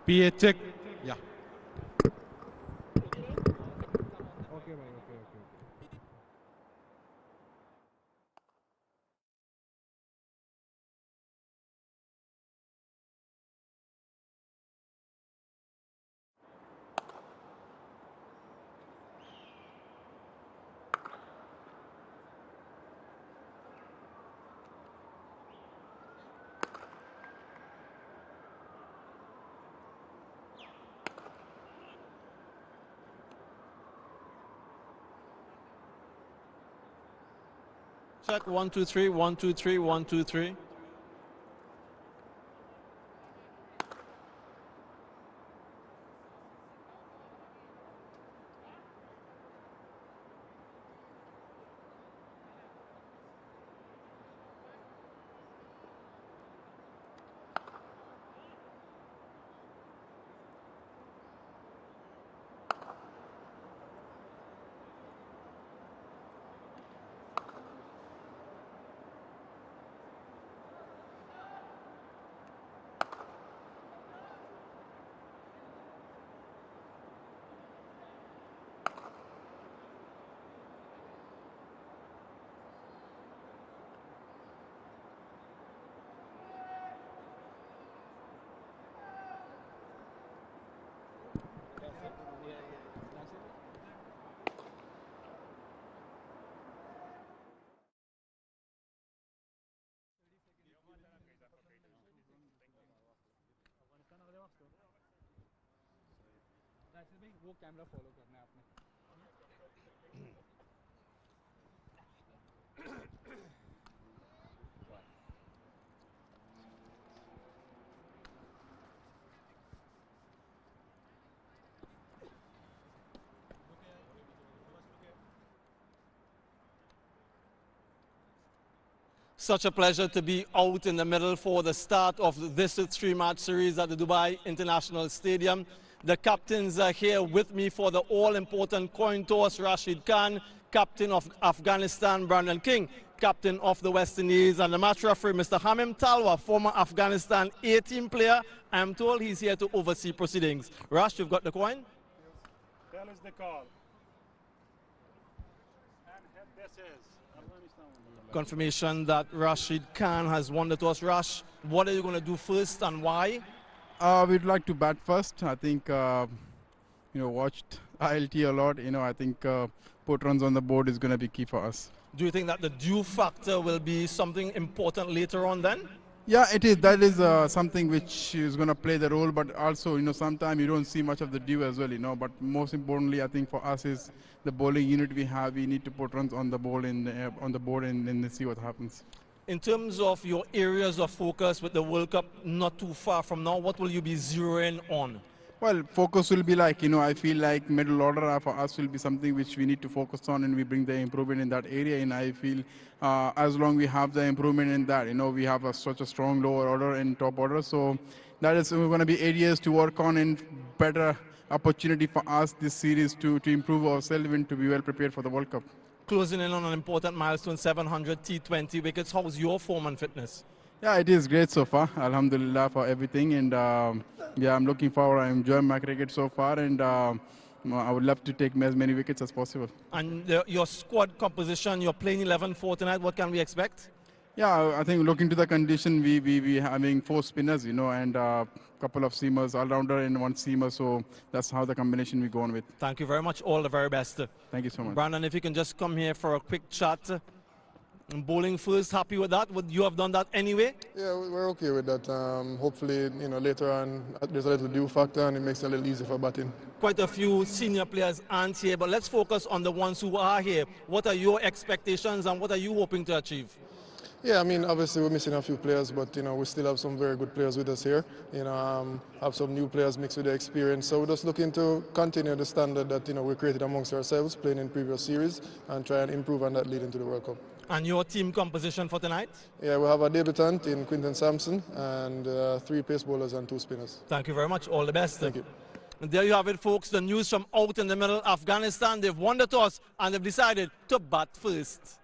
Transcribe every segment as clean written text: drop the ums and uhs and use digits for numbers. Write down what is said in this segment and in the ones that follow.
be a tick. Yeah. Okay, bhai, okay. Check 1, 2, 3, 1, 2, 3, 1, 2, 3. वो camera follow करना है आपने. Such a pleasure to be out in the middle for the start of this three-match series at the Dubai International Stadium. The captains are here with me for the all-important coin toss. Rashid Khan, captain of Afghanistan; Brandon King, captain of the West Indies; and the match referee, Mr. Hamim Talwa, former Afghanistan A-team player. I'm told he's here to oversee proceedings. Rash, you've got the coin? Tell us the call. And this is Afghanistan. Confirmation that Rashid Khan has won the toss. Rash, what are you going to do first and why? We'd like to bat first. I think, watched ILT a lot. I think put runs on the board is going to be key for us. Do you think that the dew factor will be something important later on then? Yeah, it is. That is something which is going to play the role. But also, sometimes you don't see much of the dew as well. But most importantly, I think for us is the bowling unit we have. We need to put runs on the ball on the board and then see what happens. In terms of your areas of focus with the World Cup not too far from now, what will you be zeroing on? Well, focus will be like, I feel like middle order for us will be something which we need to focus on, and we bring the improvement in that area. And I feel as long we have the improvement in that, we have such a strong lower order and top order. So that is going to be areas to work on and better opportunity for us this series to improve ourselves and to be well prepared for the World Cup. Closing in on an important milestone, 700 T20 wickets. How's your form and fitness? Yeah, it is great so far. Alhamdulillah for everything. And yeah, I'm looking forward. I'm enjoying my cricket so far. And I would love to take as many wickets as possible. And your squad composition, your playing 11 for tonight, what can we expect? Yeah, I think looking to the condition, we having 4 spinners, and a couple of seamers, all-rounder and 1 seamer. So that's how the combination we go on with. Thank you very much. All the very best. Thank you so much. Brandon, if you can just come here for a quick chat. Bowling first, happy with that? Would you have done that anyway? Yeah, we're okay with that. Hopefully, later on, there's a little dew factor and it makes it a little easier for batting. Quite a few senior players aren't here, but let's focus on the ones who are here. What are your expectations and what are you hoping to achieve? Yeah, I mean, obviously we're missing a few players, but we still have some very good players with us here. Have some new players mixed with the experience. So we're just looking to continue the standard that we created amongst ourselves, playing in previous series, and try and improve on that leading to the World Cup. And your team composition for tonight? Yeah, we have a debutant in Quinton Samson and 3 pace bowlers and 2 spinners. Thank you very much. All the best. Thank you. And there you have it, folks. The news from out in the middle. Afghanistan, they've won the toss and they've decided to bat first.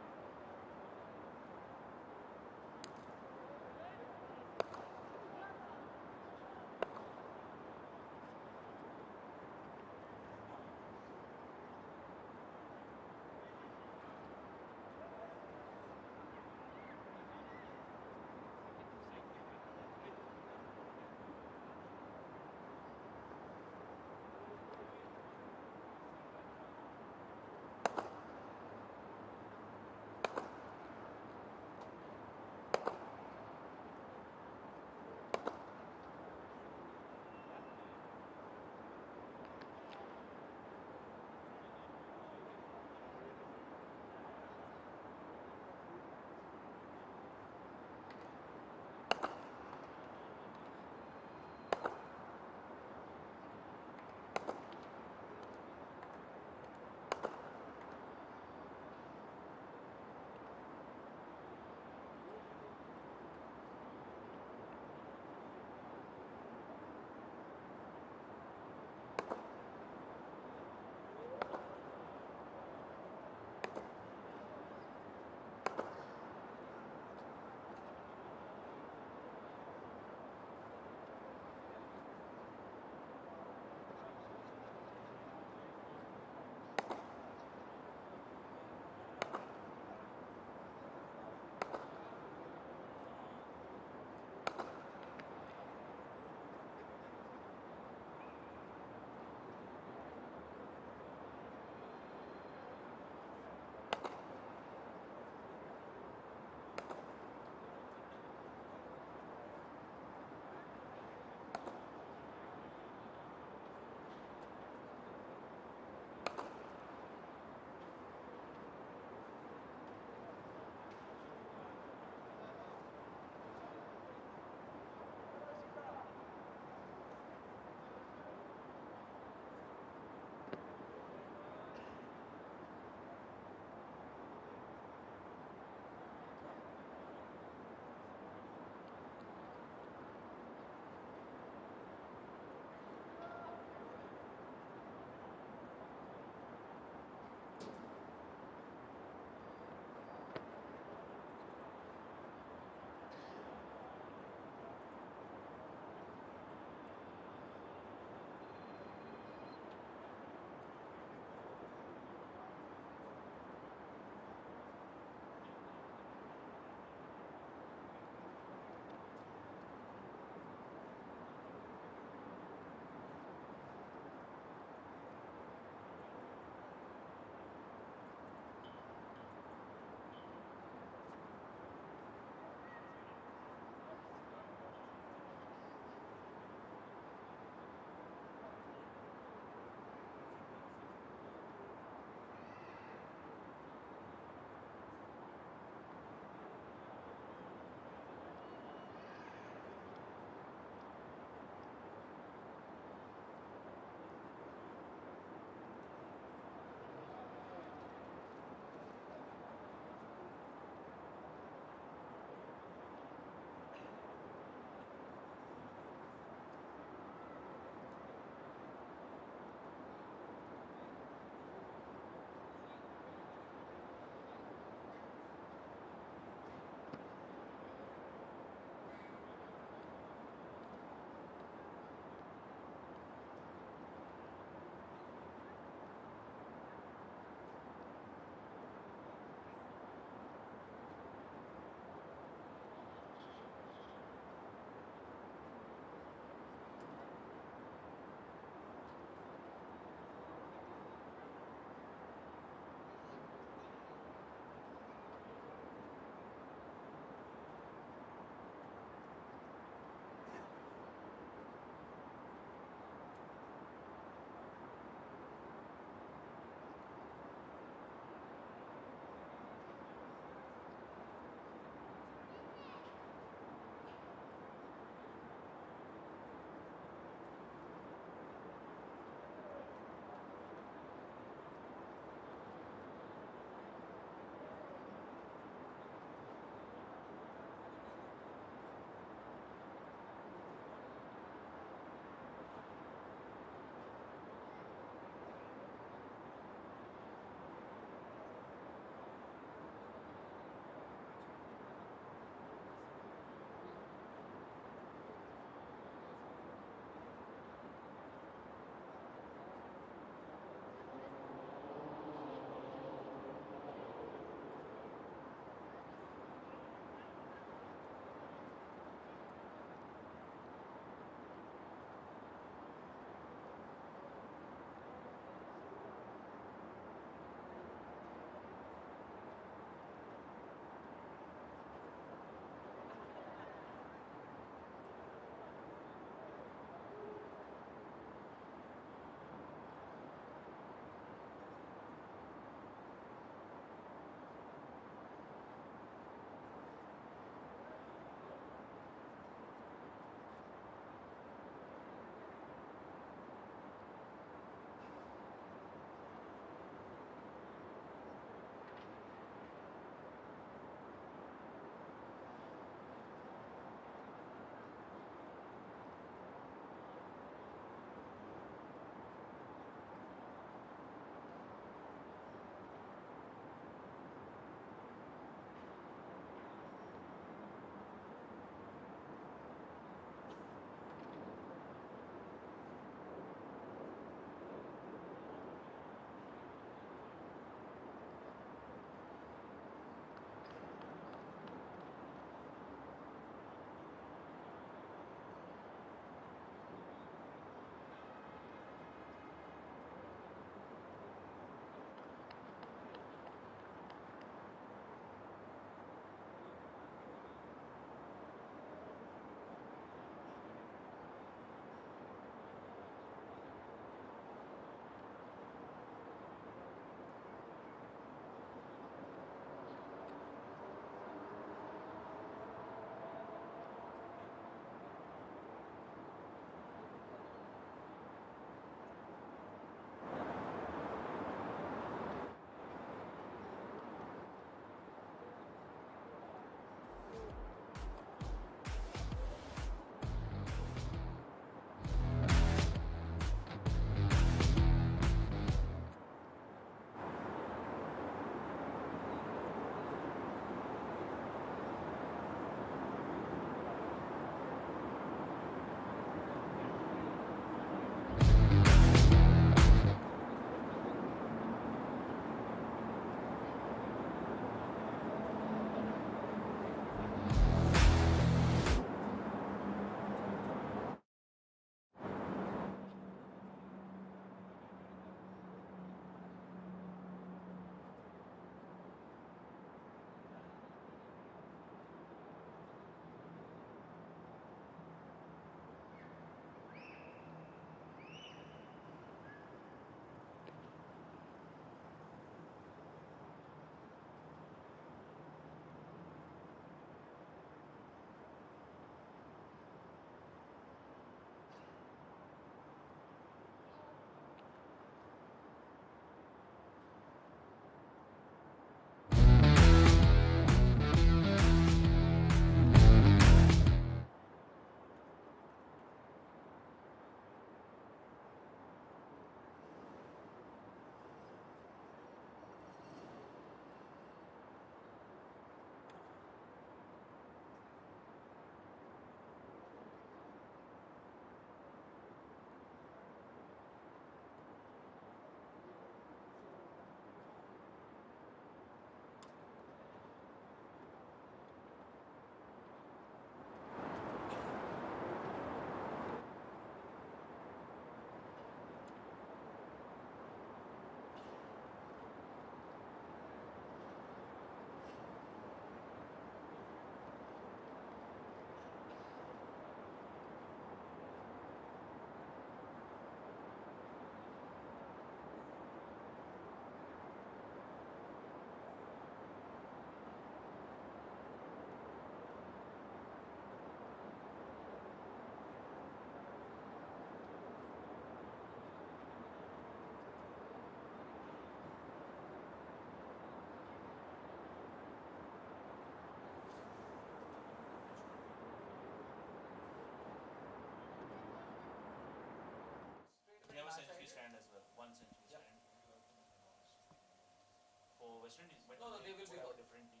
West Indies, but No, no, they will be have a good. different team.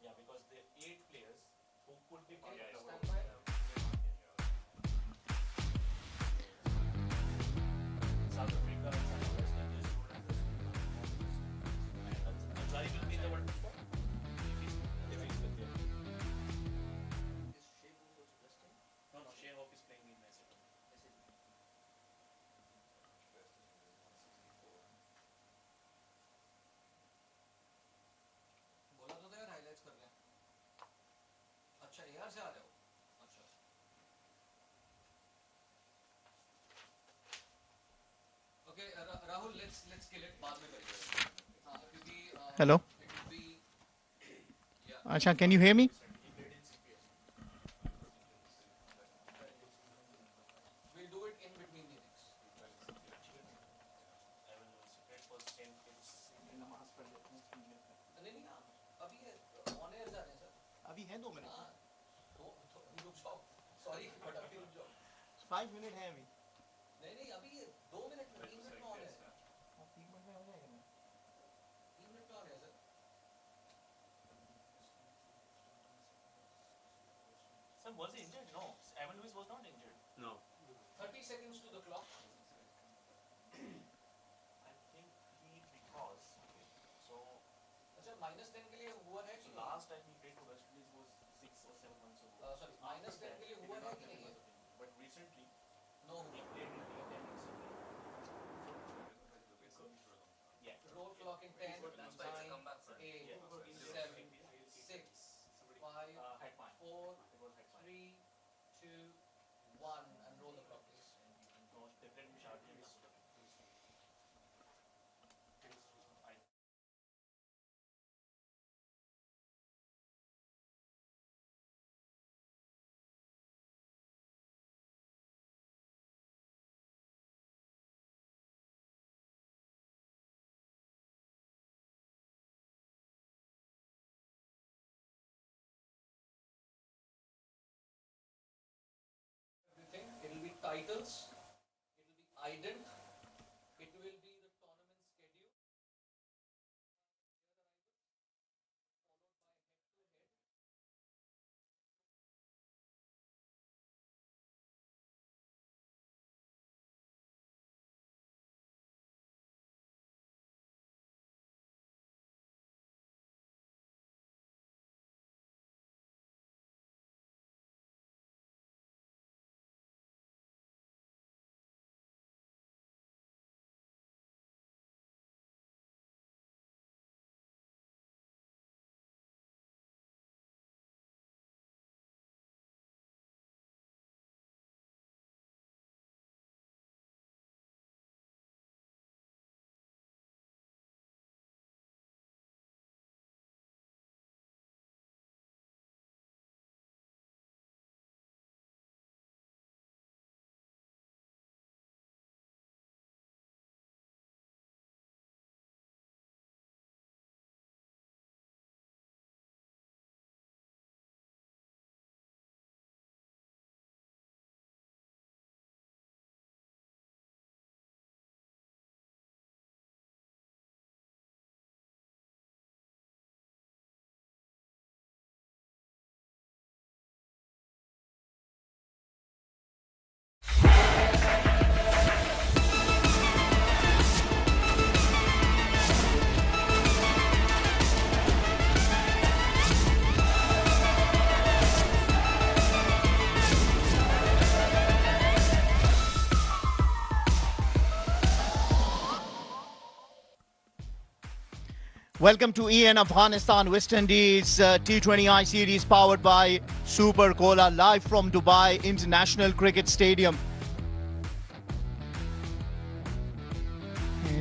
Yeah, because the 8 players who could be part Okay, of the stand by. South Africa and some of West Indies don't have this. And Ansari will be in the World Cup squad if he's with them. Is Shea Hope also resting? No, no, Shea Hope is playing in ACB. बोला तो था यार highlights कर लें. अच्छा AR से आ रहे हो? अच्छा. Okay, Rahul, let's kill it. बाद में करेंगे. हाँ, क्योंकि Hello. it will be. Yeah. Asha, can you hear me? He played in CPS. We'll do it in between the innings. I will separate for same kids. नहीं नहीं हाँ, अभी ये on air जा रहे हैं सर. अभी हैं 2 मिनट. हाँ, तो रुक जाओ. Sorry, but अभी रुक जाओ. 5 मिनट है अभी. नहीं नहीं अभी ये 2 मिनट में 3 मिनट में on air है. 3 मिनट में हो जाएगा ना. 3 मिनट में on air है sir. Sir, was he injured? No, Evan Lewis was not injured. No. 30 seconds to the clock. I think because so अच्छा -10 के लिए हुआ है कि last time he played for West Indies was 6 or 7 months ago. sorry -10 के लिए हुआ है कि नहीं है? But recently No. he played in T10 Yeah. Roll clock in 10, 9, 8, 7, 6, 5, Head point. 4, It was head point. 3, 2, 1 and roll the clock please. No, they played with Sharjah. Everything. It will be titles. It will be ident. It will be the tournament schedule. Followed by head-to-head. Welcome to EN Afghanistan West Indies T20I series powered by Super Cola live from Dubai International Cricket Stadium.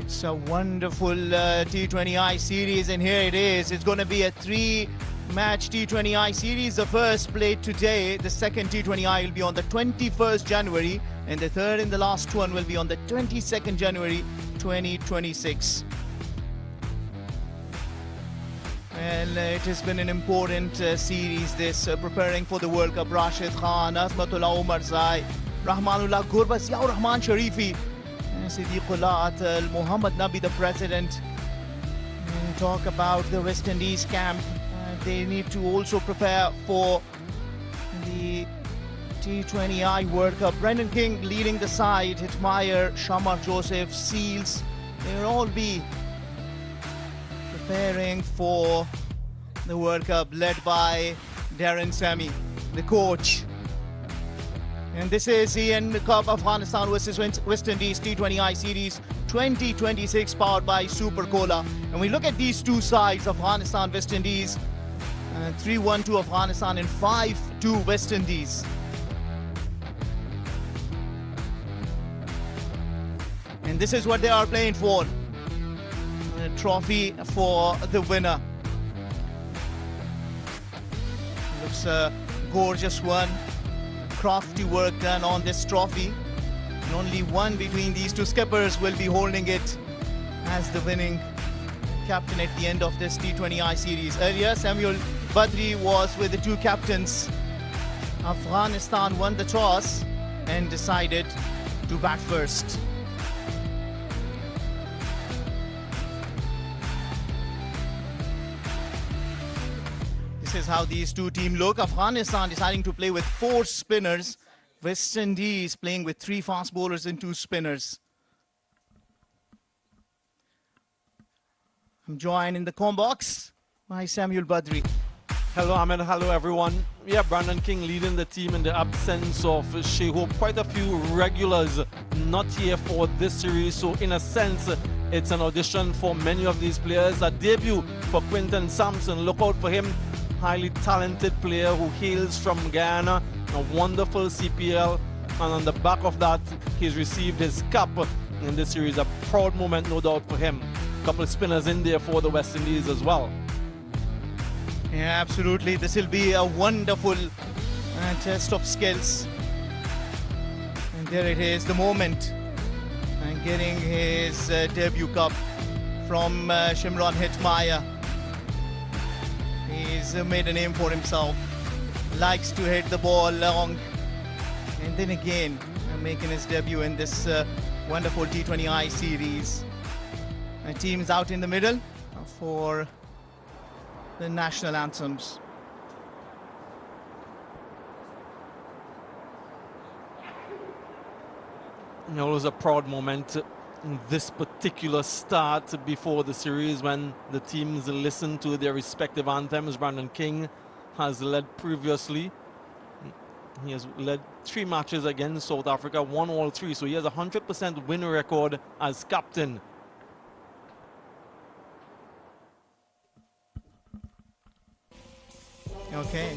It's a wonderful T20I series and here it is. It's going to be a 3-match T20I series. The first played today. The second T20I will be on the 21st January and the third and the last one will be on the 22nd January 2026. Well, it has been an important series this, preparing for the World Cup. Rashid Khan, Azmatullah Omarzai, Rahmanullah Gurbas, Yaur Rahman Sharifi, Siddiqullah Atal, Muhammad Nabi, the president. talk about the West Indies camp, they need to also prepare for the T20I World Cup. Brendan King leading the side, Hitmyer, Shamar Joseph, Seals, they will all be preparing for the World Cup, led by Darren Sammy, the coach. And this is the end Cup Afghanistan versus West Indies T20I Series 2026, powered by Super Cola. And we look at these two sides, Afghanistan, West Indies, 3-1 to Afghanistan and 5-2 West Indies. And this is what they are playing for. A trophy for the winner. Looks a gorgeous one. Crafty work done on this trophy. And only one between these two skippers will be holding it as the winning captain at the end of this T20I series. Earlier, Samuel Badri was with the two captains. Afghanistan won the toss and decided to bat first. This is how these two teams look. Afghanistan deciding to play with 4 spinners. West Indies playing with 3 fast bowlers and 2 spinners. I'm joined in the com box by Samuel Badri. Hello Ahmed, hello everyone. Yeah, Brandon King leading the team in the absence of Shehope. Quite a few regulars not here for this series, so in a sense it's an audition for many of these players. A debut for Quinton Samson, look out for him. Highly talented player who hails from Ghana, a wonderful CPL, and on the back of that he's received his cap in this series. A proud moment, no doubt, for him. A couple of spinners in there for the West Indies as well. Yeah, absolutely. This will be a wonderful test of skills. And there it is, the moment. And getting his debut cup from Shimron Hitmyer. He's made a name for himself. Likes to hit the ball long. And then again, making his debut in this wonderful T20I series. Teams out in the middle for the national anthems. You know, it was a proud moment in this particular start before the series when the teams listened to their respective anthems. Brandon King has led previously. He has led 3 matches against South Africa, won all 3, so he has a 100% win record as captain. Okay.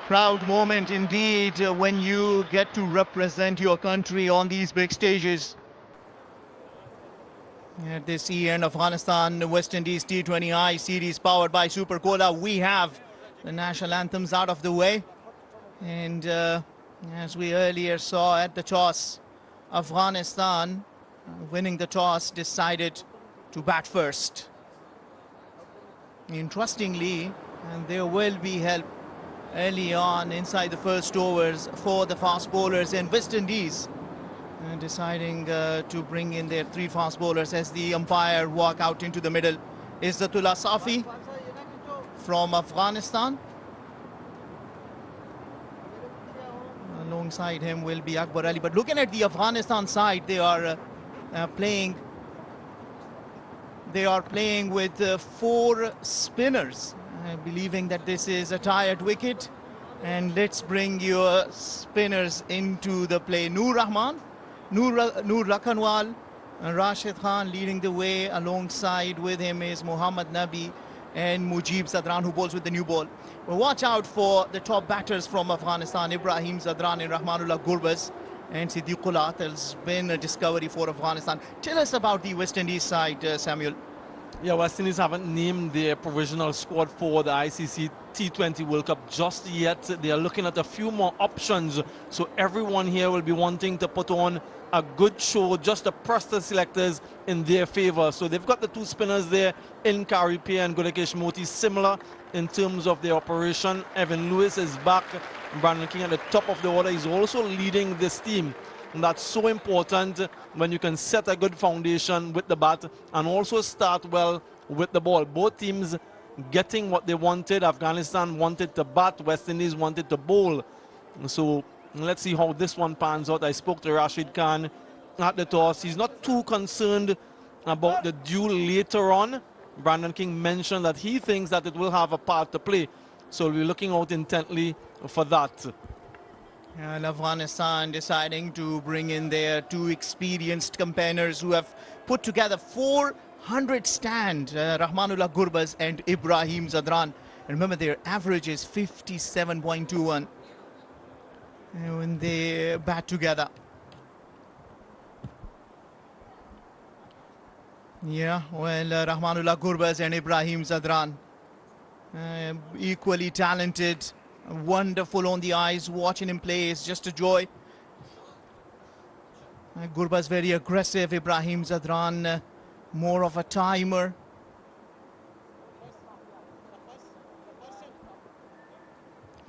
Proud moment indeed when you get to represent your country on these big stages. At this end, Afghanistan West Indies T20I series powered by Super Cola, we have the national anthems out of the way. And as we earlier saw at the toss, Afghanistan winning the toss decided to bat first. Interestingly, and there will be help early on inside the first overs for the fast bowlers in West Indies, deciding to bring in their 3 fast bowlers as the umpire walk out into the middle. Izzatullah Safi from Afghanistan. Alongside him will be Akbar Ali. But looking at the Afghanistan side, they are playing with 4 spinners, believing that this is a tired wicket. And let's bring your spinners into the play. Noor Lakanwal, Rashid Khan leading the way. Alongside with him is Muhammad Nabi and Mujib Zadran, who bowls with the new ball. Well, watch out for the top batters from Afghanistan, Ibrahim Zadran and Rahmanullah Gurbaz. And Siddiqullah has been a discovery for Afghanistan. Tell us about the West Indies side, Samuel. Yeah, West Indies haven't named their provisional squad for the ICC T20 World Cup just yet. They are looking at a few more options. So everyone here will be wanting to put on a good show just to press the selectors in their favor. So they've got the 2 spinners there in Karipia and Gudakesh Moti, similar in terms of their operation. Evan Lewis is back. Brandon King at the top of the order. He's also leading this team. And that's so important when you can set a good foundation with the bat and also start well with the ball. Both teams getting what they wanted. Afghanistan wanted to bat, West Indies wanted to bowl. So let's see how this one pans out. I spoke to Rashid Khan at the toss. He's not too concerned about the duel later on. Brandon King mentioned that he thinks that it will have a part to play. So we're looking out intently for that. And Afghanistan deciding to bring in their 2 experienced campaigners who have put together 400 stand, Rahmanullah Gurbaz and Ibrahim Zadran. And remember, their average is 57.21 when they bat together. Yeah, well, Rahmanullah Gurbaz and Ibrahim Zadran, equally talented. Wonderful on the eyes. Watching him play is just a joy. Gurbaz very aggressive. Ibrahim Zadran more of a timer.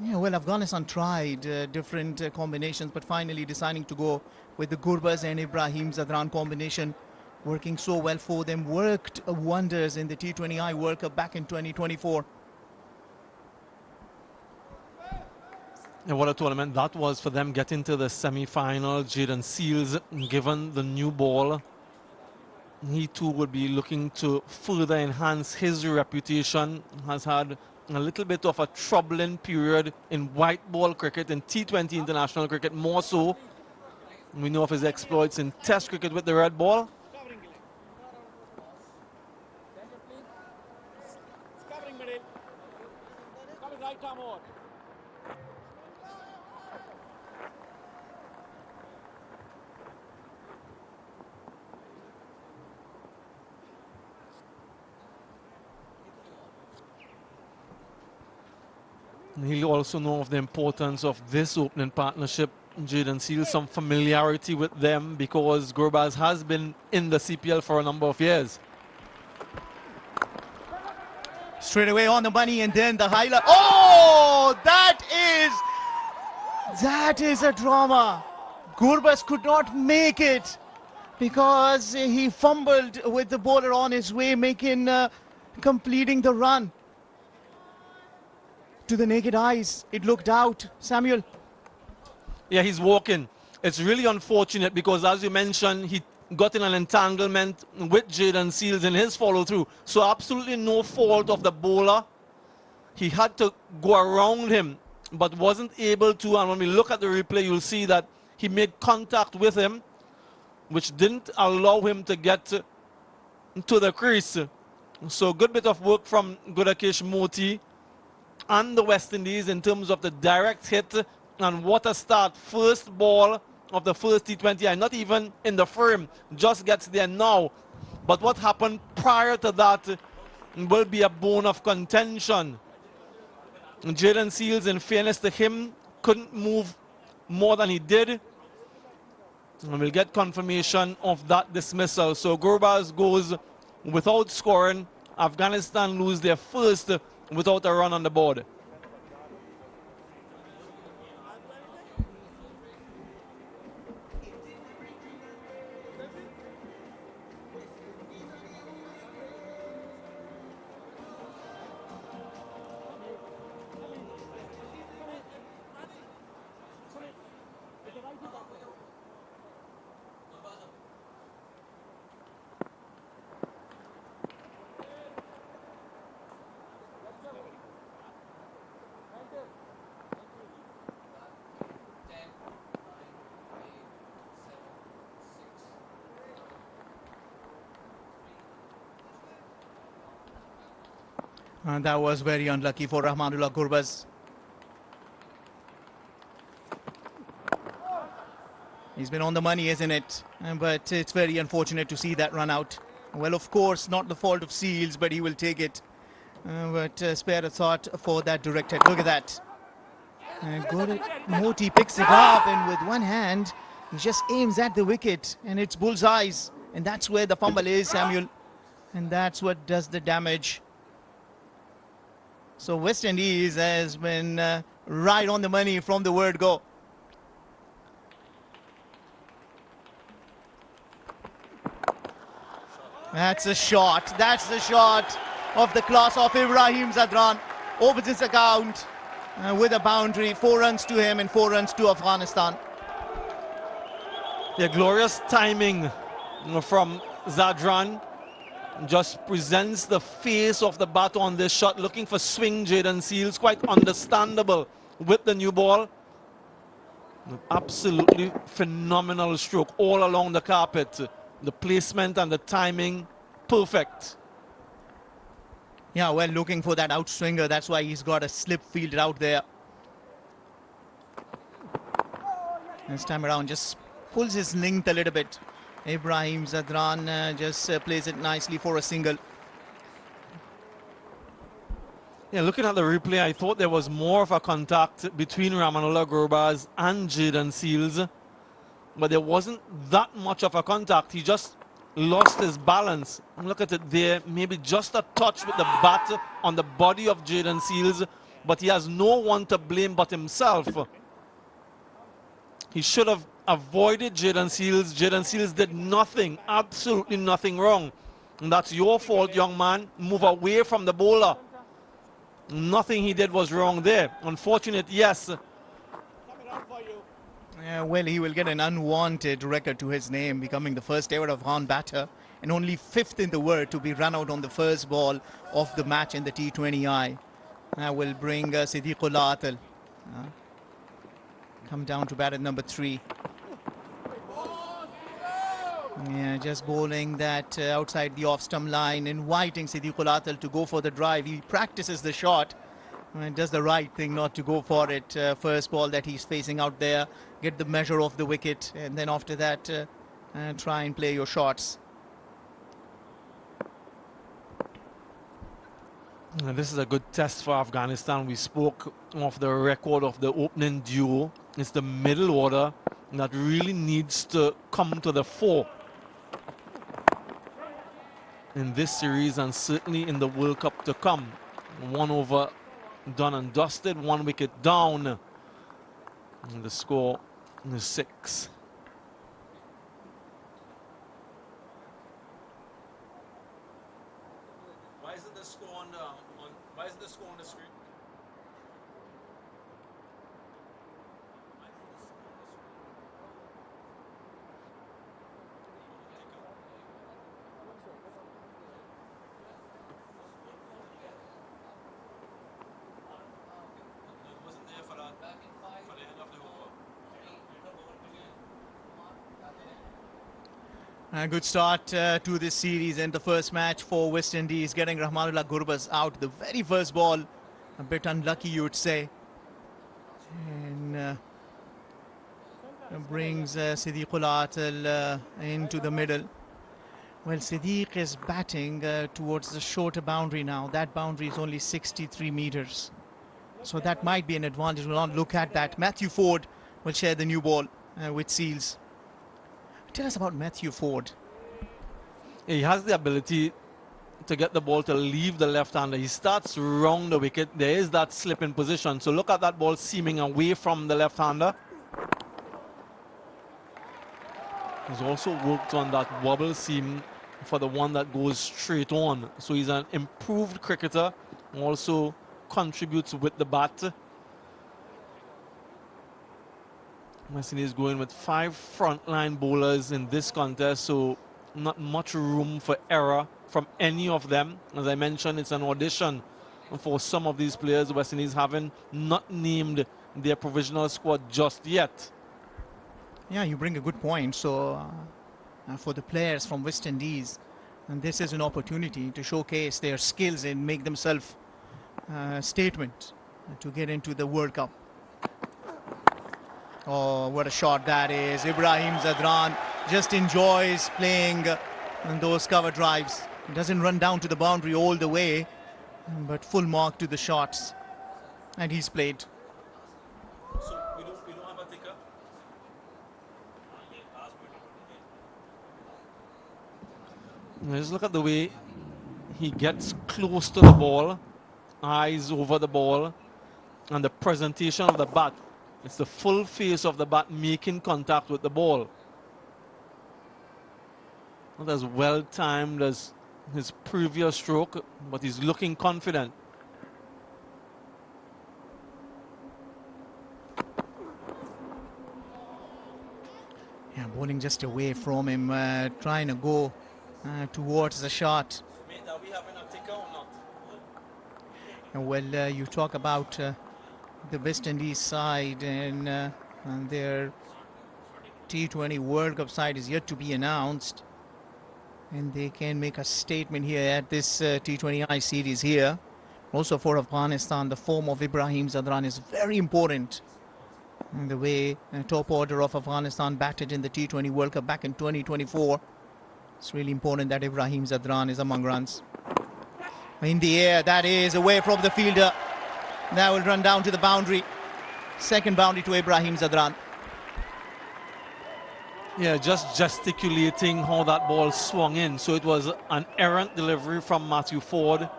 Yeah, well, Afghanistan tried different combinations, but finally deciding to go with the Gurbaz and Ibrahim Zadran combination, working so well for them. Worked wonders in the T20I World Cup back in 2024. And what a tournament that was for them, getting to the semi-final. Jayden Seales, given the new ball, he too would be looking to further enhance his reputation. Has had a little bit of a troubling period in white ball cricket, in T20 international cricket more so. We know of his exploits in Test cricket with the red ball. Covering middle. Coming right arm over. He'll also know of the importance of this opening partnership. Jayden Seales, some familiarity with them because Gurbaz has been in the CPL for a number of years. Straight away on the money, and then the highlight. Oh, that is a drama. Gurbaz could not make it because he fumbled with the bowler on his way, completing the run. To the naked eyes, it looked out. Samuel. Yeah, he's walking. It's really unfortunate because, as you mentioned, he got in an entanglement with Jayden Seales in his follow-through. So absolutely no fault of the bowler. He had to go around him, but wasn't able to. And when we look at the replay, you'll see that he made contact with him, which didn't allow him to get to the crease. So good bit of work from Gudakesh Moti. and the West Indies in terms of the direct hit, and what a start. First ball of the first T20I, not even in the frame, just gets there now. But what happened prior to that will be a bone of contention. Jaden Seals, in fairness to him, couldn't move more than he did. And we'll get confirmation of that dismissal. So Gurbaz goes without scoring. Afghanistan lose their first without a run on the board. And that was very unlucky for Rahmanullah Gurbaz. He's been on the money, isn't it? But it's very unfortunate to see that run out. Well, of course, not the fault of Seals, but he will take it. But spare a thought for that direct hit. Look at that. Good. Moti picks it up, and with one hand, he just aims at the wicket, and it's bullseyes. And that's where the fumble is, Samuel. And that's what does the damage. So West Indies has been right on the money from the word go. That's a shot. That's the shot of the class of Ibrahim Zadran. Opens his account with a boundary. 4 runs to him and 4 runs to Afghanistan. Yeah, glorious timing from Zadran. Just presents the face of the bat on this shot, looking for swing Jaden Seals. Quite understandable with the new ball. Absolutely phenomenal stroke all along the carpet. The placement and the timing, perfect. Yeah, well, looking for that outswinger. That's why he's got a slip fielder out there. This time around, just pulls his length a little bit. Ibrahim Zadran just plays it nicely for a single. Yeah, looking at the replay, I thought there was more of a contact between Rahmanullah Gurbaz and Jaden Seals. But there wasn't that much of a contact. He just lost his balance. Look at it there. Maybe just a touch with the bat on the body of Jaden Seals. But he has no one to blame but himself. He should have avoided Jaden Seals. Jaden Seals did nothing, absolutely nothing wrong. And that's your fault, young man. Move away from the bowler. Nothing he did was wrong there. Unfortunate, yes. Yeah, well, he will get an unwanted record to his name, becoming the first ever Afghan batter and only 5th in the world to be run out on the first ball of the match in the T20I. That will bring Siddiqullah Atal. Come down to bat at number 3. Yeah, just bowling that outside the off-stump line, inviting Siddiqullah Atal to go for the drive. He practices the shot and does the right thing not to go for it. First ball that he's facing out there, get the measure of the wicket, and then after that, try and play your shots. This is a good test for Afghanistan. We spoke of the record of the opening duo. It's the middle order that really needs to come to the fore in this series and certainly in the World Cup to come. 1 over done and dusted, 1 wicket down. And the score is 6. Why is it the score on the screen? A good start to this series and the first match for West Indies, getting Rahmanullah Gurbaz out. The very first ball a bit unlucky, you would say. And brings Siddiqul Atal into the middle. Well, Siddiq is batting towards the shorter boundary now. That boundary is only 63 meters. So that might be an advantage. We'll not look at that. Matthew Ford will share the new ball with Seals. Tell us about Matthew Ford. He has the ability to get the ball to leave the left-hander. He starts round the wicket. There is that slip in position. So look at that ball seaming away from the left-hander. He's also worked on that wobble seam for the one that goes straight on. So he's an improved cricketer. Also contributes with the bat. West Indies going with 5 frontline bowlers in this contest, so not much room for error from any of them. As I mentioned, it's an audition for some of these players. West Indies haven't not named their provisional squad just yet. Yeah, you bring a good point. So for the players from West Indies, and this is an opportunity to showcase their skills and make themselves a statement to get into the World Cup. Oh, what a shot that is. Ibrahim Zadran just enjoys playing on those cover drives. He doesn't run down to the boundary all the way, but full mark to the shots. And he's played. So we don't have a ticker. Just look at the way he gets close to the ball, eyes over the ball, and the presentation of the bat. It's the full face of the bat making contact with the ball. Not as well timed as his previous stroke, but he's looking confident. Yeah, bowling just away from him, trying to go towards the shot. Mate, are we having a ticker or not? Well, you talk about the West Indies side, and their T20 World Cup side is yet to be announced, and they can make a statement here at this T20I series here. Also for Afghanistan, the form of Ibrahim Zadran is very important. And the way top order of Afghanistan batted in the T20 World Cup back in 2024, it's really important that Ibrahim Zadran is among runs. In the air, that is away from the fielder. That will run down to the boundary. Second boundary to Ibrahim Zadran. Yeah, just gesticulating how that ball swung in. So it was an errant delivery from Matthew Ford.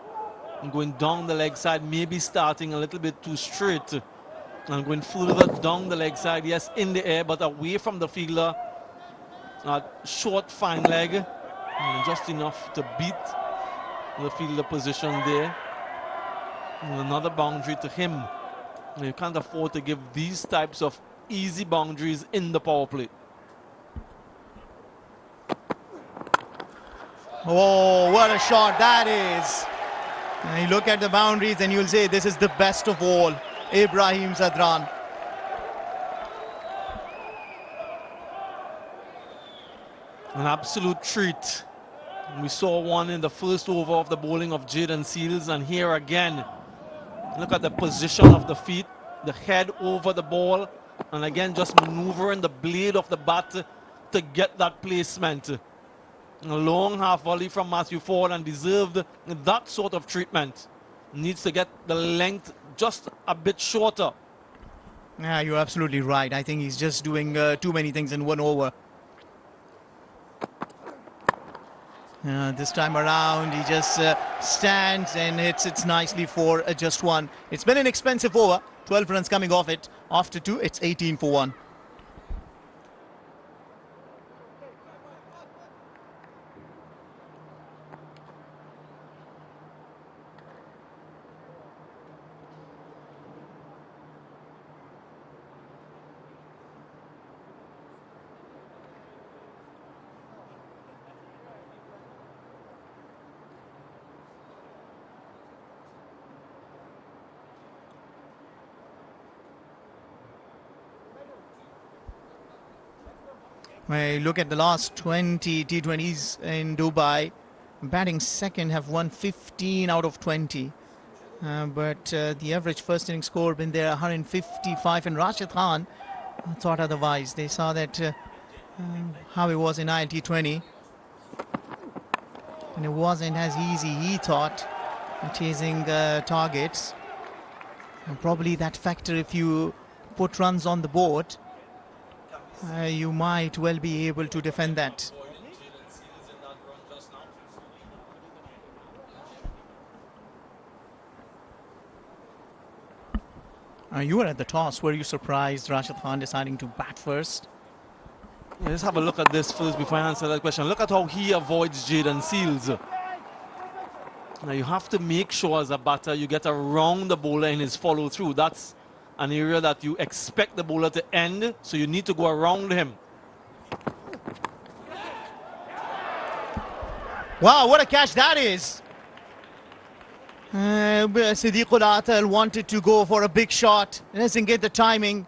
And going down the leg side, maybe starting a little bit too straight. And going further down the leg side, yes, in the air, but away from the fielder. Short, fine leg. And just enough to beat the fielder position there. And another boundary to him. You can't afford to give these types of easy boundaries in the power play. Oh, what a shot that is. And you look at the boundaries and you'll say this is the best of all. Ibrahim Zadran. An absolute treat. We saw one in the first over of the bowling of Jaden Seals, and here again, look at the position of the feet, the head over the ball, and again just maneuvering the blade of the bat to get that placement. A long half volley from Matthew Ford, and deserved that sort of treatment. Needs to get the length just a bit shorter. Yeah, you're absolutely right. I think he's just doing too many things in one over. This time around, he just stands and hits it nicely for just one. It's been an expensive over. 12 runs coming off it. After 2, it's 18 for 1. When look at the last 20 T20s in Dubai, batting second have won 15 out of 20. but the average first inning score been there 155, and Rashid Khan thought otherwise. They saw that how it was in ILT20, and it wasn't as easy, he thought, chasing targets. And probably that factor, if you put runs on the board, you might well be able to defend that. You were at the toss. Were you surprised Rashid Khan deciding to bat first? Yeah, let's have a look at this first before I answer that question. Look at how he avoids Jaden Seals. Now you have to make sure as a batter you get around the bowler in his follow through. That's an area that you expect the bowler to end, so you need to go around him. Wow, what a catch that is! Siddiqul Atal wanted to go for a big shot, doesn't get the timing,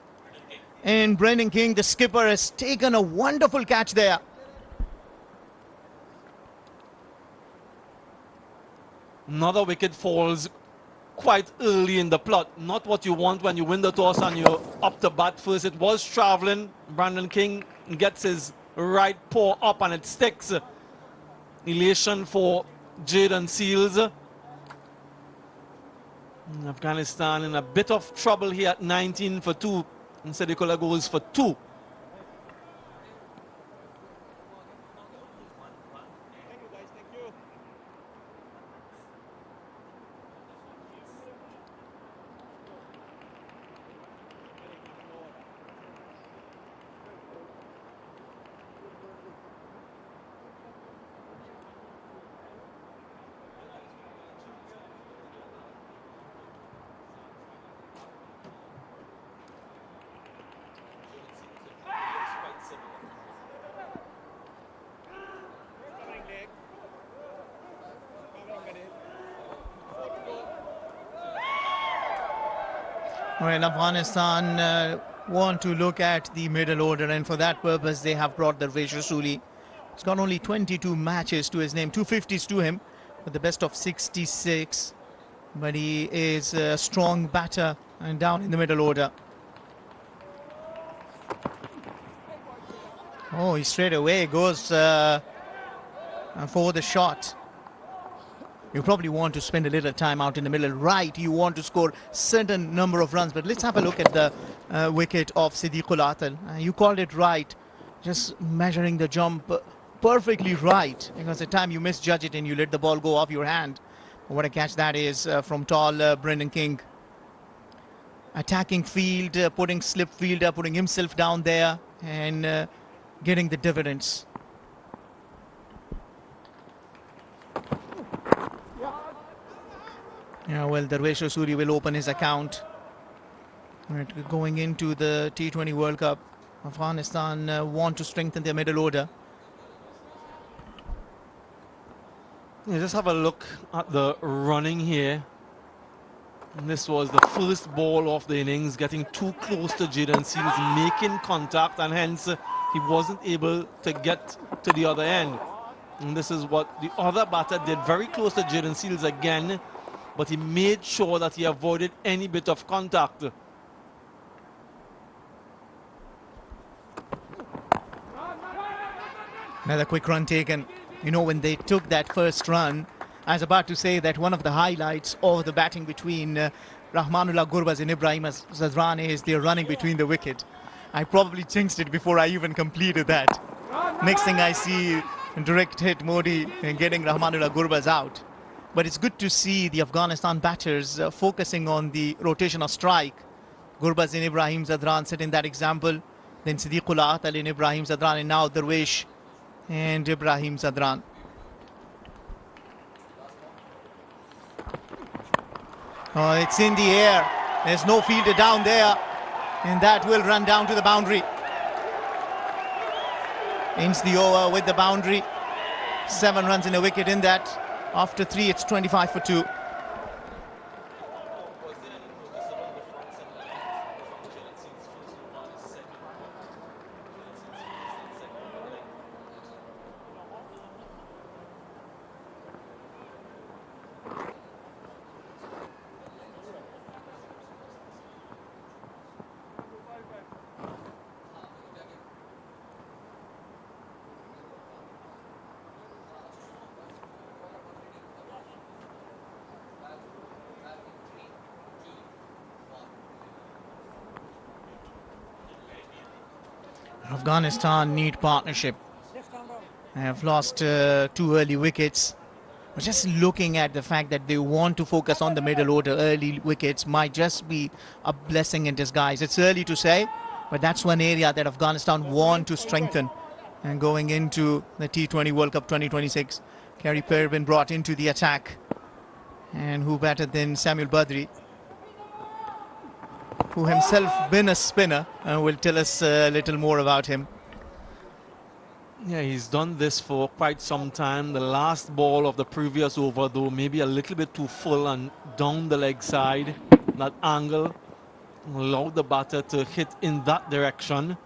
and Brendan King, the skipper, has taken a wonderful catch there. Another wicket falls quite early in the plot. Not what you want when you win the toss and you're up to bat first. It was traveling. Brandon King gets his right paw up and it sticks. Elation for Jaden Seals. Afghanistan in a bit of trouble here at 19 for 2. And Siddiqullah goes for 2. Well, Afghanistan want to look at the middle order, and for that purpose they have brought the Rasooli. He's got only 22 matches to his name, 250s to him, with the best of 66. But he is a strong batter and down in the middle order. Oh, he straight away goes for the shot. You probably want to spend a little time out in the middle. Right, you want to score certain number of runs. But let's have a look at the wicket of Siddiqul Atal. You called it right, just measuring the jump perfectly right. Because at the time you misjudge it and you let the ball go off your hand. What a catch that is from tall Brendan King. Attacking field, putting slip fielder, putting himself down there and getting the dividends. Yeah, well, Darvesh Rasooli will open his account. Going into the T20 World Cup, Afghanistan want to strengthen their middle order. Yeah, just have a look at the running here. And this was the first ball of the innings, getting too close to Jaden Seals, making contact, and hence he wasn't able to get to the other end. And this is what the other batter did, very close to Jaden Seals again, but he made sure that he avoided any bit of contact. Another quick run taken. You know, when they took that first run, I was about to say that one of the highlights of the batting between Rahmanullah Gurbaz and Ibrahim Zadran is they're running between the wicket. I probably jinxed it before I even completed that. Next thing I see, direct hit Modi and getting Rahmanullah Gurbaz out. But it's good to see the Afghanistan batters focusing on the rotation of strike. Gurbaz and Ibrahim Zadran setting that example. Then Siddiqul Atal and Ibrahim Zadran, and now Darvesh and Ibrahim Zadran. Oh, it's in the air. There's no fielder down there. And that will run down to the boundary. Ends the over with the boundary. 7 runs in a wicket in that. After 3, it's 25 for 2. Afghanistan need partnership. They have lost 2 early wickets. But just looking at the fact that they want to focus on the middle order, early wickets might just be a blessing in disguise. It's early to say, but that's one area that Afghanistan want to strengthen. And going into the T20 World Cup 2026, Kerry Pervin brought into the attack. And who better than Samuel Badri, who himself been a spinner, and will tell us a little more about him. Yeah, he's done this for quite some time. The last ball of the previous over, though, maybe a little bit too full and down the leg side. That angle allowed the batter to hit in that direction.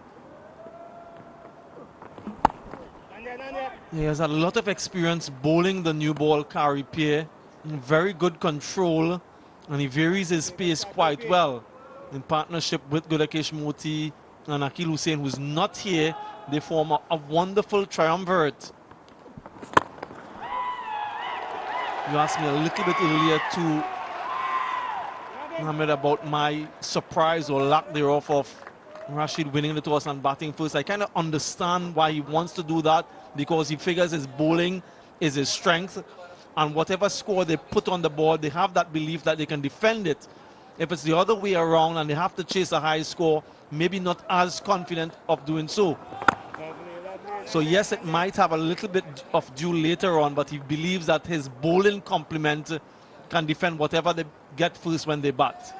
He has a lot of experience bowling the new ball carry pair. Very good control, and he varies his pace quite well. In partnership with Gudakesh Moti and Akil Hussain, who's not here, they form a wonderful triumvirate. You asked me a little bit earlier too, Mohammed, about my surprise or lack thereof of Rashid winning the toss and batting first. I kind of understand why he wants to do that, because he figures his bowling is his strength, and whatever score they put on the board, they have that belief that they can defend it. If it's the other way around and they have to chase a high score, maybe not as confident of doing so. So yes, it might have a little bit of due later on, but he believes that his bowling complement can defend whatever they get first when they bat.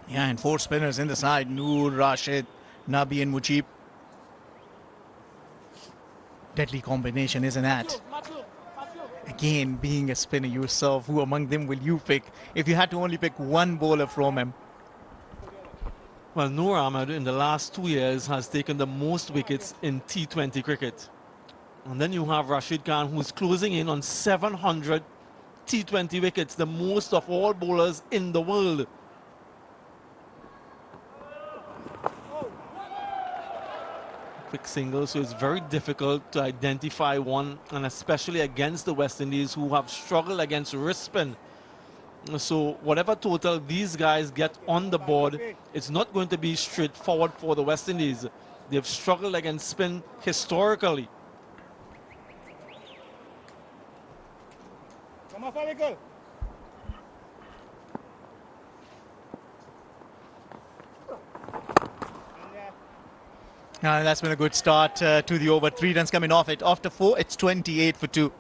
Yeah, and 4 spinners in the side, Noor, Rashid, Nabi and Mujib. Deadly combination, isn't that? Again, being a spinner yourself, who among them will you pick if you had to only pick one bowler from him? Well, Noor Ahmed in the last 2 years has taken the most wickets in T20 cricket. And then you have Rashid Khan, who's closing in on 700 T20 wickets, the most of all bowlers in the world. Quick single, so it's very difficult to identify one, and especially against the West Indies, who have struggled against wrist spin. So whatever total these guys get on the board, it's not going to be straightforward for the West Indies. They've struggled against spin historically. That's been a good start to the over. 3 runs coming off it. After 4, it's 28 for 2.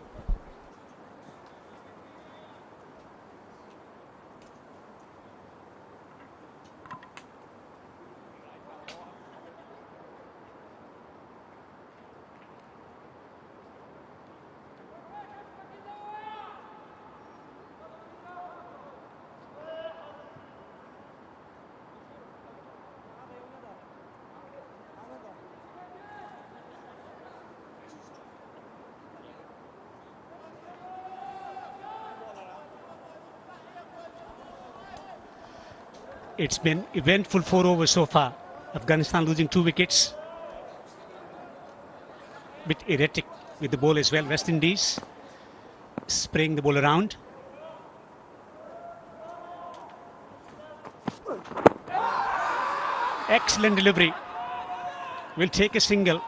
It's been eventful 4 overs so far. Afghanistan losing 2 wickets. Bit erratic with the ball as well. West Indies spraying the ball around. Excellent delivery. Will take a single.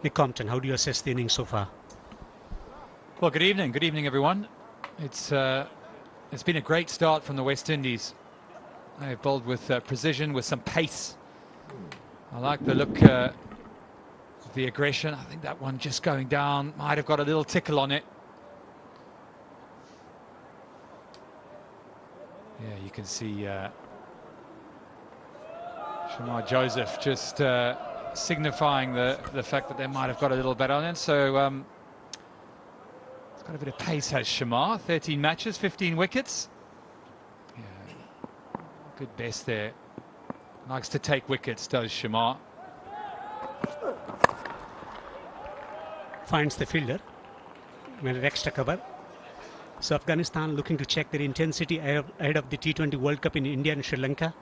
Nick Compton, how do you assess the innings so far? Well, good evening everyone. It's been a great start from the West Indies. They've bowled with precision, with some pace. I like the look of the aggression. I think that one just going down might have got a little tickle on it. Yeah, you can see Shamar Joseph just signifying the fact that they might have got a little better on it. So it's got a bit of pace, has Shamar. 13 matches, 15 wickets. Yeah, good best there. Likes to take wickets, does Shamar. Finds the fielder. Made an extra cover. So Afghanistan looking to check their intensity ahead of the T20 World Cup in India and Sri Lanka.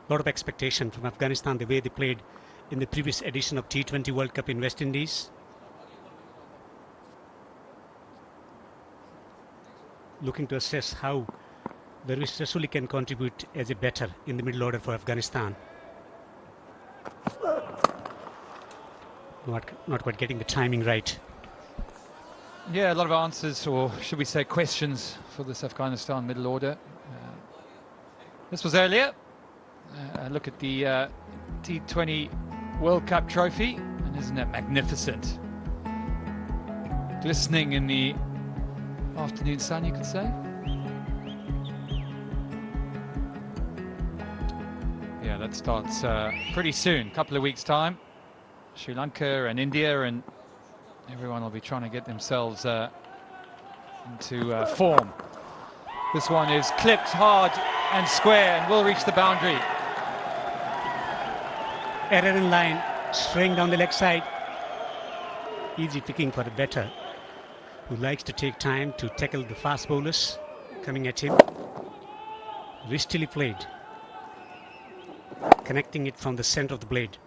A lot of expectation from Afghanistan, the way they played in the previous edition of T20 World Cup in West Indies. looking to assess how Rasooli can contribute as a batter in the middle order for Afghanistan. Not quite getting the timing right. Yeah, a lot of answers, or should we say questions, for this Afghanistan middle order. This was earlier. Look at the T20 World Cup trophy, and isn't that magnificent? Glistening in the afternoon sun, you could say. Yeah, that starts pretty soon, a couple of weeks' time. Sri Lanka and India, and everyone will be trying to get themselves into form. This one is clipped hard and square and will reach the boundary. Error in line, straying down the leg side. Easy picking for a batter who likes to take time to tackle the fast bowlers coming at him. Wristily played, connecting it from the center of the blade.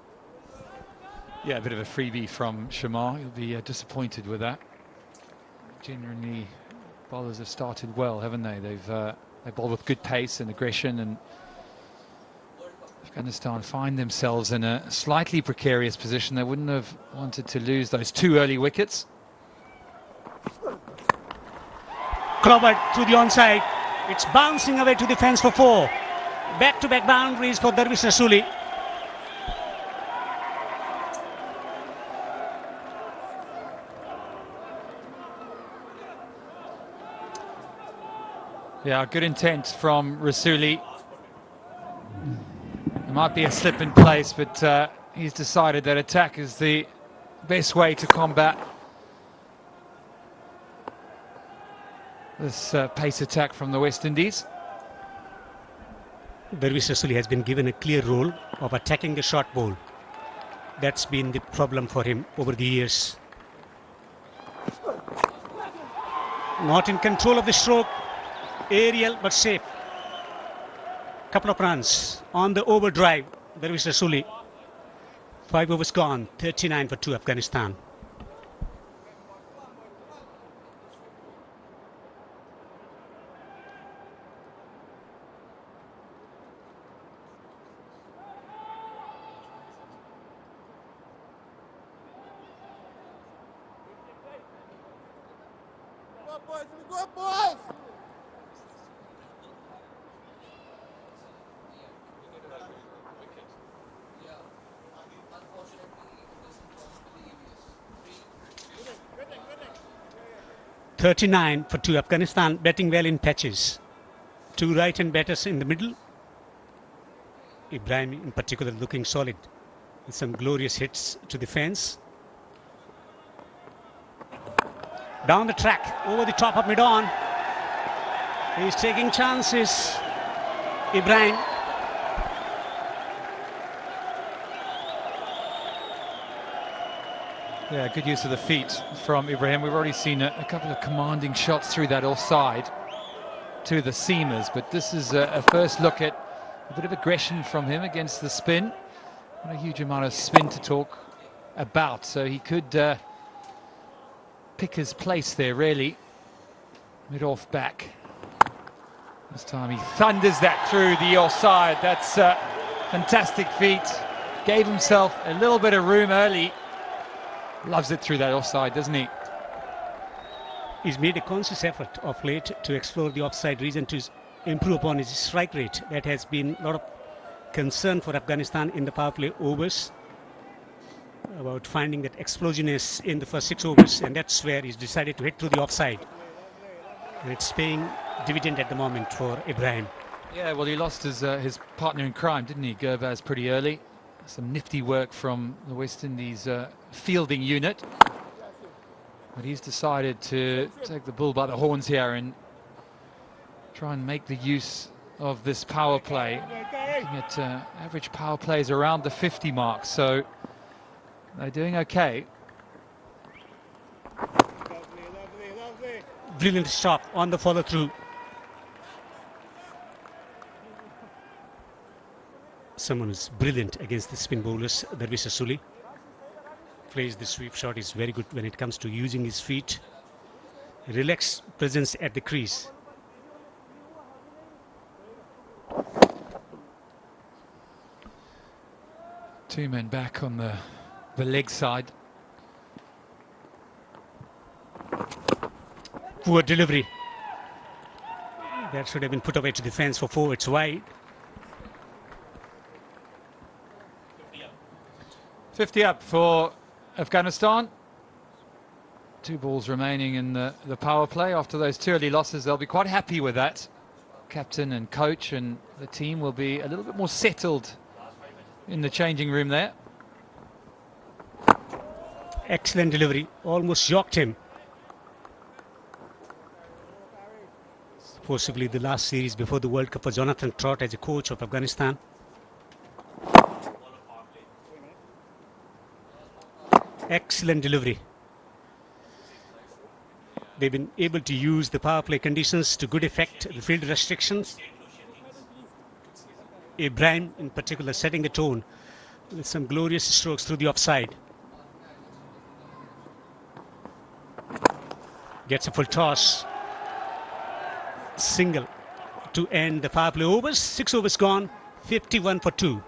Yeah, a bit of a freebie from Shamar. He'll be disappointed with that. Generally, bowlers have started well, haven't they? They've bowled with good pace and aggression, and Afghanistan find themselves in a slightly precarious position. They wouldn't have wanted to lose those 2 early wickets. Clobbered through the onside. It's bouncing away to the fence for 4. Back-to-back boundaries for Rasooli. Yeah, good intent from Rasooli. There might be a slip in place, but he's decided that attack is the best way to combat this pace attack from the West Indies. Rasooli has been given a clear role of attacking the short bowl. That's been the problem for him over the years. Not in control of the stroke. Aerial but safe. Couple of runs on the overdrive. Rasooli. 5 overs gone. 39 for 2 Afghanistan. Go, boys! Yeah, unfortunately, it doesn't come to the ABS. 39 for 2 Afghanistan, batting well in patches. 2 right-hand batters in the middle. Ibrahim in particular looking solid with some glorious hits to the fence. Down the track, over the top of mid-on. He's taking chances. Ibrahim. Yeah, good use of the feet from Ibrahim. We've already seen a couple of commanding shots through that offside to the seamers, but this is a first look at a bit of aggression from him against the spin. Not a huge amount of spin to talk about, so he could pick his place there, really. Mid-off back. This time he thunders that through the offside. That's fantastic feet. Gave himself a little bit of room early. Loves it through that offside, doesn't he? He's made a conscious effort of late to explore the offside region to improve upon his strike rate. That has been a lot of concern for Afghanistan in the power play overs, about finding that explosiveness in the first 6 overs, and that's where he's decided to hit through the offside. And it's paying dividend at the moment for Ibrahim. Yeah, well, he lost his partner in crime, didn't he, Gurbaz, pretty early. Some nifty work from the West Indies fielding unit. But he's decided to take the bull by the horns here and try and make the use of this power play. Looking at average power plays around the 50 mark, so they're doing okay. Brilliant stop on the follow through. Someone who's brilliant against the spin bowlers, Rasooli. Plays the sweep shot, is very good when it comes to using his feet. Relaxed presence at the crease. Two men back on the leg side. Poor delivery. That should have been put away to the fence for 4. It's wide. 50 up for Afghanistan. 2 balls remaining in the power play. After those 2 early losses, they'll be quite happy with that. Captain and coach and the team will be a little bit more settled in the changing room there. Excellent delivery. Almost shocked him. Possibly the last series before the World Cup for Jonathan Trott as a coach of Afghanistan. Excellent delivery. They've been able to use the power play conditions to good effect, the field restrictions. Ibrahim in particular setting the tone with some glorious strokes through the offside. Gets a full toss. Single to end the power play overs. 6 overs gone, 51 for 2.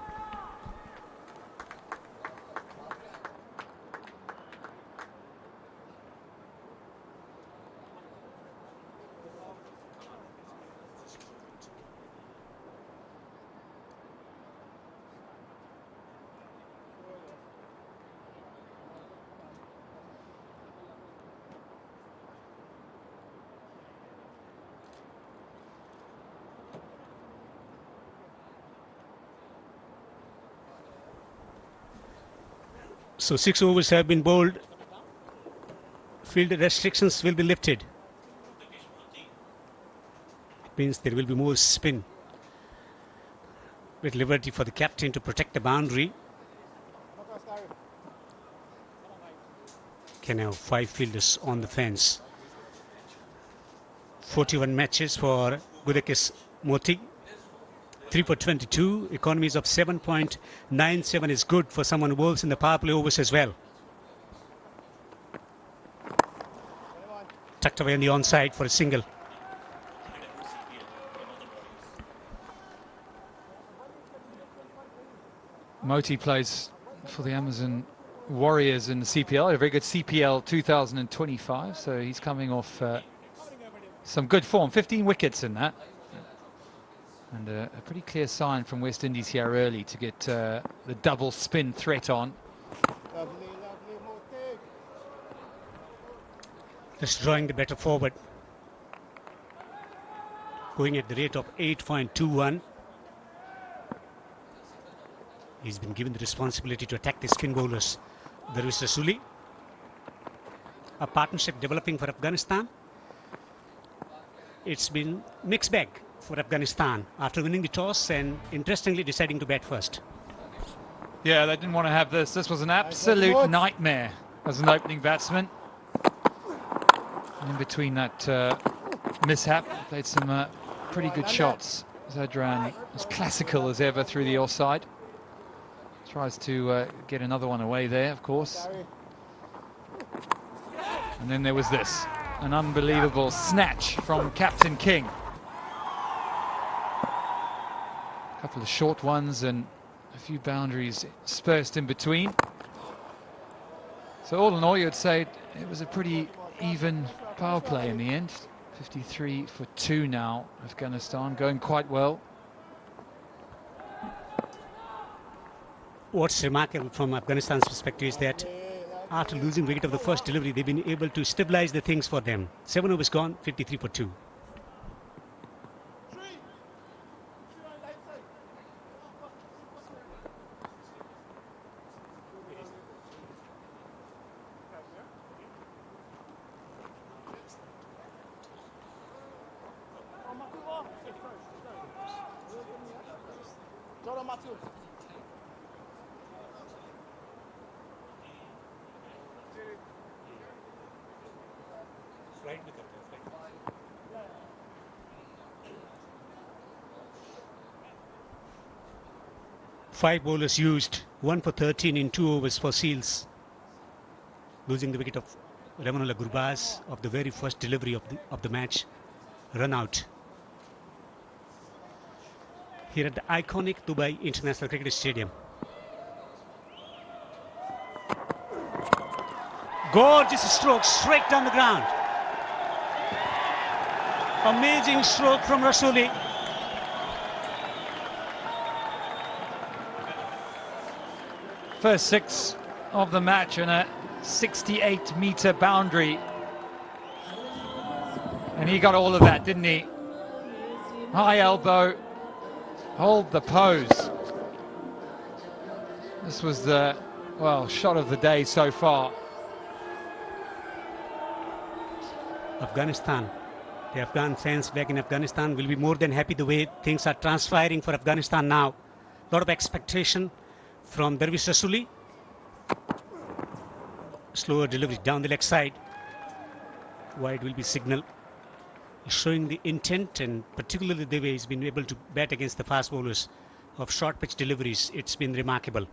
So 6 overs have been bowled. Field restrictions will be lifted. It means there will be more spin with liberty for the captain to protect the boundary. Can have 5 fielders on the fence. 41 matches for Gudakis Moti. 3 for 22, economies of 7.97 is good for someone who bowls in the power play overs as well. Tucked away on the onside for a single. Moti plays for the Amazon Warriors in the CPL, a very good CPL 2025, so he's coming off some good form, 15 wickets in that. And a pretty clear sign from West Indies here early to get the double spin threat on. Just drawing the batter forward. Going at the rate of 8.21. He's been given the responsibility to attack the spin bowlers. There is Rasooli. A partnership developing for Afghanistan. It's been mixed bag for Afghanistan after winning the toss and interestingly deciding to bat first. Yeah, they didn't want to have this. This was an absolute nightmare as an opening batsman. And in between that mishap, played some pretty good shots. Zadran was classical as ever through the offside. Tries to get another one away there, of course. And then there was this, an unbelievable snatch from Captain King. A couple of short ones and a few boundaries dispersed in between. So all in all, you'd say it was a pretty even power play in the end. 53 for 2 now, Afghanistan going quite well. What's remarkable from Afghanistan's perspective is that after losing wicket of the first delivery, they've been able to stabilize the things for them. 7 overs gone, 53 for 2. Five bowlers used, 1 for 13 in 2 overs for Seals. Losing the wicket of Ramanullah Gurbaz of the very first delivery of the match. Run out. here at the iconic Dubai International Cricket Stadium. Gorgeous stroke straight down the ground. Amazing stroke from Rasooli. First 6 of the match and a 68-meter boundary. And he got all of that, didn't he? High elbow, hold the pose. This was the, well, shot of the day so far. Afghanistan. The Afghan fans back in Afghanistan will be more than happy the way things are transpiring for Afghanistan now. A lot of expectation from Dervish Rasooli. Slower delivery down the leg side. Wide will be signal. Showing the intent and particularly the way he's been able to bat against the fast bowlers of short pitch deliveries. It's been remarkable.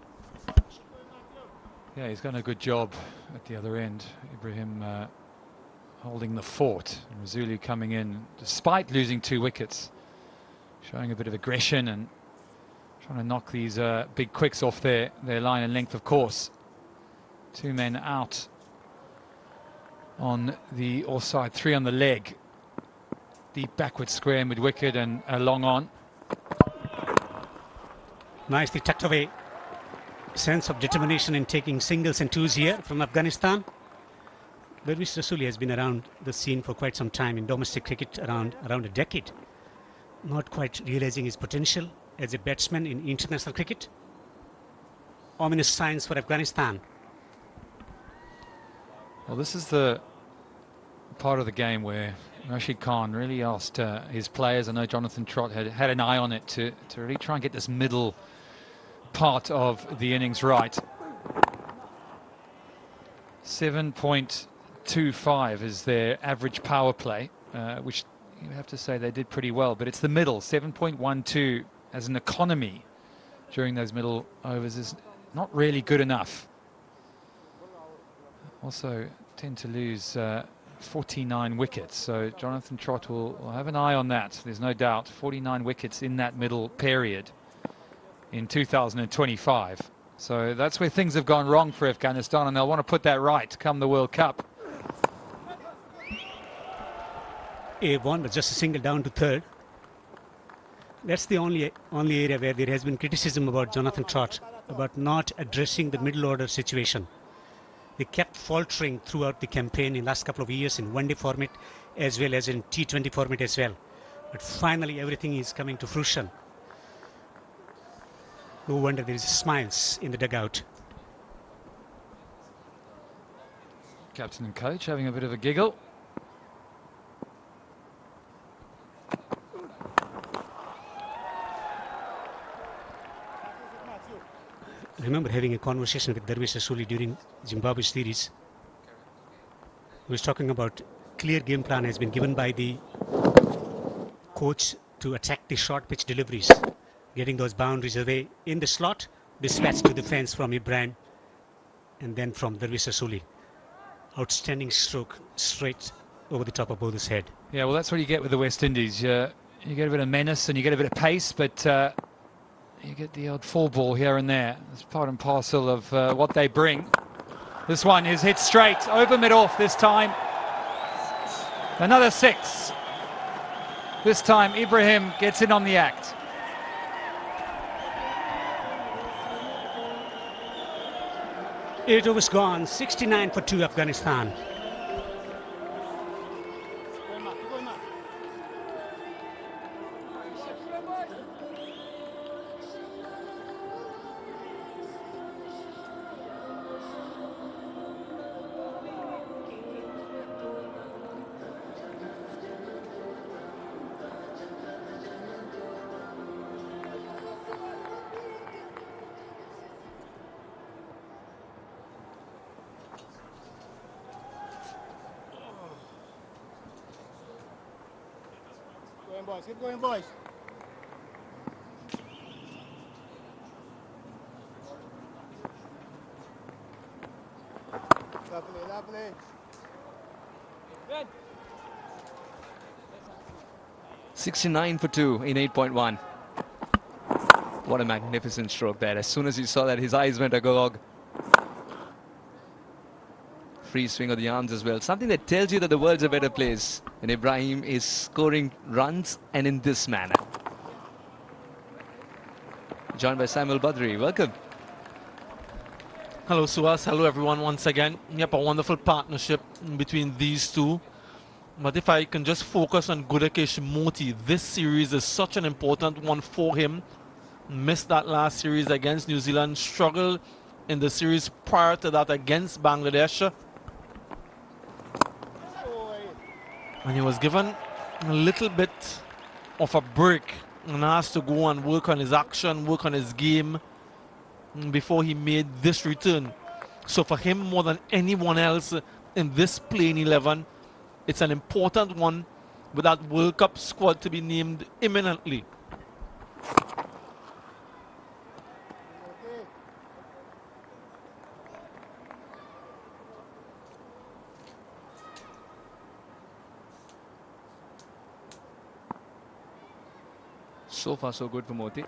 Yeah, he's done a good job at the other end. Ibrahim holding the fort. And Rasooli coming in despite losing 2 wickets. Showing a bit of aggression and trying to knock these big quicks off their line and length, of course. 2 men out on the offside, 3 on the leg. Deep backward square mid wicket and a long on. Nicely tucked away. Sense of determination in taking singles and twos here from Afghanistan. Dervish Rasooli has been around the scene for quite some time in domestic cricket, around a decade. Not quite realizing his potential as a batsman in international cricket. Ominous signs for Afghanistan. Well, this is the part of the game where Rashid Khan really asked his players, I know Jonathan Trott had an eye on it, to really try and get this middle part of the innings right. 7.25 is their average power play, which you have to say they did pretty well, but it's the middle. 7.12 as an economy during those middle overs is not really good enough. Also tend to lose 49 wickets, so Jonathan Trott will have an eye on that, there's no doubt. 49 wickets in that middle period in 2025. So that's where things have gone wrong for Afghanistan, and they'll want to put that right come the World Cup. A1, but just a single down to third. That's the only area where there has been criticism about Jonathan Trott, about not addressing the middle order situation. They kept faltering throughout the campaign in the last couple of years in one-day format as well as in T20 format as well. But finally everything is coming to fruition. No wonder there is smiles in the dugout. Captain and coach having a bit of a giggle. I remember having a conversation with Dervish Rasooli during Zimbabwe series. He was talking about clear game plan has been given by the coach to attack the short pitch deliveries, getting those boundaries away in the slot, dispatch to the fence from Ibrahim, and then from Dervish Rasooli. Outstanding stroke straight over the top of bowler's head. Yeah, well, that's what you get with the West Indies. You get a bit of menace and you get a bit of pace, but you get the odd full ball here and there. It's part and parcel of what they bring. This one is hit straight over mid-off this time. Another 6. This time Ibrahim gets in on the act. Eight overs gone, 69 for 2 Afghanistan. Keep going, boys. Lovely. Good. 69 for 2 in 8.1. What a magnificent stroke there. As soon as he saw that, his eyes went agog. Free swing of the arms as well. Something that tells you that the world's a better place. And Ibrahim is scoring runs, and in this manner. Joined by Samuel Badri. Welcome. Hello, Suhas. Hello, everyone, once again. Yep, a wonderful partnership between these two. But if I can just focus on Gudakesh Moti, this series is such an important one for him. Missed that last series against New Zealand. Struggled in the series prior to that against Bangladesh. And he was given a little bit of a break and asked to go and work on his action, work on his game before he made this return. So for him, more than anyone else in this playing 11, it's an important one with that World Cup squad to be named imminently. So far, so good for Moti.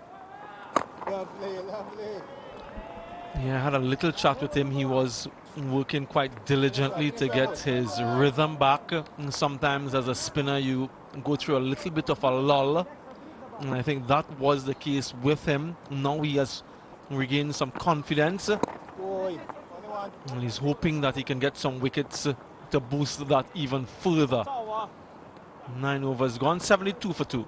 Lovely, lovely. Yeah, I had a little chat with him. He was working quite diligently to get his rhythm back. And sometimes as a spinner, you go through a little bit of a lull. And I think that was the case with him. Now he has regained some confidence. And he's hoping that he can get some wickets to boost that even further. 9 overs gone, 72 for 2.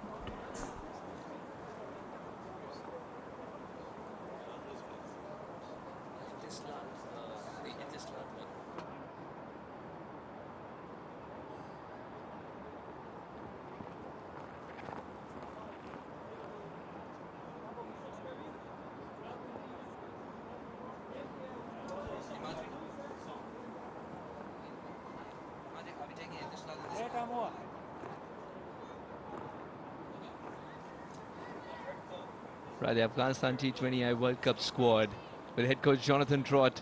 Right, the Afghanistan T20I World Cup squad with head coach Jonathan Trott,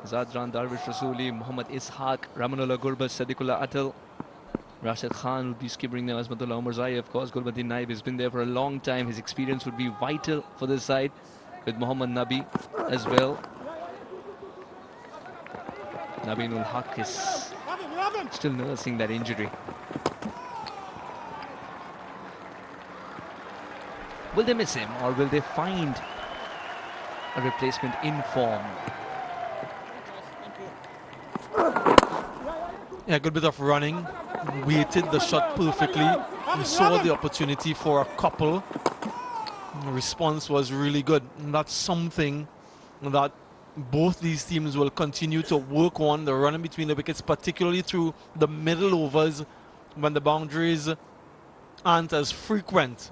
Zadran, Darvish Rasooli, Muhammad Ishaq, Ramanullah Gurbas, Sadiqullah Atal, Rashid Khan will be skipping them, Azmatullah Omarzai, of course. Gulbuddin Naib has been there for a long time. His experience would be vital for this side, with Muhammad Nabi as well. Nabinul Haq is still nursing that injury. Will they miss him, or will they find a replacement in form? Yeah, a good bit of running. Weighted the shot perfectly. He saw the opportunity for a couple. The response was really good. And that's something that both these teams will continue to work on, the running between the wickets, particularly through the middle overs when the boundaries aren't as frequent.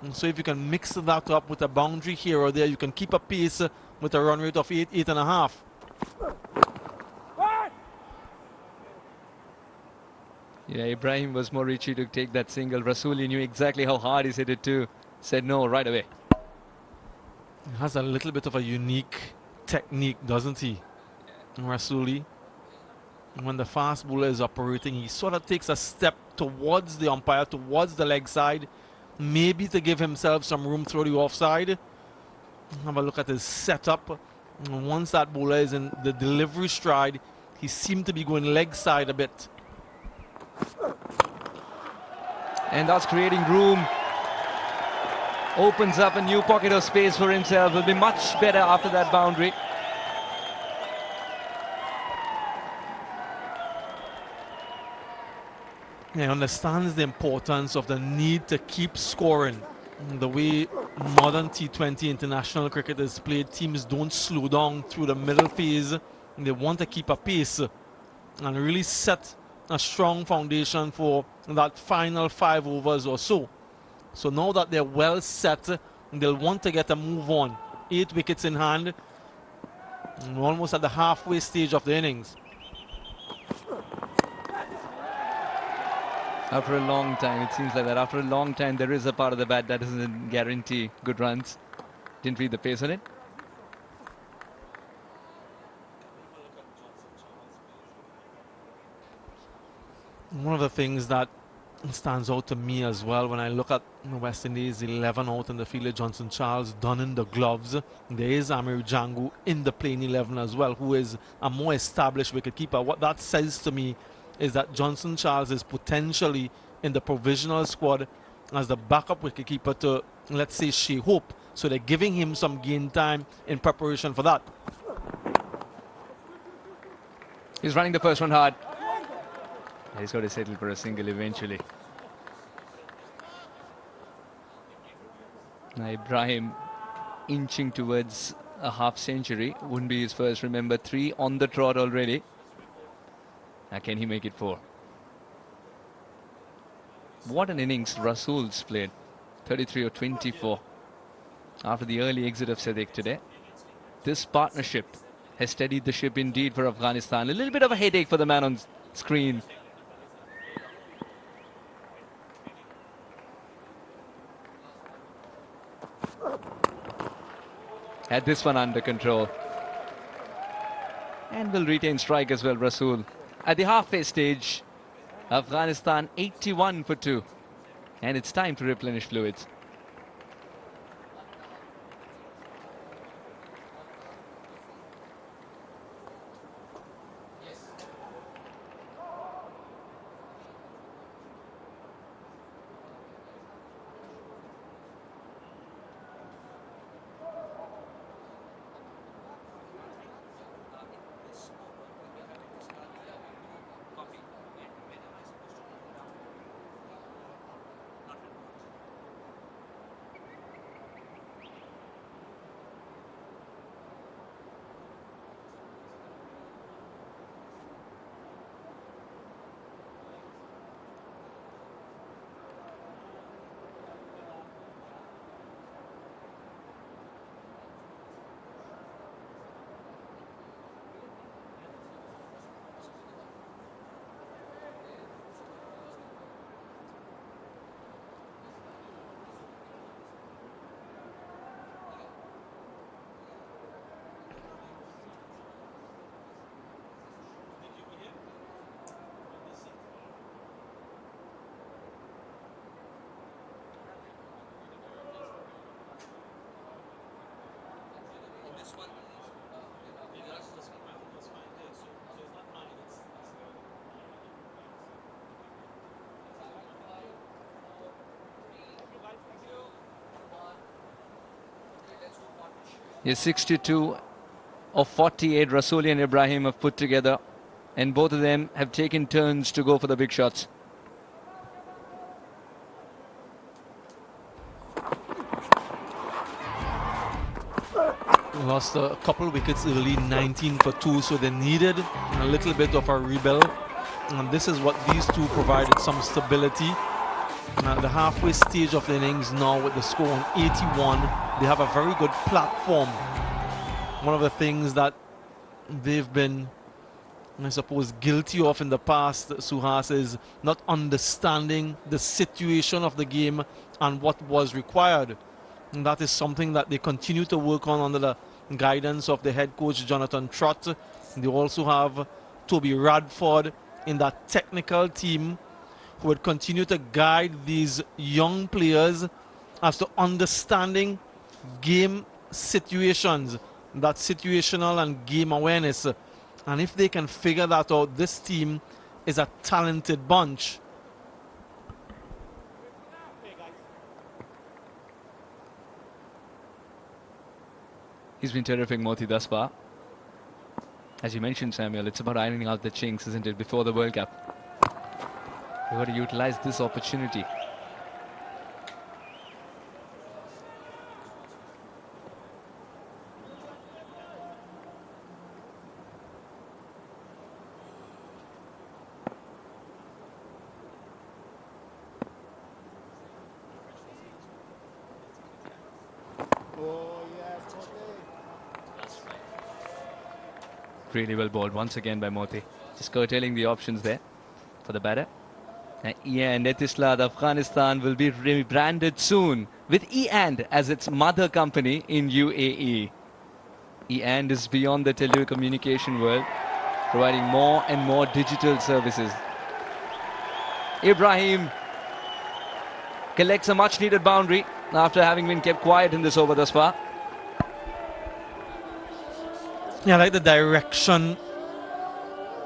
And so if you can mix that up with a boundary here or there, you can keep a pace with a run rate of 8.5. Yeah, Ibrahim was more reachy to take that single. Rasooli knew exactly how hard he's hit it too. Said no right away. He has a little bit of a unique technique, doesn't he? Rasooli. When the fast bowler is operating, he sort of takes a step towards the umpire, towards the leg side, maybe to give himself some room through the offside. Have a look at his setup. And once that bowler is in the delivery stride, he seemed to be going leg side a bit. And that's creating room. Opens up a new pocket of space for himself. Will be much better after that boundary. He understands the importance of the need to keep scoring. The way modern T20 international cricket is played, teams don't slow down through the middle phase. They want to keep a pace and really set a strong foundation for that final 5 overs or so. So now that they're well set, they'll want to get a move on. 8 wickets in hand, and we're almost at the halfway stage of the innings. After a long time, it seems like that. After a long time, there is a part of the bat that doesn't guarantee good runs. Didn't read the pace on it. One of the things that stands out to me as well when I look at the West Indies 11 out in the field. Johnson Charles done in the gloves. There is Amir Jangu in the playing 11 as well, who is a more established wicketkeeper. What that says to me is that Johnson Charles is potentially in the provisional squad as the backup wicketkeeper to, let's say, Shea Hope. So they're giving him some game time in preparation for that. He's running the first one hard. He's got to settle for a single eventually. Now Ibrahim inching towards a half century. Wouldn't be his first. Remember, 3 on the trot already. Now can he make it 4? What an innings Rasool's played. 33 or 24 after the early exit of Sadiq today. This partnership has steadied the ship indeed for Afghanistan. A little bit of a headache for the man on screen. Had this one under control. And will retain strike as well, Rasool. At the halfway stage, Afghanistan 81 for 2. And it's time to replenish fluids. Yes, 62 of 48 Rasooli and Ibrahim have put together, and both of them have taken turns to go for the big shots. Lost a couple wickets early, 19 for 2, so they needed a little bit of a rebuild, and this is what these two provided, some stability. At the halfway stage of the innings now with the score on 81, they have a very good platform. One of the things that they've been, I suppose, guilty of in the past, Suhas, is not understanding the situation of the game and what was required. And that is something that they continue to work on under the guidance of the head coach, Jonathan Trott. They also have Toby Radford in that technical team who would continue to guide these young players as to understanding game situations, that situational and game awareness. And if they can figure that out, this team is a talented bunch. He's been terrific, Moti, thus far. As you mentioned, Samuel, it's about ironing out the chinks, isn't it, before the World Cup. We've got to utilize this opportunity. Really well bowled once again by Moti. Just curtailing the options there for the batter. And Etislad Afghanistan will be rebranded soon with E&, as its mother company in UAE. E&, is beyond the telecommunication world, providing more and more digital services. Ibrahim collects a much needed boundary after having been kept quiet in this over thus far. Yeah, I like the direction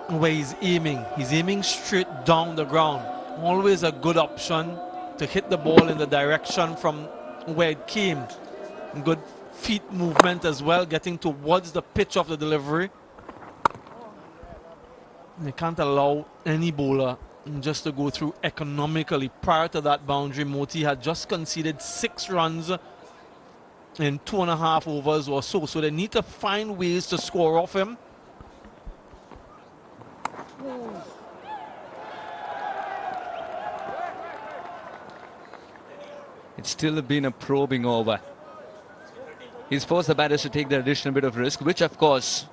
where he's aiming. He's aiming straight down the ground. Always a good option to hit the ball in the direction from where it came. Good feet movement as well, getting towards the pitch of the delivery. You can't allow any bowler just to go through economically. Prior to that boundary, Moti had just conceded 6 runs in 2.5 overs or so. So they need to find ways to score off him. It's still been a probing over. He's forced the batters to take the additional bit of risk, which of course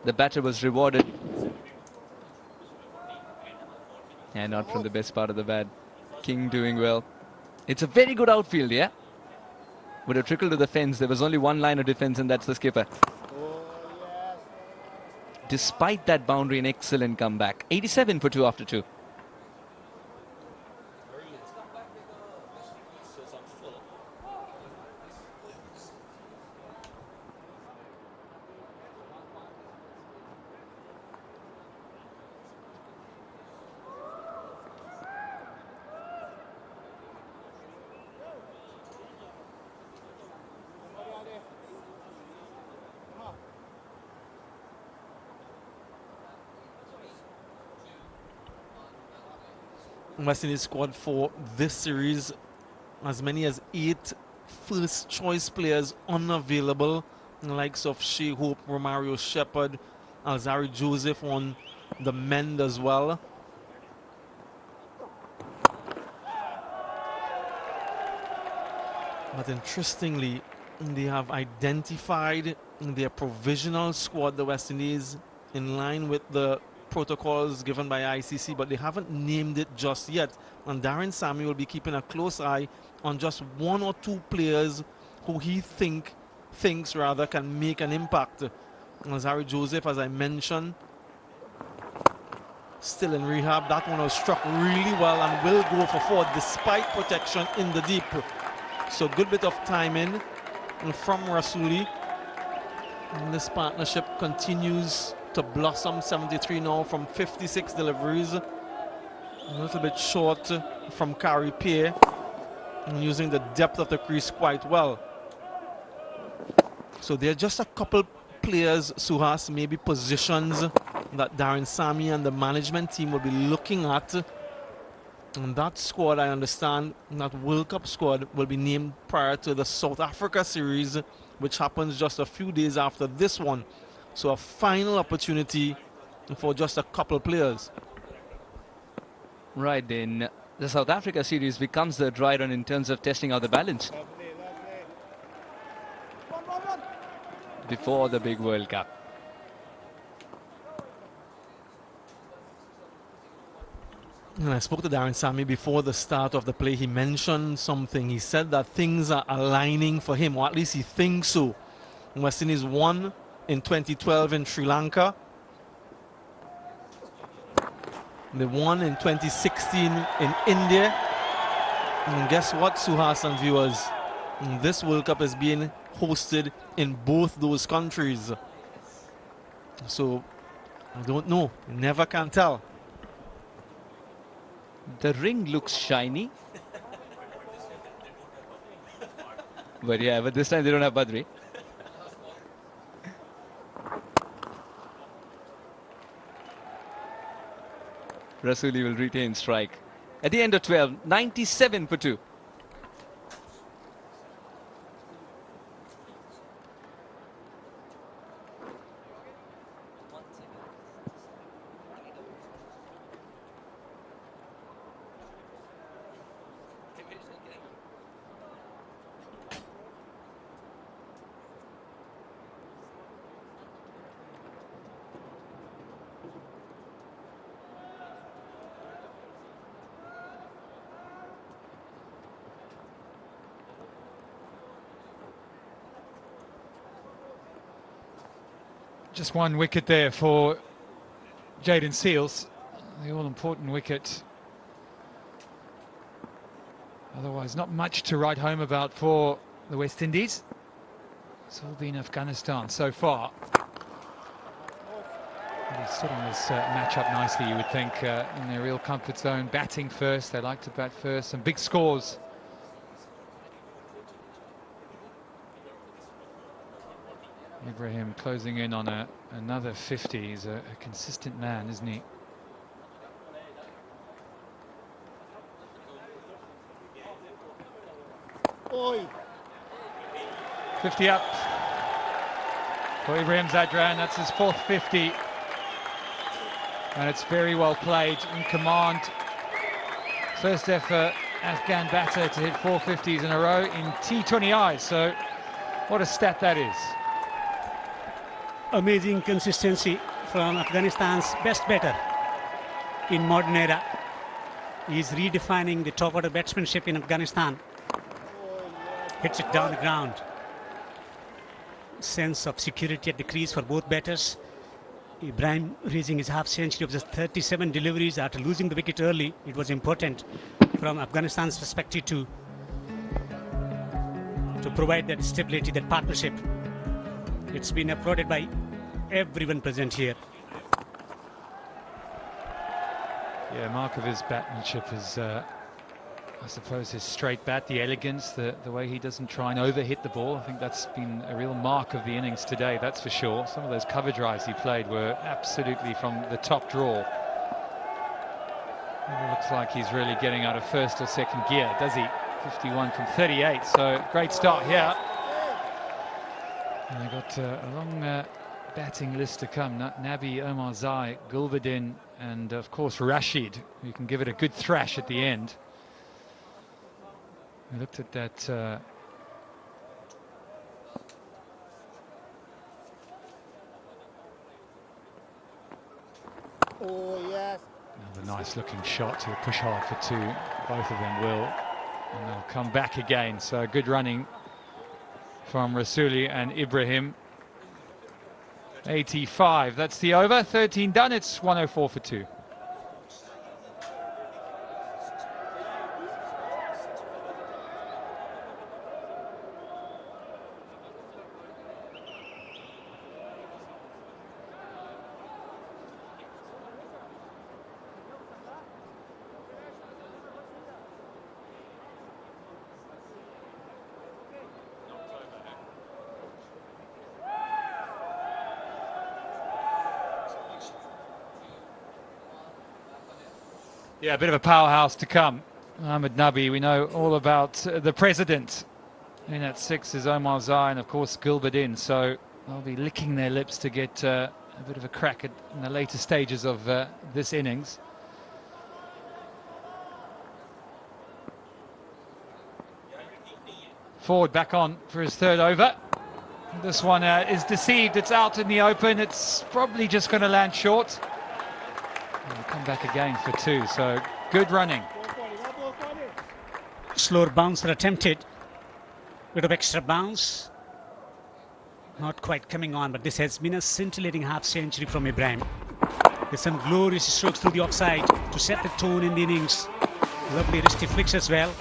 the batter was rewarded. And not from the best part of the bat. King doing well. It's a very good outfield, yeah? Would have trickled to the fence. There was only one line of defense, and that's the skipper. Despite that boundary, an excellent comeback. 87 for 2 after 2. West Indies squad for this series, as many as 8 first choice players unavailable, the likes of Shea Hope, Romario Shepherd, Alzari Joseph on the mend as well. But interestingly, they have identified their provisional squad, the West Indies, in line with the protocols given by ICC, but they haven't named it just yet. And Darren Sammy will be keeping a close eye on just 1 or 2 players who he thinks can make an impact. Alzari Joseph, as I mentioned, still in rehab. That one was struck really well and will go for 4 despite protection in the deep. So good bit of timing from Rasooli. And this partnership continues to blossom. 73 now from 56 deliveries. A little bit short from Kari Pierre, and using the depth of the crease quite well. So there are just a couple players, Suhas, maybe positions that Darren Sammy and the management team will be looking at. And that squad, I understand, that World Cup squad will be named prior to the South Africa series, which happens just a few days after this one. So a final opportunity for just a couple players. Right, then the South Africa series becomes the dry run in terms of testing out the balance before the big World Cup. And I spoke to Darren Sammy before the start of the play. He mentioned something. He said that things are aligning for him, or at least he thinks so. West Indies won in 2012 in Sri Lanka. They won in 2016 in India. And guess what, Suhas and viewers? This World Cup is being hosted in both those countries. So, I don't know. You never can tell. The ring looks shiny. But yeah, but this time they don't have Badri. Rasooli will retain strike. At the end of 12, 97 for 2. Just 1 wicket there for Jayden Seales, the all-important wicket. Otherwise, not much to write home about for the West Indies. It's all been Afghanistan so far. He's setting this match up nicely, you would think, in their real comfort zone. Batting first, they like to bat first. Some big scores. Ibrahim closing in on another 50. He's a consistent man, isn't he? Oi. 50 up for Ibrahim Zadran. That's his fourth 50. And it's very well played, in command. First ever Afghan batter to hit 4 50s in a row in T20I. So what a stat that is. Amazing consistency from Afghanistan's best batter in modern era. He's redefining the top order batsmanship in Afghanistan. Hits it down the ground. Sense of security at the crease for both batters. Ibrahim raising his half century of just 37 deliveries after losing the wicket early. It was important from Afghanistan's perspective to provide that stability, that partnership. It's been applauded by everyone present here. Yeah, mark of his batsmanship is, I suppose, his straight bat, the elegance, the way he doesn't try and overhit the ball. I think that's been a real mark of the innings today, that's for sure. Some of those cover drives he played were absolutely from the top draw. It looks like he's really getting out of first or second gear, does he? 51 from 38, so great start here. And they've got a long batting list to come. Nabi, Omar Zai, Gulbadin, and of course Rashid, who can give it a good thrash at the end. We looked at that Oh, yes. another nice looking shot. He'll push hard for 2. Both of them will. And they'll come back again. So good running from Rasooli and Ibrahim. 85. That's the over. 13 done. It's 104 for 2. Yeah, a bit of a powerhouse to come. Ahmed Nabi, we know all about the president. In at 6 is Omar Zai and of course Gulbadin, so they'll be licking their lips to get a bit of a crack in the later stages of this innings. Ford back on for his third over. This one is deceived, it's out in the open, it's probably just going to land short. We'll come back again for 2, so good running. Slower bouncer attempted. Bit of extra bounce. Not quite coming on, but this has been a scintillating half century from Ibrahim. There's some glorious strokes through the offside to set the tone in the innings. Lovely wristy flicks as well,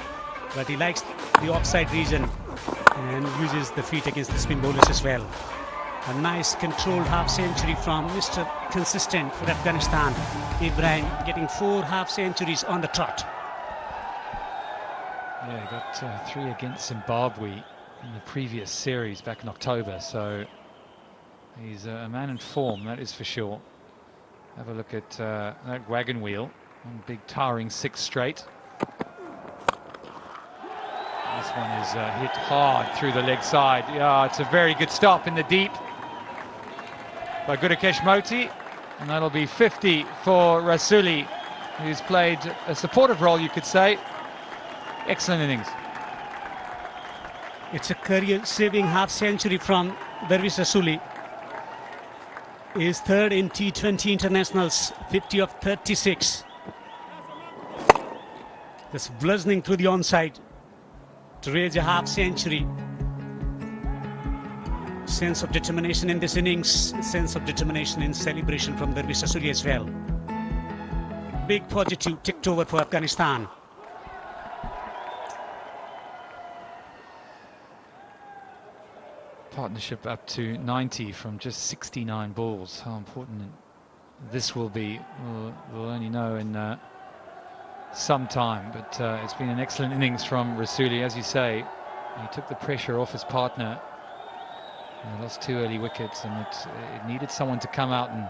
but he likes the offside region and uses the feet against the spin bowlers as well. A nice controlled half century from Mr. Consistent for Afghanistan. Ibrahim getting 4 half centuries on the trot. Yeah, he got 3 against Zimbabwe in the previous series back in October, so he's a man in form, that is for sure. Have a look at that wagon wheel. One big towering 6 straight. This one is hit hard through the leg side. Yeah, it's a very good stop in the deep by Gudakesh Moti, and that'll be 50 for Rasooli, who's played a supportive role, you could say. Excellent innings. It's a career-saving half century from Darvish Rasooli. His third in T20 internationals, 50 of 36. Just bludgeoning through the onside to raise a half century. Sense of determination in this innings, sense of determination in celebration from Darvish Rasooli as well. Big positive ticked over for Afghanistan. partnership up to 90 from just 69 balls. How important this will be, we'll only know in some time, but it's been an excellent innings from Rasooli. As you say, he took the pressure off his partner. He lost 2 early wickets, and it needed someone to come out and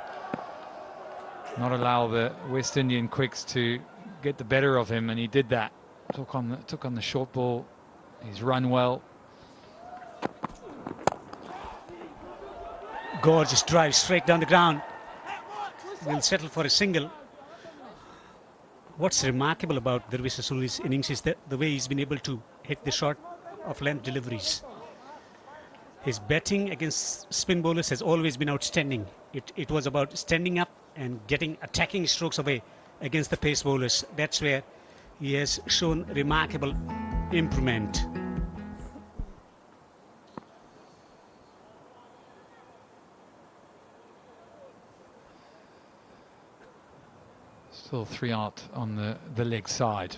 not allow the West Indian quicks to get the better of him, and he did that. Took on the short ball. He's run well. Gorgeous drive straight down the ground. Will settle for a single. What's remarkable about Darvish Rasooli's innings is the way he's been able to hit the short of length deliveries. His batting against spin bowlers has always been outstanding. It was about standing up and getting attacking strokes away against the pace bowlers. That's where he has shown remarkable improvement. Still 3 out on the leg side.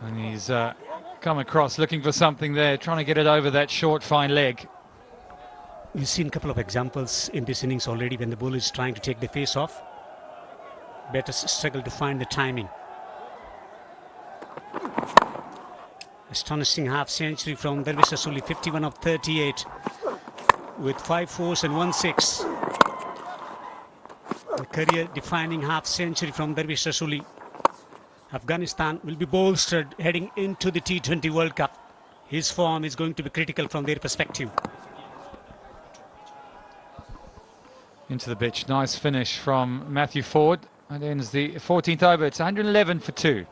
And he's come across looking for something there, trying to get it over that short, fine leg. You've seen a couple of examples in this innings already when the bowler is trying to take the face off. Batters struggle to find the timing. Astonishing half century from Darvish Rasooli, 51 of 38 with 5 fours and 1 6. A career-defining half century from Darvish Rasooli. Afghanistan will be bolstered heading into the T20 World Cup. His form is going to be critical from their perspective. Into the pitch, nice finish from Matthew Ford. That ends the 14th over. It's 111 for 2.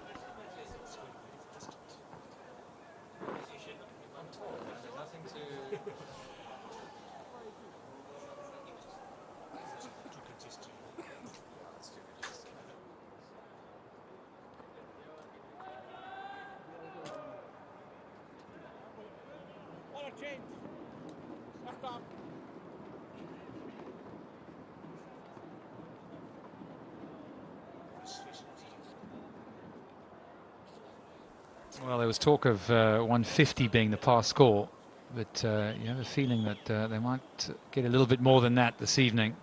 Well, there was talk of 150 being the pass score, but you have a feeling that they might get a little bit more than that this evening.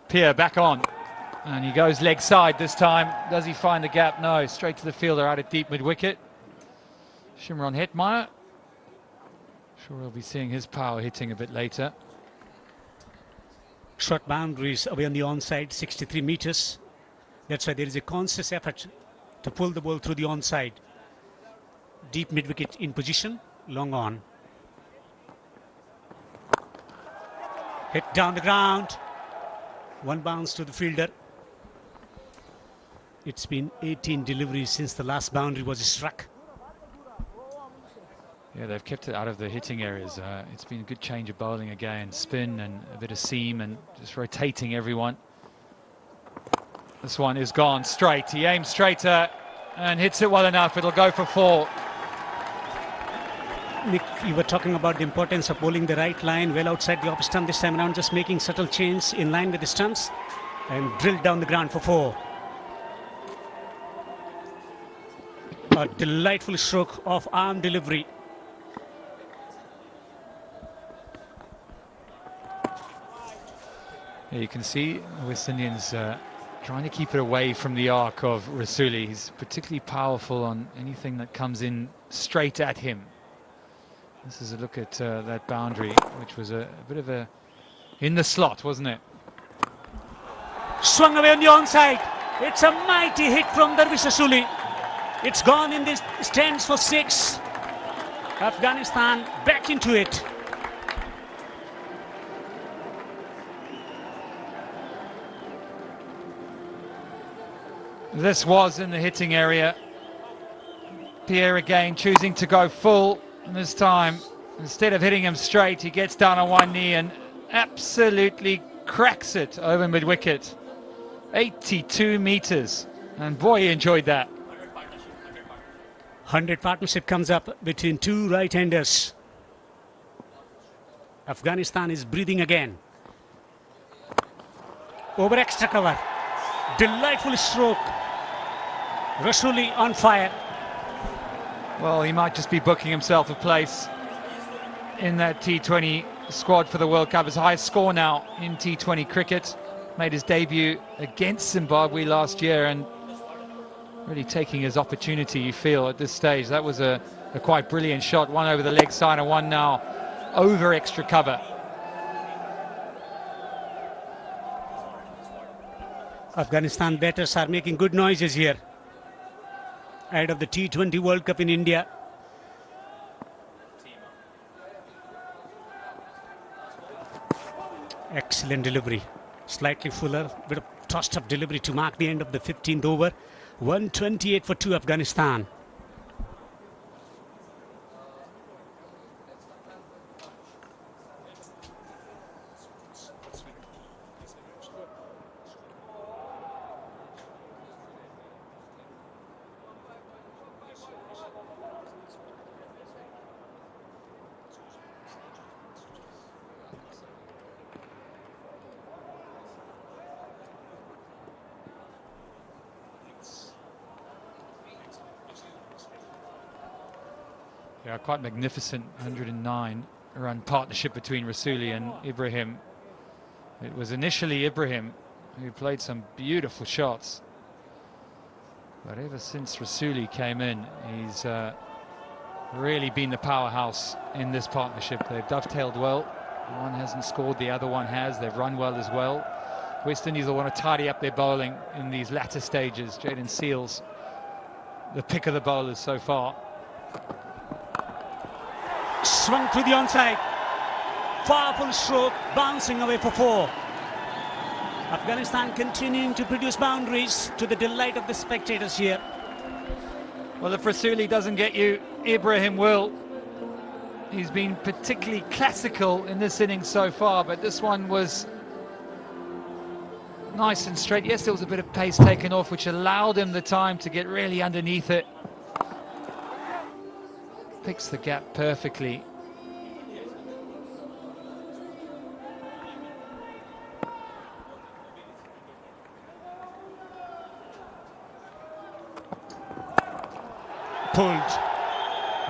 Pierre back on, and he goes leg side this time. Does he find the gap? No, straight to the fielder out at deep mid-wicket. Shimron Hetmeyer. Sure we'll be seeing his power hitting a bit later. Short boundaries away on the onside, 63 meters. That's why there is a conscious effort to pull the ball through the onside. Deep mid-wicket in position, long on. Hit down the ground. 1 bounce to the fielder. It's been 18 deliveries since the last boundary was struck. Yeah, they've kept it out of the hitting areas. It's been a good change of bowling again. Spin and a bit of seam and just rotating everyone. This one is gone straight. He aims straighter and hits it well enough. It'll go for 4. Nick, you were talking about the importance of bowling the right line well outside the off stump this time around, just making subtle change in line with the stumps and drilled down the ground for 4. A delightful stroke of arm delivery. Yeah, you can see West Indians trying to keep it away from the arc of Rasooli. He's particularly powerful on anything that comes in straight at him. This is a look at that boundary, which was a bit of a in the slot, wasn't it? Swung away on the onside. It's a mighty hit from Darvish Rasooli. It's gone in the stands for 6. Afghanistan back into it. This was in the hitting area. Pierre again choosing to go full. And this time, instead of hitting him straight, he gets down on one knee and absolutely cracks it over mid-wicket. 82 meters. And boy, he enjoyed that. 100 partnership comes up between 2 right-handers. Afghanistan is breathing again. Over extra cover. Delightful stroke. Rasooli on fire. Well, he might just be booking himself a place in that T20 squad for the World Cup. His highest score now in T20 cricket. Made his debut against Zimbabwe last year and really taking his opportunity, you feel, at this stage. That was a quite brilliant shot. One over the leg side and one now over extra cover. Afghanistan batters are making good noises here ahead of the T20 World Cup in India. Excellent delivery, slightly fuller, bit of tossed up delivery to mark the end of the 15th over. 128 for 2 Afghanistan. Yeah, quite magnificent 109-run partnership between Rasooli and Ibrahim. It was initially Ibrahim who played some beautiful shots, but ever since Rasooli came in, he's really been the powerhouse in this partnership. They've dovetailed well. One hasn't scored, the other one has. They've run well as well. West Indies will want to tidy up their bowling in these latter stages. Jaden Seals, the pick of the bowlers so far. Swung through the onside. Powerful stroke, bouncing away for 4. Afghanistan continuing to produce boundaries to the delight of the spectators here. Well, if Rasooli doesn't get you, Ibrahim will. He's been particularly classical in this innings so far, but this one was nice and straight. Yes, there was a bit of pace taken off, which allowed him the time to get really underneath it. Picks the gap perfectly. Pulled.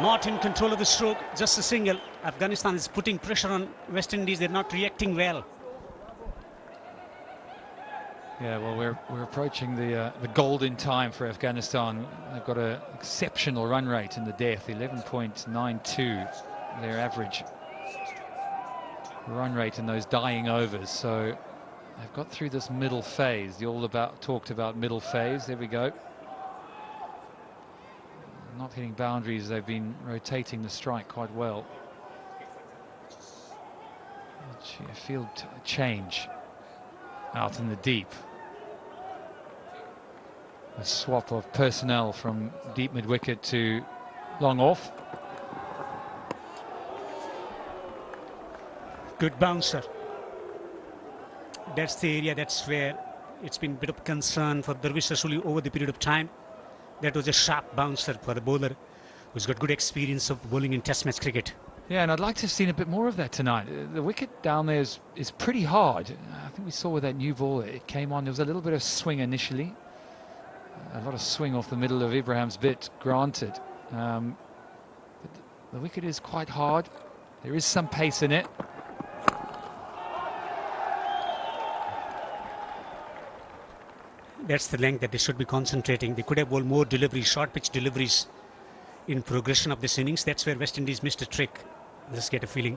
Not in control of the stroke, just a single. Afghanistan is putting pressure on West Indies. They're not reacting well. Yeah, well, we're approaching the golden time for Afghanistan. They've got an exceptional run rate in the death, 11.92, their average run rate in those dying overs. So they've got through this middle phase. Talked about middle phase. There we go. Not hitting boundaries. They've been rotating the strike quite well. A field change out in the deep. A swap of personnel from deep mid-wicket to long off. Good bouncer. That's the area, that's where it's been a bit of concern for Darvish Rasooli over the period of time. That was a sharp bouncer for the bowler who's got good experience of bowling in Test match cricket. Yeah, and I'd like to have seen a bit more of that tonight. The wicket down there is pretty hard. I think we saw with that new ball, it came on. There was a little bit of swing initially. A lot of swing off the middle of Ibrahim's bit, granted. But the wicket is quite hard. There is some pace in it. That's the length that they should be concentrating. They could have bowled more deliveries, short pitch deliveries in progression of this innings. That's where West Indies missed a trick. Just get a feeling.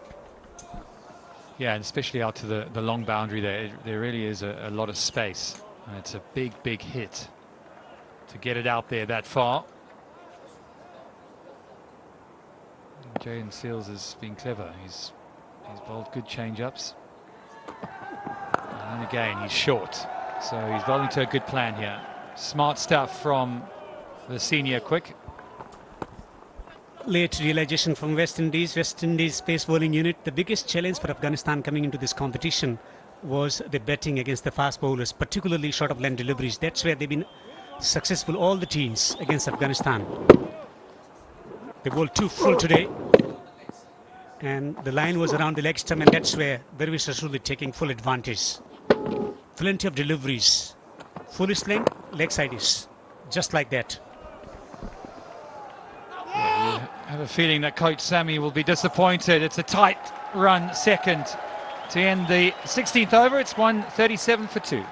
Yeah, and especially out to the long boundary there. There really is a lot of space. And it's a big, big hit to get it out there that far. Jaden Seals has been clever. He's bowled good change-ups. And again, he's short. So he's bowling to a good plan here. Smart stuff from the senior quick. Late realization from West Indies. West Indies pace bowling unit. The biggest challenge for Afghanistan coming into this competition was the batting against the fast bowlers, particularly short of length deliveries. That's where they've been successful, all the teams against Afghanistan. They bowled too full today. And the line was around the leg stump, and that's where Darvish Rasooli taking full advantage. Plenty of deliveries. Fullest length, leg side is. Just like that. Yeah, you have a feeling that coach Sammy will be disappointed. It's a tight run second to end the 16th over. It's 137 for 2.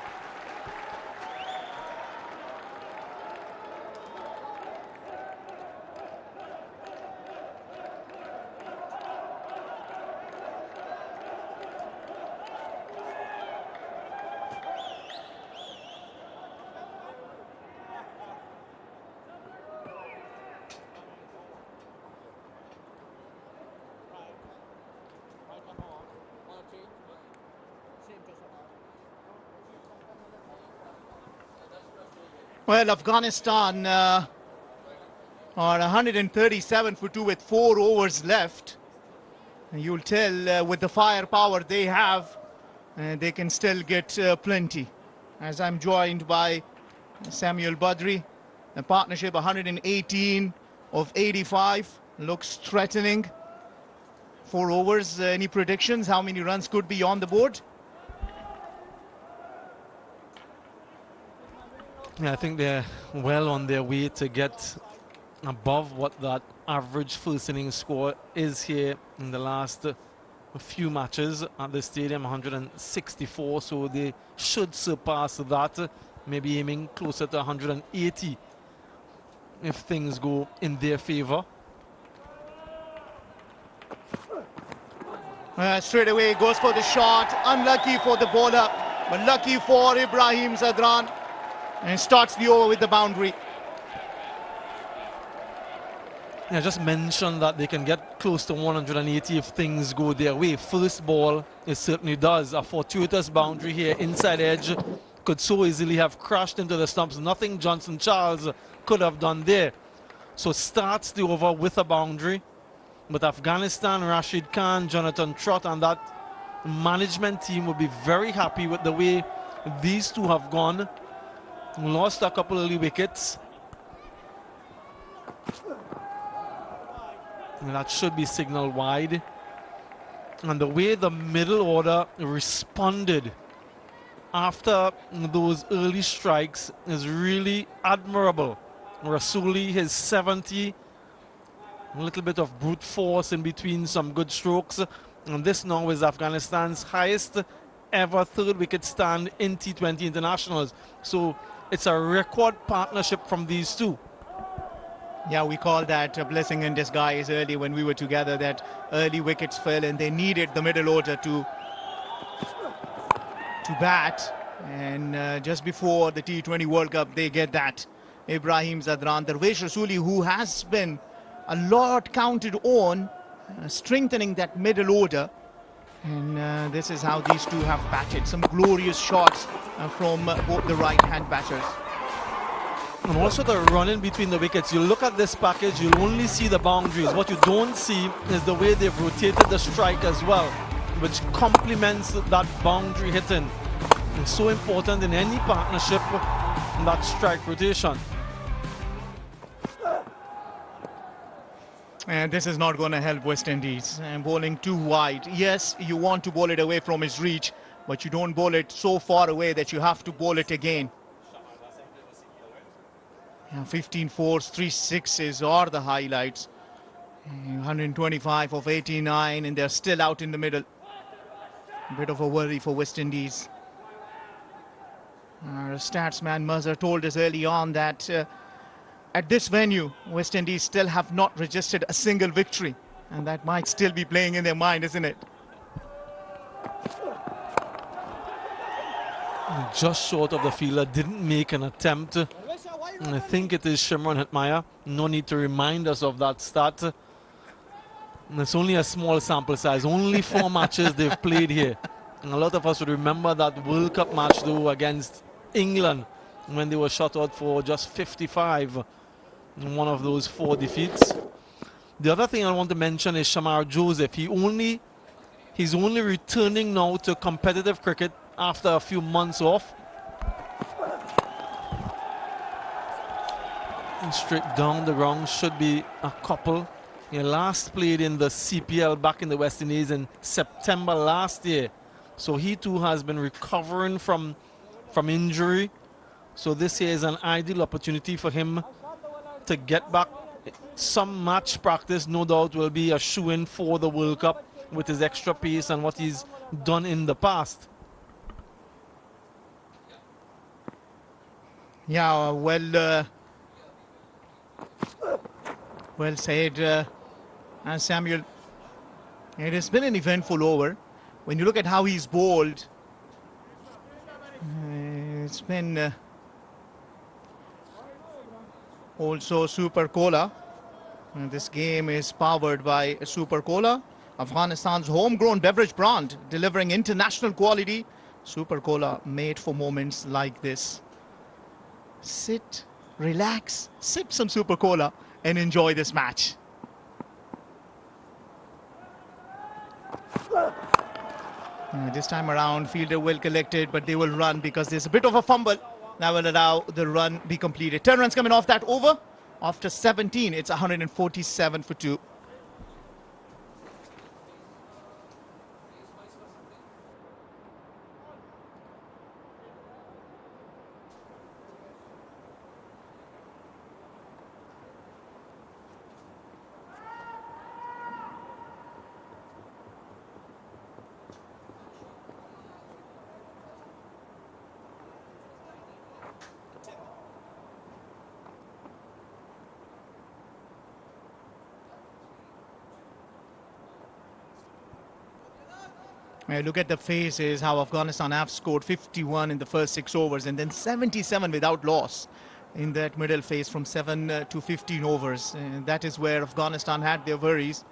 Well, Afghanistan are 137 for 2 with 4 overs left. And you'll tell with the firepower they have, they can still get plenty. As I'm joined by Samuel Badri, a partnership 118 of 85, looks threatening. 4 overs, any predictions? How many runs could be on the board? Yeah, I think they're well on their way to get above what that average first inning score is here in the last few matches at the stadium, 164. So they should surpass that, maybe aiming closer to 180 if things go in their favor. Straight away goes for the shot. Unlucky for the bowler, but lucky for Ibrahim Zadran. And starts the over with the boundary. Yeah, just mentioned that they can get close to 180 if things go their way. First ball, it certainly does. A fortuitous boundary here, inside edge, could so easily have crashed into the stumps. Nothing Johnson Charles could have done there. So starts the over with a boundary. But Afghanistan, Rashid Khan, Jonathan Trott, and that management team will be very happy with the way these two have gone. Lost a couple early wickets. And that should be signaled wide. And the way the middle order responded after those early strikes is really admirable. Rasooli, his 70, a little bit of brute force in between some good strokes. And this now is Afghanistan's highest ever third wicket stand in T20 internationals. So it's a record partnership from these two. Yeah, we call that a blessing in disguise early when we were together, that early wickets fell and they needed the middle order to bat. And just before the T20 World Cup, they get that. Ibrahim Zadran, Darvesh Rasooli, who has been a lot counted on, strengthening that middle order. And this is how these two have batted. Some glorious shots from both the right-hand batters. And also the running between the wickets. You look at this package, you'll only see the boundaries. What you don't see is the way they've rotated the strike as well, which complements that boundary hitting. It's so important in any partnership, that strike rotation. And this is not going to help West Indies. And bowling too wide. Yes, you want to bowl it away from his reach, but you don't bowl it so far away that you have to bowl it again. 15 fours, 3 sixes are the highlights. 125 of 89, and they're still out in the middle. A bit of a worry for West Indies. Our stats man Mazhar told us early on that at this venue, West Indies still have not registered a single victory. And that might still be playing in their mind, isn't it? Just short of the fielder, didn't make an attempt. I think it is Shimron Hetmyer. No need to remind us of that stat. And it's only a small sample size. Only 4 matches they've played here. And a lot of us would remember that World Cup match, though, against England, when they were shot out for just 55 in one of those 4 defeats. The other thing I want to mention is Shamar Joseph. He's only returning now to competitive cricket after a few months off. And straight down the ground should be a couple. He last played in the CPL back in the West Indies in September last year. So he too has been recovering from injury. So this here is an ideal opportunity for him to get back some match practice, no doubt, will be a shoo-in for the World Cup with his extra pace and what he's done in the past. Yeah, well said, and Samuel. It has been an eventful over. When you look at how he's bowled, it's been also Super Cola. And this game is powered by Super Cola, Afghanistan's homegrown beverage brand, delivering international quality. Super Cola, made for moments like this. Sit, relax, sip some Super Cola and enjoy this match. This time around, fielder well collected, but they will run because there's a bit of a fumble. That will allow the run be completed. 10 runs coming off that over. After 17, it's 147 for 2. Look at the phases, how Afghanistan have scored 51 in the first 6 overs and then 77 without loss in that middle phase from 7 to 15 overs. And that is where Afghanistan had their worries.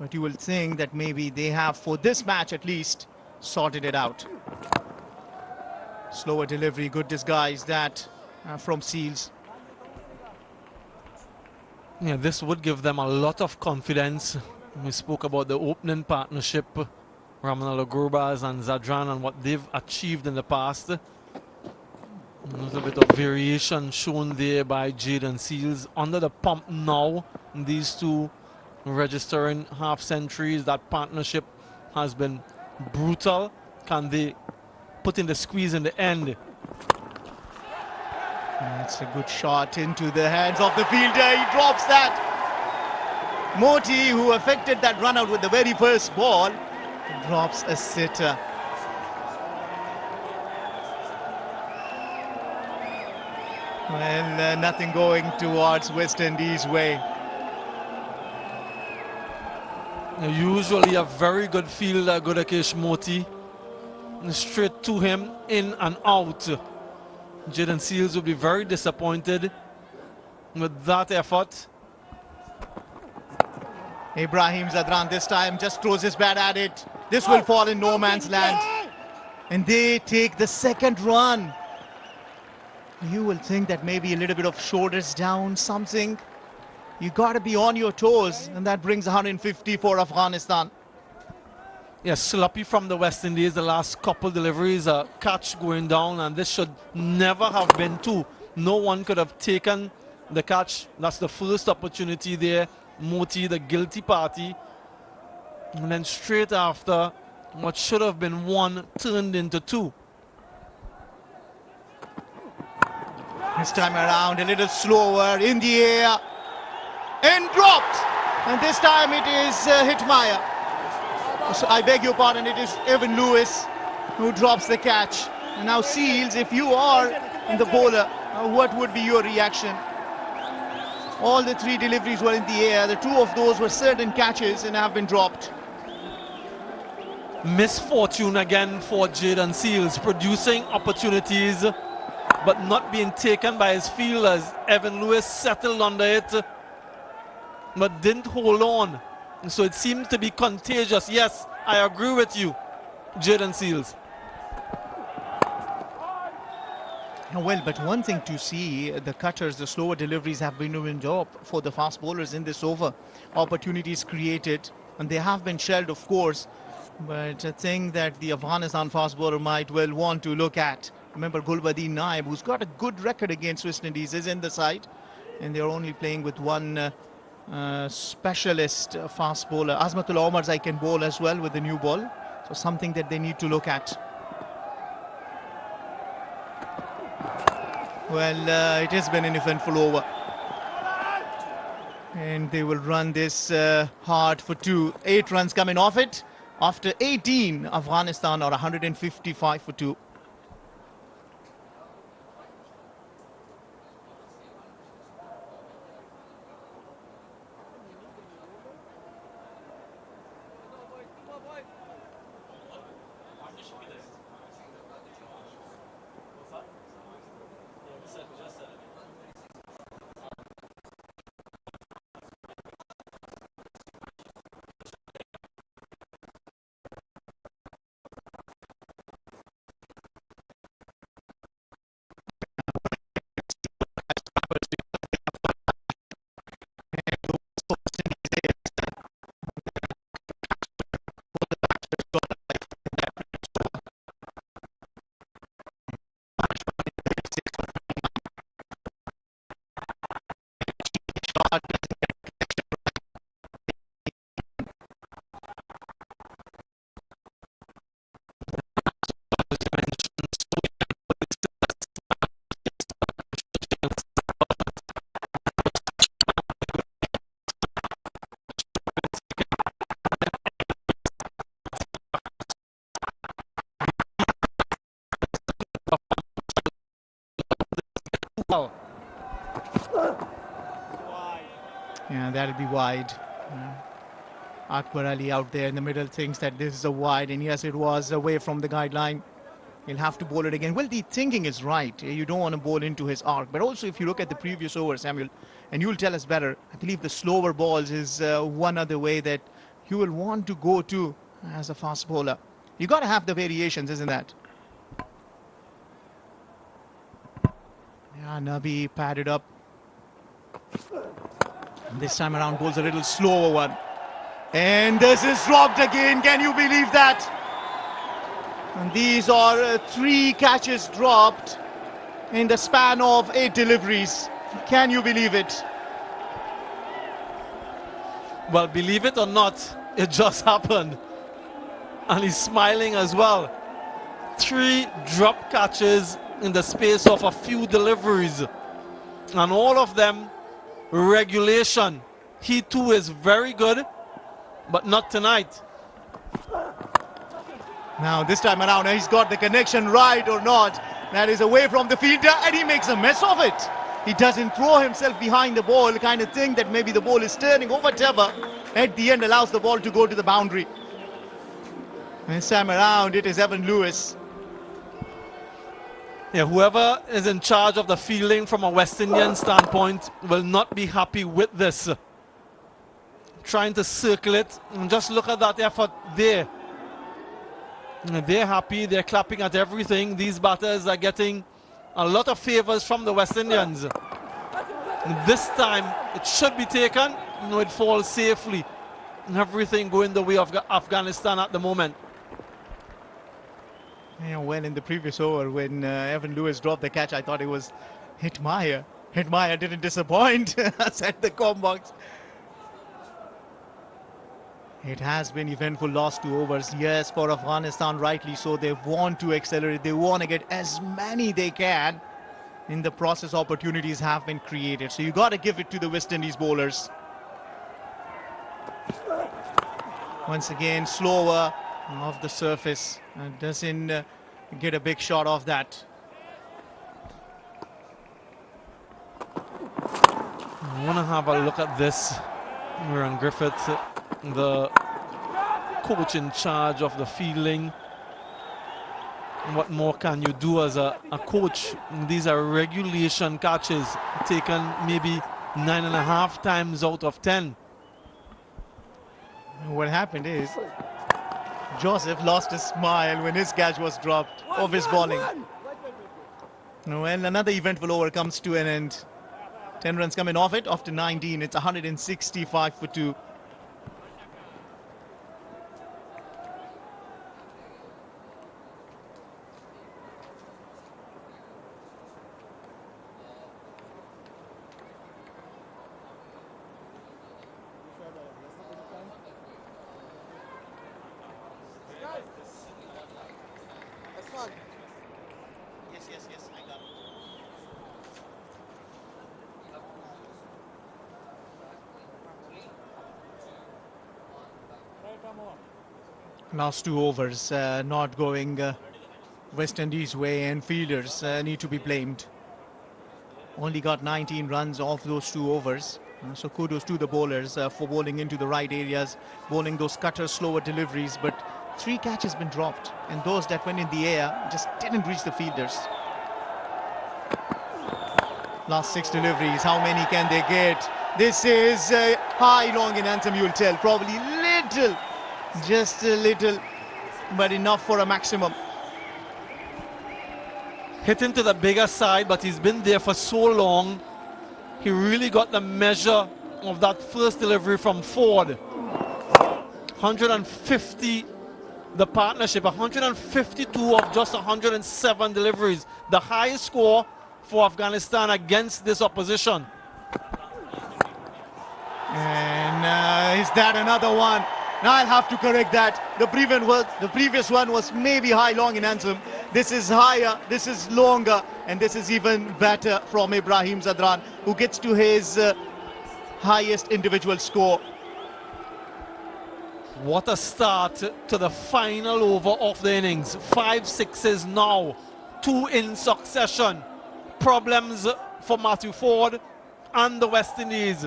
But you will think that maybe they have, for this match at least, sorted it out. Slower delivery, good disguise that from Seals. Yeah, this would give them a lot of confidence. We spoke about the opening partnership, Ramanullah Gurbaz and Zadran, and what they've achieved in the past. A little bit of variation shown there by Jaden Seals. Under the pump now, these two registering half centuries. That partnership has been brutal. Can they put in the squeeze in the end? That's a good shot into the hands of the fielder. He drops that. Moti, who affected that run out with the very first ball, drops a sitter. Well, nothing going towards West Indies' way. Usually a very good fielder, Gudakesh Moti. Straight to him, in and out. Jaden Seals will be very disappointed with that effort. Ibrahim Zadran this time just throws his bat at it. This will fall in no man's land. And they take the second run. You will think that maybe a little bit of shoulders down, something. You got to be on your toes, and that brings 150 for Afghanistan. Yeah, sloppy from the West Indies. The last couple deliveries, a catch going down, and this should never have been two. No one could have taken the catch. That's the first opportunity there. Moti, the guilty party. And then straight after, what should have been one turned into two. This time around, a little slower, in the air, and dropped. And this time it is Hitmaya. So I beg your pardon, it is Evan Lewis who drops the catch. And now Seals, if you are in the bowler, what would be your reaction? All the three deliveries were in the air. The two of those were certain catches and have been dropped. Misfortune again for Jaden Seals, producing opportunities but not being taken by his fielders. Evan Lewis settled under it but didn't hold on. So it seemed to be contagious. Yes, I agree with you, Jaden Seals. Well, but one thing to see, the cutters, the slower deliveries have been doing job for the fast bowlers in this over. Opportunities created, and they have been shelled, of course. But a thing that the Afghanistan fast bowler might well want to look at. Remember, Gulbadin Naib, who's got a good record against West Indies, is in the side. And they're only playing with one specialist fast bowler. Azmatullah Omarzai can bowl as well with the new ball. So something that they need to look at. Well, it has been an eventful over. And they will run this hard for 2. 8 runs coming off it. After 18, Afghanistan are 155 for 2. Yeah, that'll be wide. Akbar Ali out there in the middle thinks that this is a wide, and yes, it was away from the guideline. He'll have to bowl it again. Well, the thinking is right. You don't want to bowl into his arc. But also, if you look at the previous over, Samuel, and you'll tell us better, I believe the slower balls is one other way that you will want to go to as a fast bowler. You got to have the variations, isn't that? Yeah, Nabi padded up. And this time around, bowls a little slower one. And this is dropped again. Can you believe that? And these are 3 catches dropped in the span of 8 deliveries. Can you believe it? Well, believe it or not, it just happened. And he's smiling as well. 3 drop catches in the space of a few deliveries. And all of them regulation. He too is very good, but not tonight. Now this time around, he's got the connection right or not. That is away from the fielder, and he makes a mess of it. He doesn't throw himself behind the ball, kind of thing that maybe the ball is turning or whatever. At the end, allows the ball to go to the boundary. And this time around, it is Evan Lewis. Yeah, whoever is in charge of the fielding from a West Indian standpoint will not be happy with this. Trying to circle it, and just look at that effort there. They're happy, they're clapping at everything. These batters are getting a lot of favors from the West Indians. And this time, it should be taken. No, it falls safely. And everything going the way of Afghanistan at the moment. Yeah, well, in the previous over, when Evan Lewis dropped the catch, I thought it was Hitmaya. Hitmaya didn't disappoint, said the Combox. It has been eventful last 2 overs. Yes, for Afghanistan, rightly so. They want to accelerate. They want to get as many they can. In the process, opportunities have been created. So you got to give it to the West Indies bowlers. Once again, slower off the surface. Doesn't get a big shot off that. I want to have a look at this. Aaron Griffith, the coach in charge of the fielding. What more can you do as a coach? These are regulation catches taken maybe 9.5 times out of 10. What happened is Joseph lost his smile when his catch was dropped off his bowling. Well, another eventful over comes to an end. 10 runs coming off it after 19. It's 165 for 2. Yes, I got it. Last 2 overs not going West Indies way, and fielders need to be blamed. Only got 19 runs off those 2 overs. So kudos to the bowlers for bowling into the right areas, bowling those cutter, slower deliveries. But 3 catches been dropped, and those that went in the air just didn't reach the fielders. Last 6 deliveries, how many can they get? This is high, long in anthem, you'll tell. Probably little, just a little, but enough for a maximum. Hitting to the bigger side, but he's been there for so long. He really got the measure of that first delivery from Ford. 150, the partnership, 152 of just 107 deliveries. The highest score for Afghanistan against this opposition. And is that another one? Now I'll have to correct that. The previous one was maybe high, long in anthem. This is higher, this is longer, and this is even better from Ibrahim Zadran, who gets to his highest individual score. What a start to the final over of the innings. 5 sixes now, 2 in succession. Problems for Matthew Ford and the West Indies.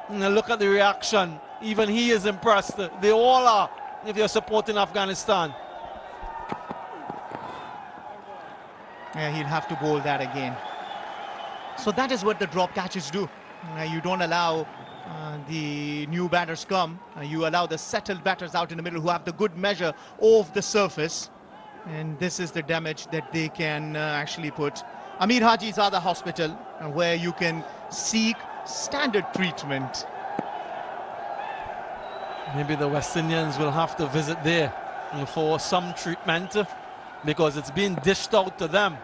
And look at the reaction. Even he is impressed. They all are, if you're supporting Afghanistan. Yeah, he'll have to bowl that again. So that is what the drop catches do. You don't allow the new batters come. You allow the settled batters out in the middle who have the good measure of the surface. And this is the damage that they can actually put. Amir Haji Zada Hospital, where you can seek standard treatment. Maybe the West Indians will have to visit there for some treatment, because it's being dished out to them.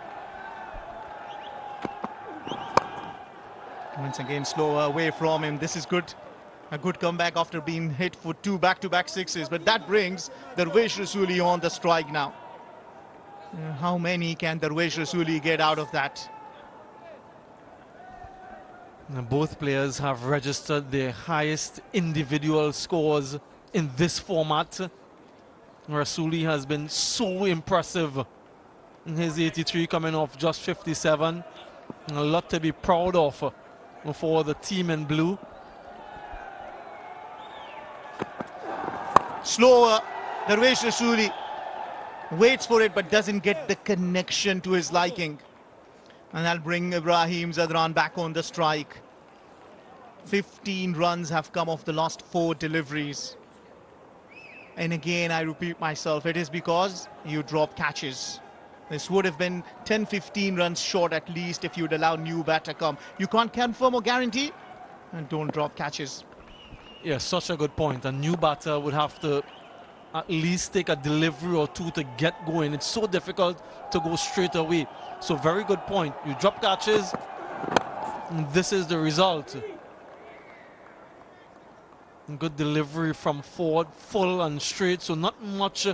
Once again, slower away from him. This is good. A good comeback after being hit for 2 back-to-back sixes. But that brings Darvesh Rasooli on the strike now. How many can Darvesh Rasooli get out of that? And both players have registered their highest individual scores in this format. Rasooli has been so impressive in his 83, coming off just 57. And a lot to be proud of for the team in blue. Slower, Darvesh Rasooli waits for it but doesn't get the connection to his liking. And that'll bring Ibrahim Zadran back on the strike. 15 runs have come off the last 4 deliveries. And again, I repeat myself, it is because you drop catches. This would have been 10-15 runs short at least if you'd allow new batter come. You can't confirm or guarantee, and don't drop catches. Yeah, such a good point. A new batter would have to at least take a delivery or 2 to get going. It's so difficult to go straight away. So very good point. You drop catches, and this is the result. Good delivery from Ford, full and straight, so not much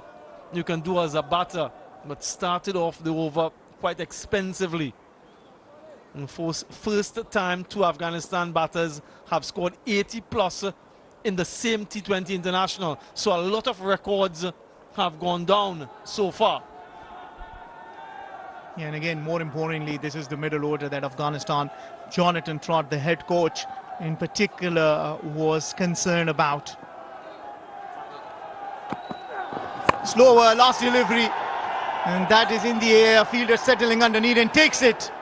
you can do as a batter, but started off the over quite expensively. And first time 2 Afghanistan batters have scored 80 plus in the same T20 international, so a lot of records have gone down so far. Yeah, and again, more importantly, this is the middle order that Afghanistan, Jonathan Trott, the head coach in particular, was concerned about. Slower, last delivery, and that is in the air. Fielder settling underneath and takes it.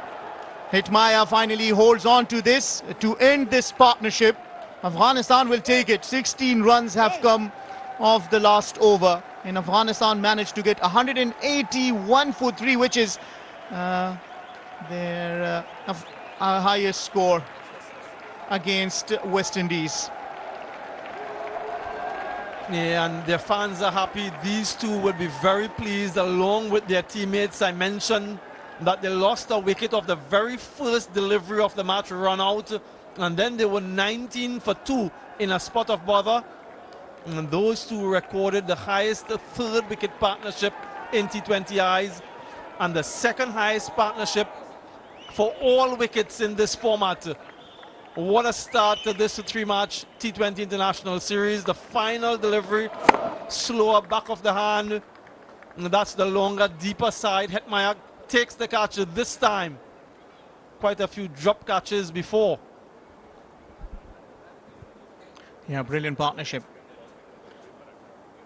Hitmaya finally holds on to this to end this partnership. Afghanistan will take it. 16 runs have come off the last over, and Afghanistan managed to get 181 for 3, which is their highest score against West Indies. Yeah, and their fans are happy. These 2 will be very pleased, along with their teammates. I mentioned that they lost a wicket of the very first delivery of the match run out, and then they were 19 for 2 in a spot of bother. And those 2 recorded the highest 3rd wicket partnership in T20Is, and the 2nd highest partnership for all wickets in this format. What a start to this three-match T20 International Series. The final delivery, slower back of the hand. And that's the longer, deeper side. Hetmyer takes the catch this time. Quite a few drop catches before. Yeah, brilliant partnership.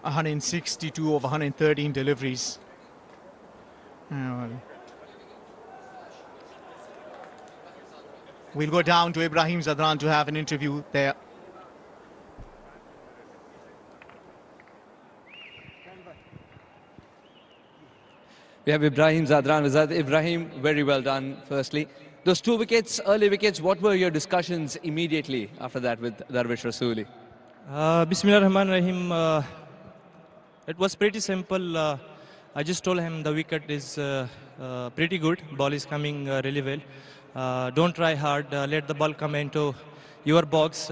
162 of 113 deliveries. We'll go down to Ibrahim Zadran to have an interview there. We have Ibrahim Zadran. Ibrahim, very well done, firstly. Those 2 wickets, early wickets, what were your discussions immediately after that with Darvish Rasooli? Bismillah Rahman Rahim. It was pretty simple. I just told him the wicket is pretty good. Ball is coming really well. Don't try hard. Let the ball come into your box.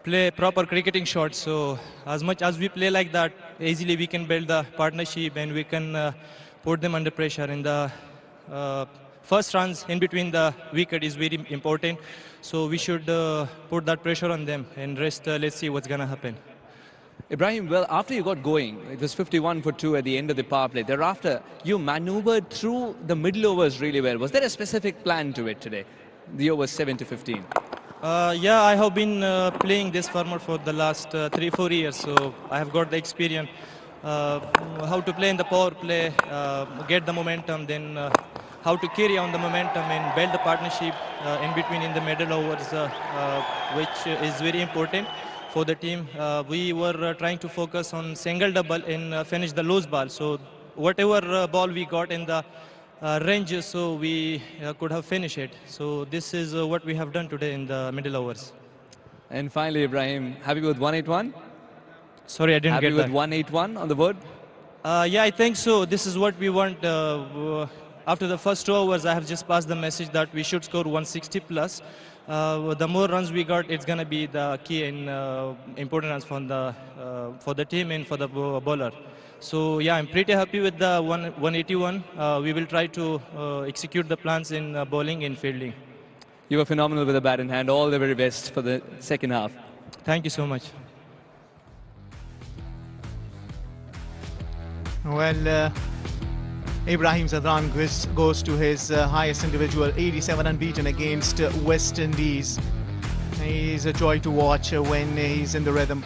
Play proper cricketing shots. So as much as we play like that, easily we can build the partnership and we can put them under pressure. In the first runs in between the wicket is very important. So we should put that pressure on them, and rest, let's see what's going to happen. Ibrahim, well, after you got going, it was 51 for 2 at the end of the power play. Thereafter, you maneuvered through the middle overs really well. Was there a specific plan to it today? The overs 7 to 15. Yeah, I have been playing this format for the last 3-4 years, so I have got the experience how to play in the power play, get the momentum, then how to carry on the momentum and build the partnership in between in the middle overs, which is very important for the team. We were trying to focus on single double and finish the loose ball. So whatever ball we got in the range, so we could have finished it. So this is what we have done today in the middle overs. And finally, Ibrahim, happy with 181? Sorry, I didn't get that. Happy with 181 on the board? Yeah, I think so. This is what we want. After the first 2 overs, I have just passed the message that we should score 160 plus. The more runs we got, it's going to be the key and important runs for the team and for the bowler. So yeah, I'm pretty happy with the 181. We will try to execute the plans in bowling and fielding. You were phenomenal with the bat in hand. All the very best for the second half. Thank you so much. Well, Ibrahim Zadran goes to his highest individual, 87 unbeaten against West Indies. He's a joy to watch when he's in the rhythm.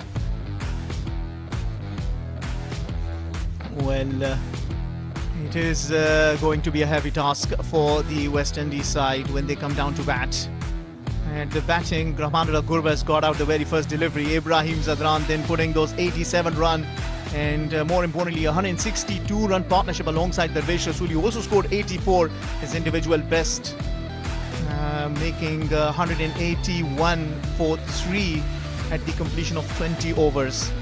Well, it is going to be a heavy task for the West Indies side when they come down to bat. And the batting, Ramanullah Gurbaz got out the very first delivery. Ibrahim Zadran then putting those 87 run and more importantly, a 162-run partnership alongside Darvish Rasooli, who also scored 84, his individual best, making 181 for 3 at the completion of 20 overs.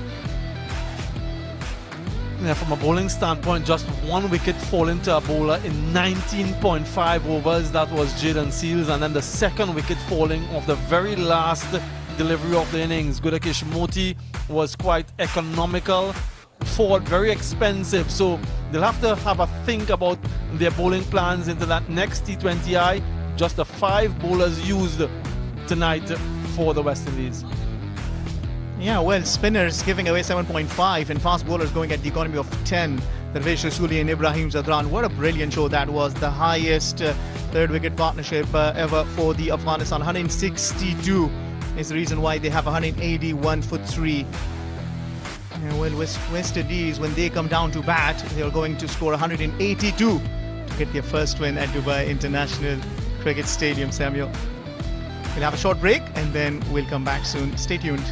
Yeah, from a bowling standpoint, just 1 wicket falling to a bowler in 19.5 overs. That was Jayden Seals, and then the 2nd wicket falling of the very last delivery of the innings. Gudakesh Moti was quite economical. Ford very expensive, so they'll have to have a think about their bowling plans into that next T20I. Just the 5 bowlers used tonight for the West Indies. Yeah, well, spinners giving away 7.5 and fast bowlers going at the economy of 10. Darvish Rasooli and Ibrahim Zadran. What a brilliant show that was. The highest 3rd wicket partnership ever for the Afghanistan. 162 is the reason why they have 181 for 3. Well, West Indies, when they come down to bat, they are going to score 182 to get their first win at Dubai International Cricket Stadium, Samuel. We'll have a short break and then we'll come back soon. Stay tuned.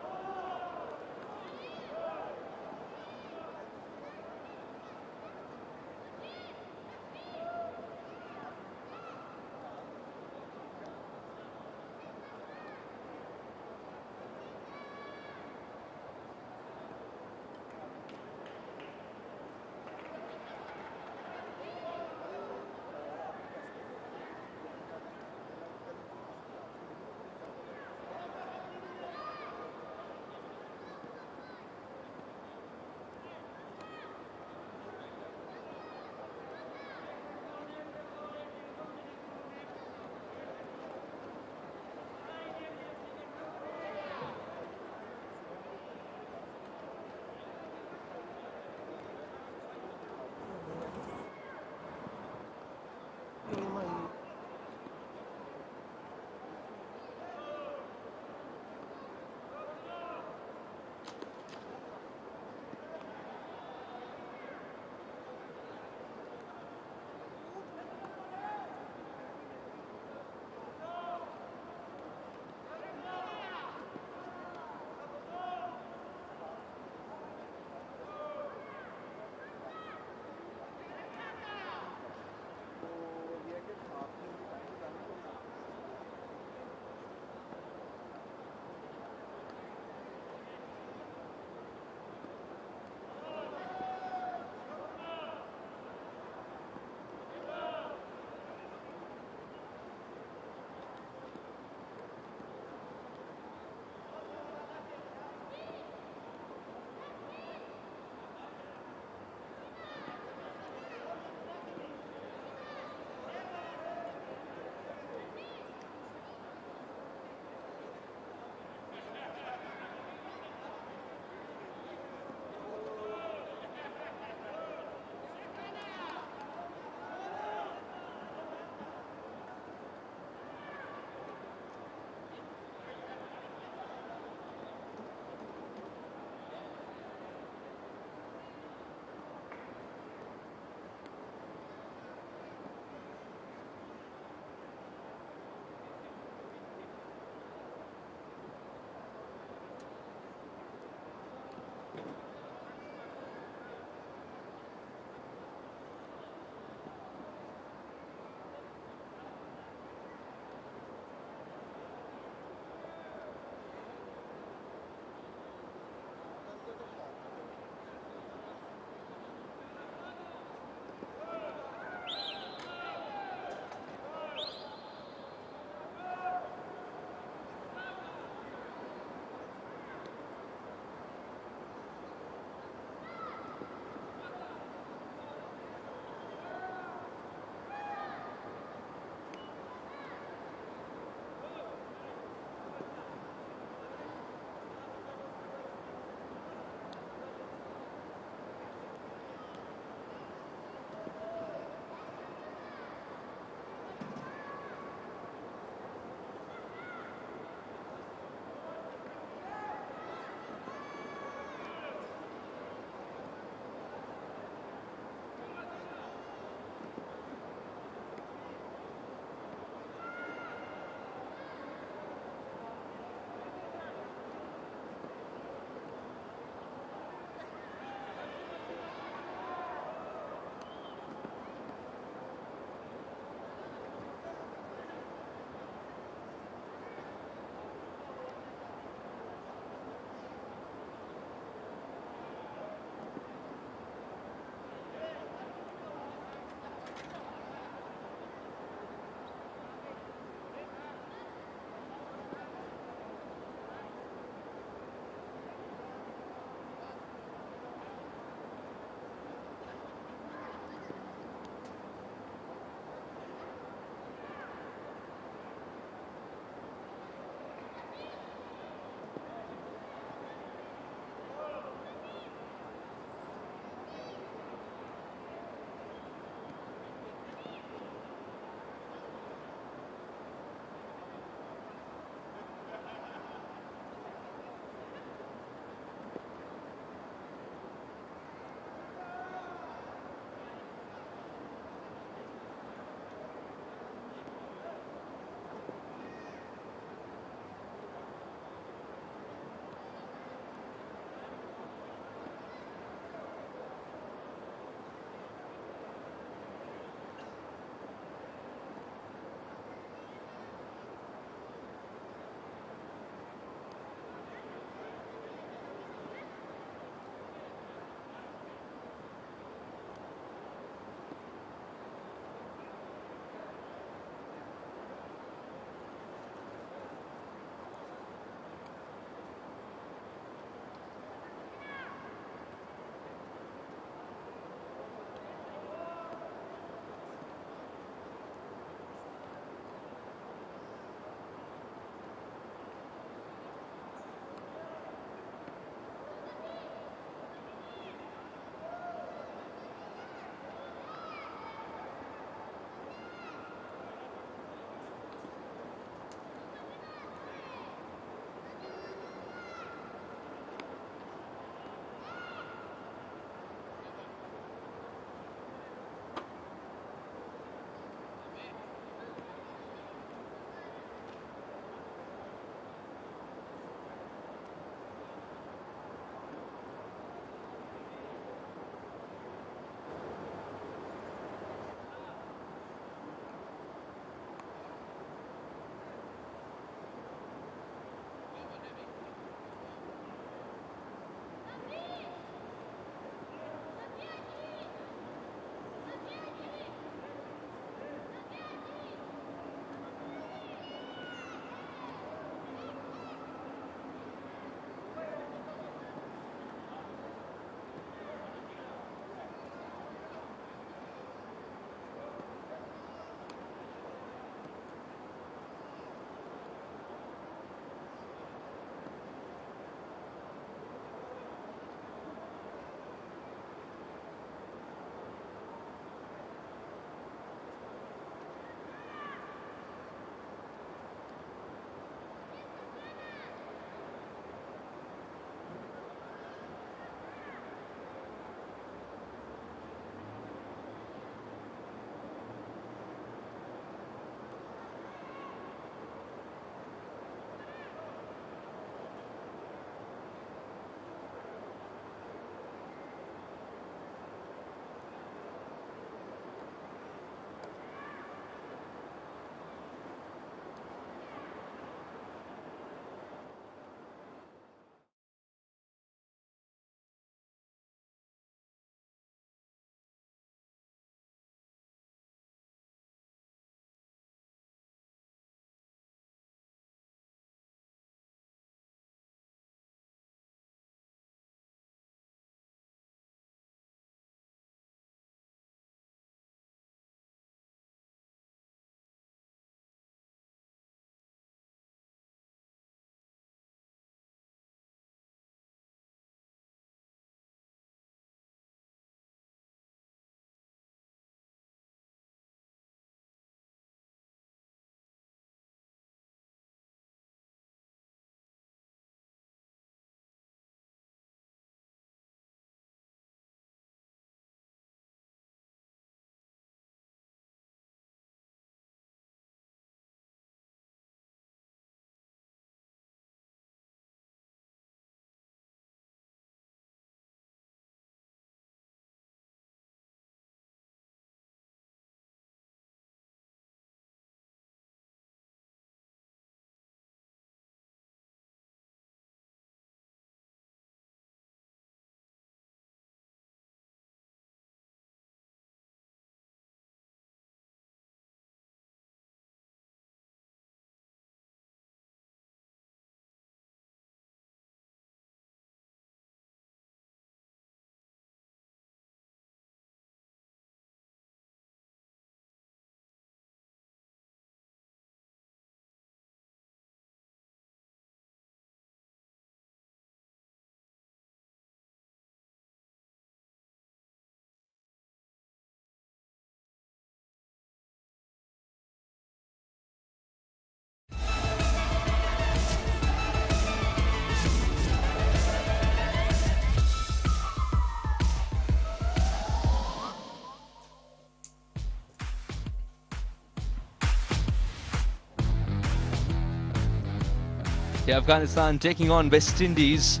Yeah, Afghanistan taking on West Indies,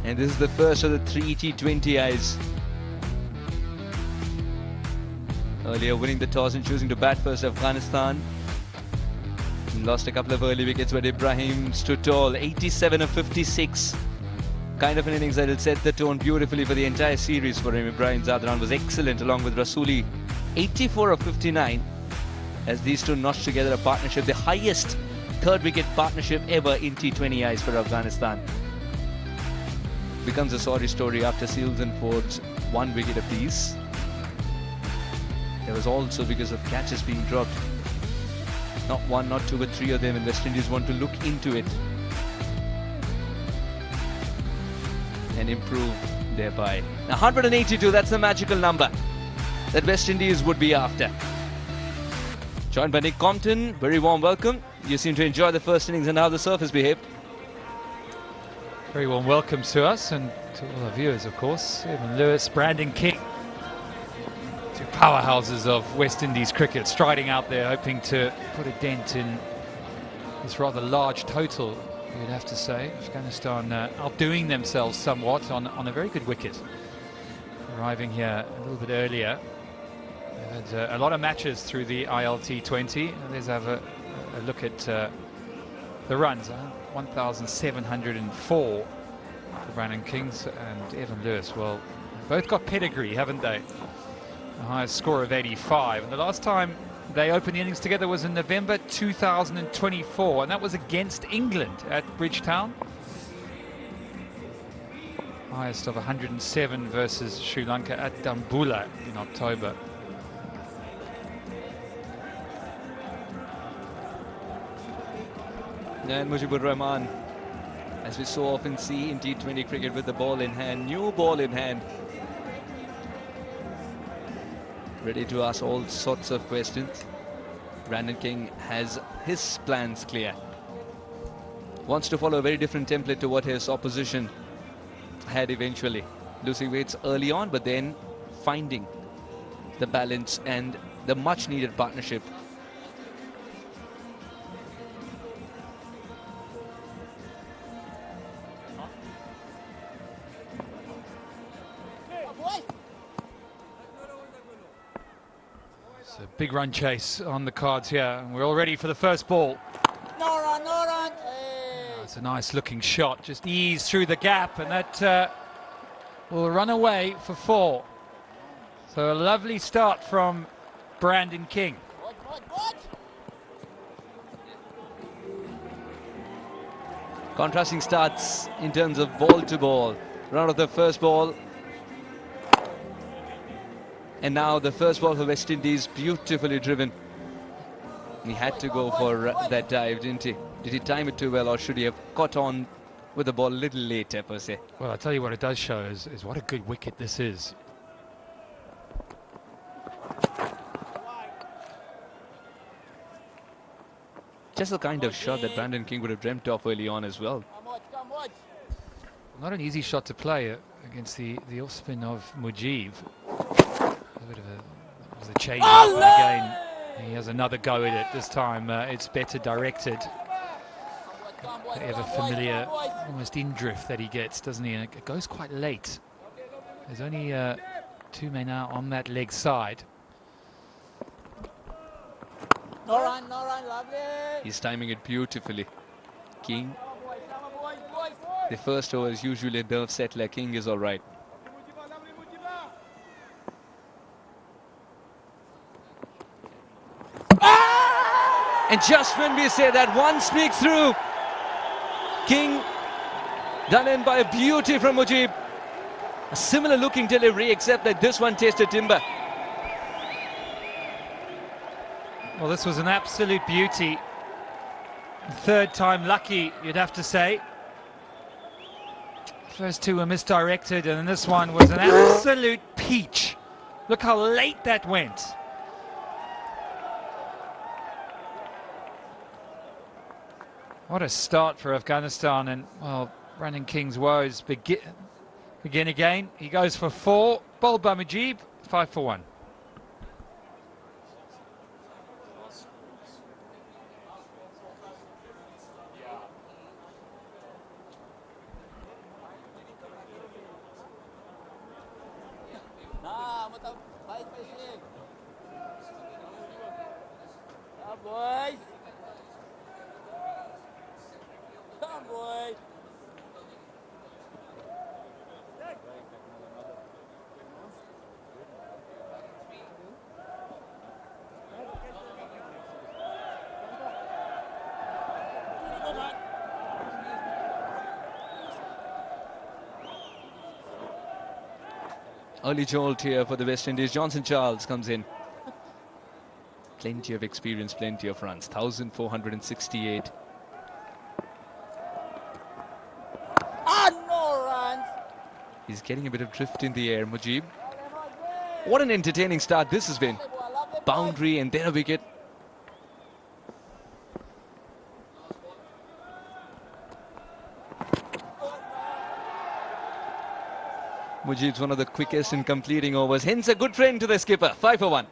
and this is the first of the 3 T20Is. Earlier winning the toss and choosing to bat first, Afghanistan. Lost a couple of early wickets, but Ibrahim stood tall, 87 of 56. Kind of an innings that will set the tone beautifully for the entire series for him. Ibrahim Zadran was excellent along with Rasooli, 84 of 59. As these two notched together a partnership, the highest third wicket partnership ever in T20Is for Afghanistan. Becomes a sorry story after Seals and Fords 1 wicket apiece. There was also because of catches being dropped. Not one, not two, but three of them, and West Indies want to look into it and improve thereby. Now 182, that's the magical number that West Indies would be after. Joined by Nick Compton, very warm welcome. You seem to enjoy the first innings and how the surface behaved. Very warm welcome to us and to all our viewers, of course. Evan Lewis, Brandon King. Two powerhouses of West Indies cricket striding out there, hoping to put a dent in this rather large total, you'd have to say. Afghanistan outdoing themselves somewhat on a very good wicket. Arriving here a little bit earlier. They've had a lot of matches through the ILT20. Let's have a look at the runs. 1,704 for Brandon Kings and Evan Lewis. Well, both got pedigree, haven't they? The highest score of 85, and the last time they opened the innings together was in November 2024, and that was against England at Bridgetown. Highest of 107 versus Sri Lanka at Dambulla in October. And Mujibur Rahman, as we so often see in T20 cricket, with the ball in hand, new ball in hand. Ready to ask all sorts of questions. Brandon King has his plans clear. Wants to follow a very different template to what his opposition had eventually. Losing weights early on, but then finding the balance and the much needed partnership. Big run chase on the cards here, and we're all ready for the first ball. No run, no run. Hey. It's a nice looking shot, just ease through the gap, and that will run away for 4. So a lovely start from Brandon King. Contrasting starts in terms of ball to ball. Run of the first ball. And now the first ball for West Indies, beautifully driven. He had to go for that dive, didn't he? Did he time it too well, or should he have caught on with the ball a little later, per se? Well, I'll tell you what it does show is what a good wicket this is. Just the kind of shot that Brandon King would have dreamt of early on as well. Not an easy shot to play against the off-spin of Mujib. A bit of a change up, and again he has another go at it. This time it's better directed. The ever familiar almost in drift that he gets, doesn't he? And it goes quite late. There's only 2 men out on that leg side. No run, lovely. He's timing it beautifully. King. The first over is usually a nerve settler. King is all right. And just when we say that, one sneaks through. King done in by a beauty from Mujib. A similar looking delivery, except that this one tasted timber. Well, this was an absolute beauty. Third time lucky, you'd have to say. First two were misdirected, and this one was an absolute peach. Look how late that went. What a start for Afghanistan, and well, Brandon King's woes begin again. He goes for 4, bowled by Mujib, 5 for 1. boys. Come, boys. Early jolt here for the West Indies. Johnson Charles comes in. Plenty of experience, plenty of runs. 1,468. No runs. He's getting a bit of drift in the air, Mujib. What an entertaining start this has been. Boundary and then a wicket. Mujib's one of the quickest in completing overs, hence a good friend to the skipper. 5 for 1.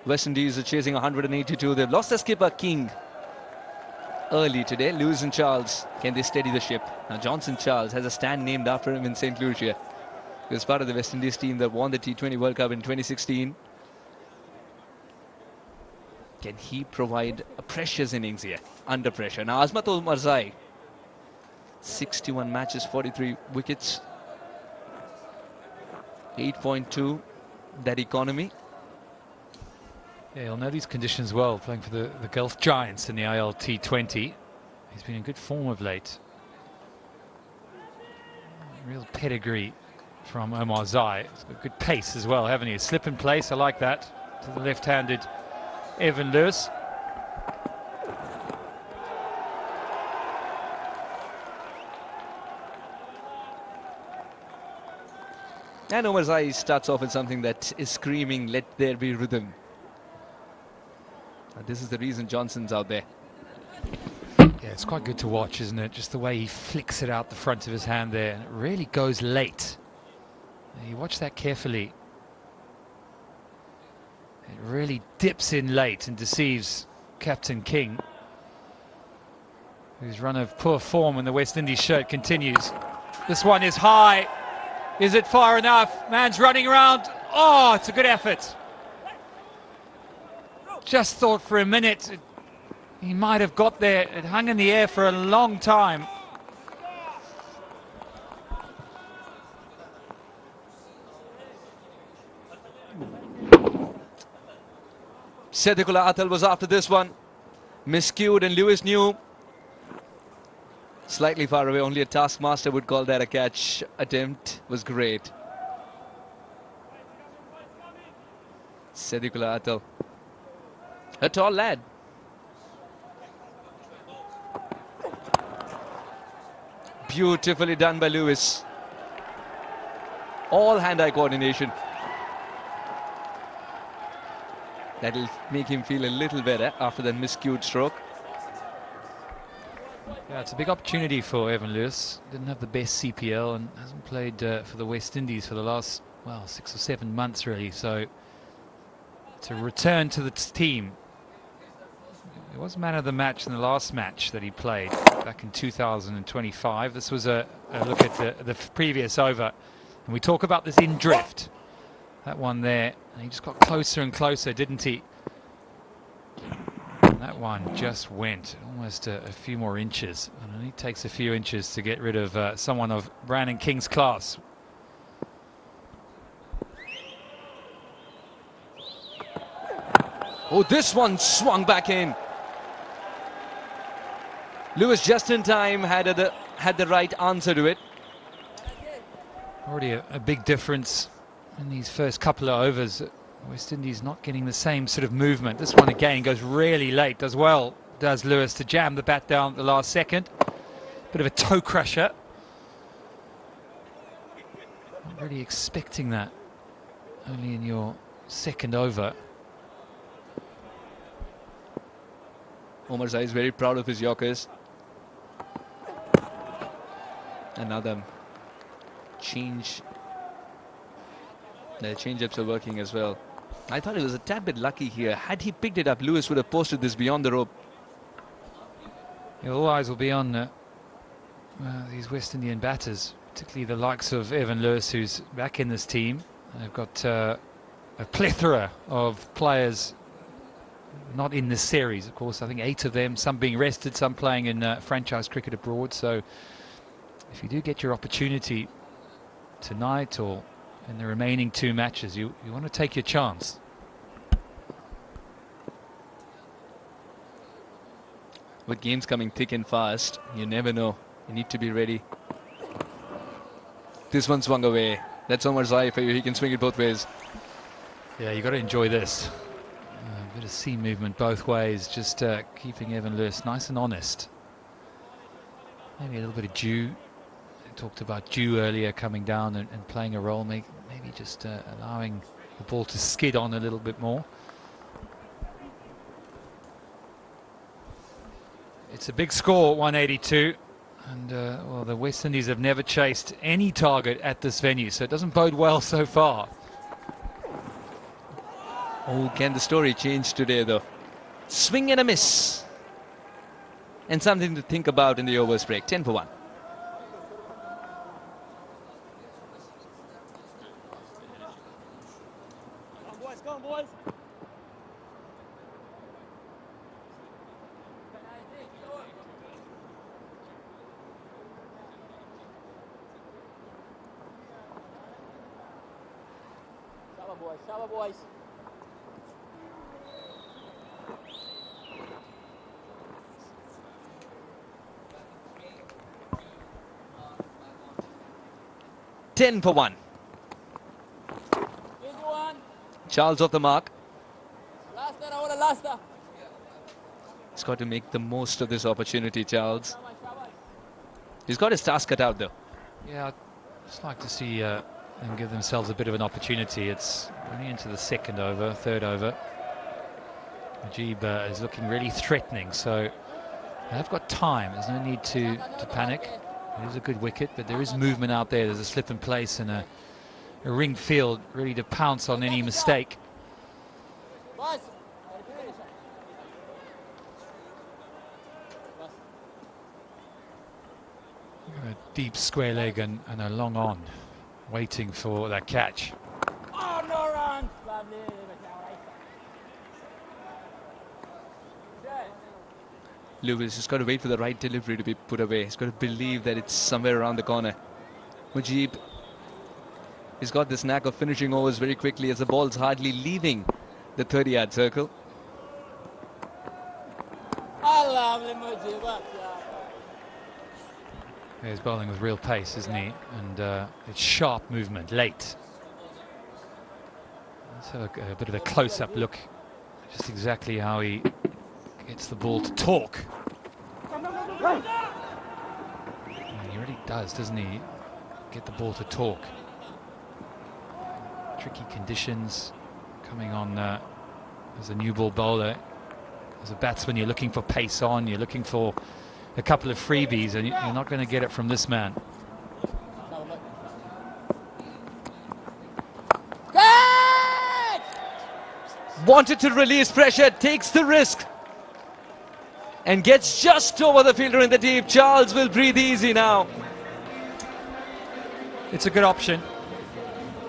West Indies are chasing 182. They've lost their skipper, King, early today. Lewis and Charles, can they steady the ship? Now Johnson Charles has a stand named after him in St. Lucia. He was part of the West Indies team that won the T20 World Cup in 2016. Can he provide a precious innings here, under pressure? Now Azmat Marzai, 61 matches, 43 wickets, 8.2, that economy. Yeah, he'll know these conditions well, playing for the Gulf Giants in the IL T20. He's been in good form of late. Real pedigree from Omar Zai. He's got good pace as well, haven't he? A slip in place, I like that. To the left-handed Evan Lewis. And Omar Zai starts off with something that is screaming, let there be rhythm. And this is the reason Johnson's out there. Yeah, it's quite good to watch, isn't it? Just the way he flicks it out the front of his hand there. And it really goes late. You watch that carefully. It really dips in late and deceives Captain King, whose run of poor form in the West Indies shirt continues. This one is high. Is it far enough? Man's running around. Oh, it's a good effort. Just thought for a minute he might have got there. It hung in the air for a long time. Sadikullah Atal was after this one. Miscued, and Lewis knew. Slightly far away, only a taskmaster would call that a catch. Attempt was great. Sadikullah Atal, a tall lad. Beautifully done by Lewis. All hand-eye coordination. That'll make him feel a little better after that miscued stroke. Yeah, it's a big opportunity for Evan Lewis. Didn't have the best CPL and hasn't played for the West Indies for the last, well, 6 or 7 months really. So to return to the team. He was man of the match in the last match that he played back in 2025. This was a look at the previous over. And we talk about this in drift. That one there. And he just got closer and closer, didn't he? And that one just went almost a few more inches. And it only takes a few inches to get rid of someone of Brandon King's class. Oh, this one swung back in. Lewis just in time had the right answer to it. Already a big difference in these first couple of overs. West Indies not getting the same sort of movement. This one again goes really late. Does well, does Lewis, to jam the bat down at the last second. Bit of a toe crusher. Not really expecting that. only in your second over. Omar Zai is very proud of his Yorkers. Another change. The change-ups are working as well. I thought it was a tad bit lucky here. Had he picked it up, Lewis would have posted this beyond the rope. Yeah, all eyes will be on these West Indian batters, particularly the likes of Evan Lewis, who's back in this team. They've got a plethora of players not in this series, of course. I think 8 of them, some being rested, some playing in franchise cricket abroad. So if you do get your opportunity tonight or in the remaining 2 matches, you want to take your chance. With games coming thick and fast, you never know. You need to be ready. This one swung away. That's Omar Zai for you. He can swing it both ways. Yeah, you got to enjoy this. A bit of seam movement both ways, just keeping Evan Lewis nice and honest. Maybe a little bit of dew. I talked about dew earlier coming down and playing a role. Maybe just allowing the ball to skid on a little bit more. It's a big score, 182. And, well, the West Indies have never chased any target at this venue, so it doesn't bode well so far. Oh, can the story change today, though? Swing and a miss. And something to think about in the overs break. 10 for 1. Come on, boys. Shallow boys. 10 for 1. Charles off the mark. He's got to make the most of this opportunity, Charles. He's got his task cut out, though. Yeah, I'd just like to see them give themselves a bit of an opportunity. It's only into the second over, third over. Mujib is looking really threatening, so they've got time. There's no need to panic. It is a good wicket, but there is movement out there. There's a slip in place and a ring field ready to pounce on any mistake. A deep square leg and a long on, waiting for that catch. Oh, no run. Lewis has got to wait for the right delivery to be put away. He's got to believe that it's somewhere around the corner. Mujib, he's got this knack of finishing overs very quickly as the ball's hardly leaving the 30-yard circle. He's bowling with real pace, isn't he? And it's sharp movement, late. Let's have a bit of a close-up look. Just exactly how he gets the ball to talk. And he really does, doesn't he? Get the ball to talk. Tricky conditions coming on as a new ball bowler. As a batsman, you're looking for pace on, you're looking for a couple of freebies, and you're not going to get it from this man. Wanted to release pressure, takes the risk and gets just over the fielder in the deep. Charles will breathe easy now. It's a good option.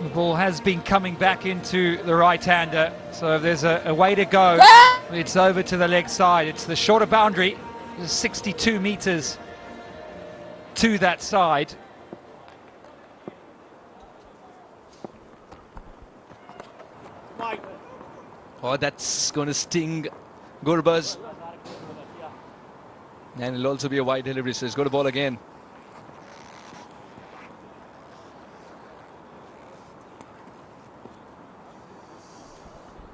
The ball has been coming back into the right-hander, so if there's a way to go, it's over to the leg side. It's the shorter boundary. There's 62 meters to that side. Oh, that's going to sting Gurbaz. And it'll also be a wide delivery, so he's got to ball again.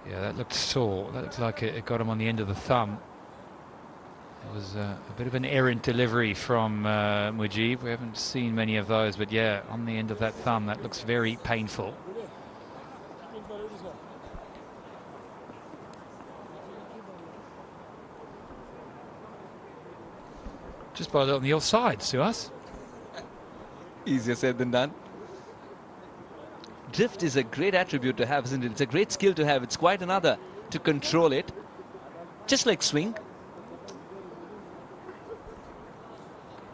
Yeah, that looked sore. That looked like it got him on the end of the thumb. It was a bit of an errant delivery from Mujib. We haven't seen many of those, but yeah, on the end of that thumb, that looks very painful. Just bowled it on the offside, Suhas. Easier said than done. Drift is a great attribute to have, isn't it? It's a great skill to have. It's quite another to control it. Just like swing.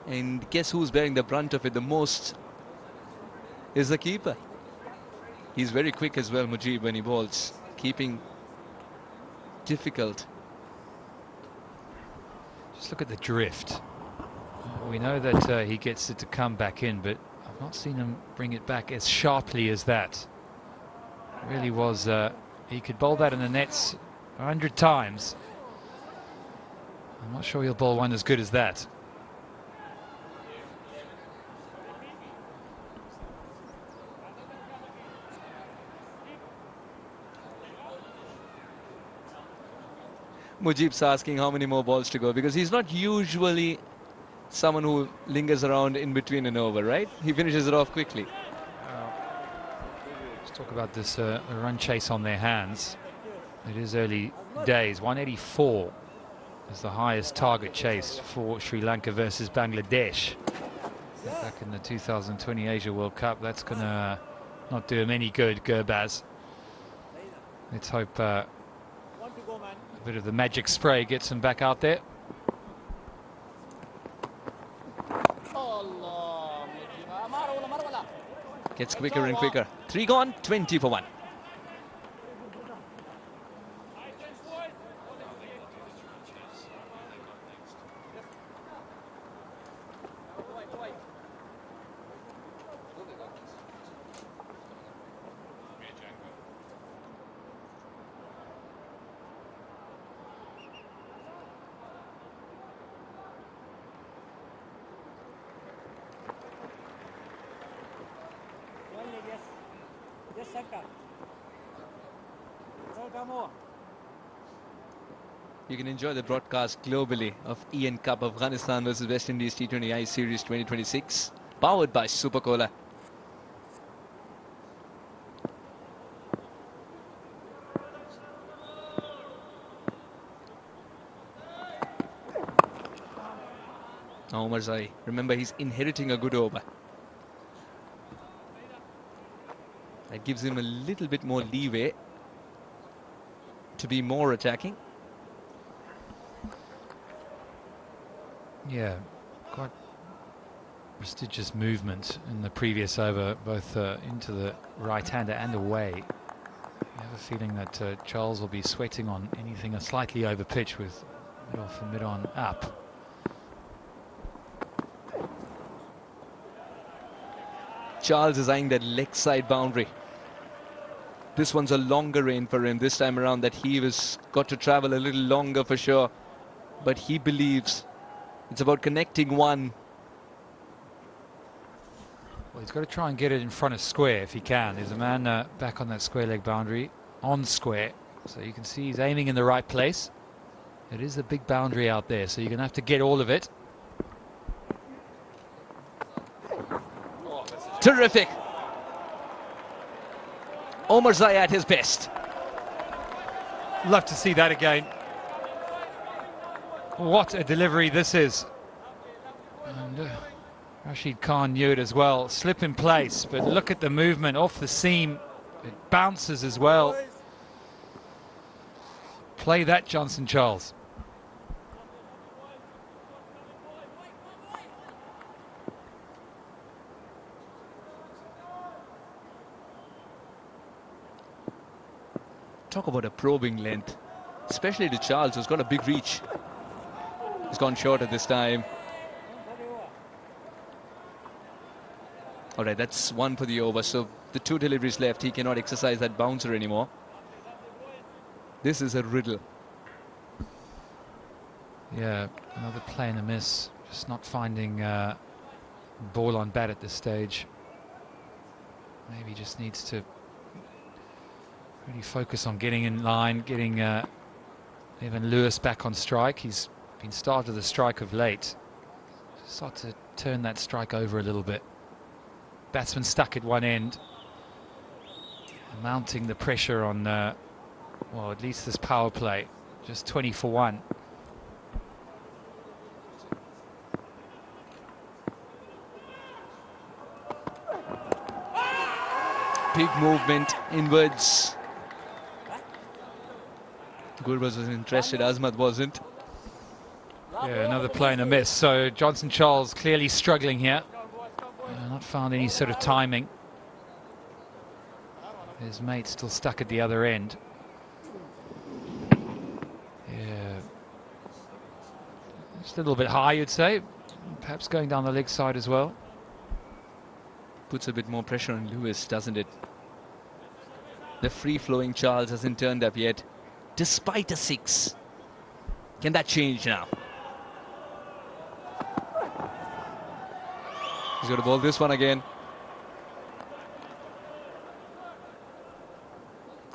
And guess who's bearing the brunt of it the most? Is the keeper. He's very quick as well, Mujib, when he bowls. Keeping difficult. Just look at the drift. We know that he gets it to come back in, but I've not seen him bring it back as sharply as that. It really was, he could bowl that in the nets 100 times. I'm not sure he'll bowl one as good as that. Mujib's asking how many more balls to go, because he's not usually someone who lingers around in between an over, right? He finishes it off quickly. Let's talk about this run chase on their hands. It is early days. 184 is the highest target chase for Sri Lanka versus Bangladesh. Back in the 2020 Asia World Cup, that's going to not do him any good, Gurbaz. Let's hope a bit of the magic spray gets him back out there. Gets quicker and quicker. 3 gone, 20 for 1. You can enjoy the broadcast globally of Ian Cup Afghanistan versus West Indies T20I Series 2026, powered by Super Cola. Omar Zai, remember, he's inheriting a good over. That gives him a little bit more leeway to be more attacking. Yeah, quite prestigious movement in the previous over, both into the right-hander and away. I have a feeling that Charles will be sweating on anything slightly over pitch with mid-off and mid-on up. Charles is eyeing that leg side boundary. This one's a longer range for him this time around, that he was got to travel a little longer for sure. But he believes it's about connecting one. Well, he's got to try and get it in front of square if he can. There's a man back on that square leg boundary, on square. So you can see he's aiming in the right place. It is a big boundary out there, so you're going to have to get all of it. Terrific. Omar Zai at his best. Love to see that again. What a delivery this is. And Rashid Khan knew it as well. Slip in place, but look at the movement off the seam. It bounces as well. Play that, Johnson Charles. Talk about a probing length, especially to Charles, who's got a big reach. He's gone short at this time. All right, that's one for the over. So the 2 deliveries left. He cannot exercise that bouncer anymore. This is a riddle. Yeah, another play and a miss. Just not finding ball on bat at this stage. Maybe just needs to really focus on getting in line, getting Evan Lewis back on strike. He's been starved of the strike of late. Just start to turn that strike over a little bit. Batsman stuck at one end, mounting the pressure on, well, at least this power play. Just 20 for 1. Big movement inwards. Gurbaz was interested, Azmat wasn't. Yeah, another play and a miss. So Johnson Charles clearly struggling here. Not found any sort of timing. His mate still stuck at the other end. Yeah. Just a little bit high, you'd say. Perhaps going down the leg side as well. Puts a bit more pressure on Lewis, doesn't it? The free-flowing Charles hasn't turned up yet, despite a 6. Can that change now? He's got to bowl this one again.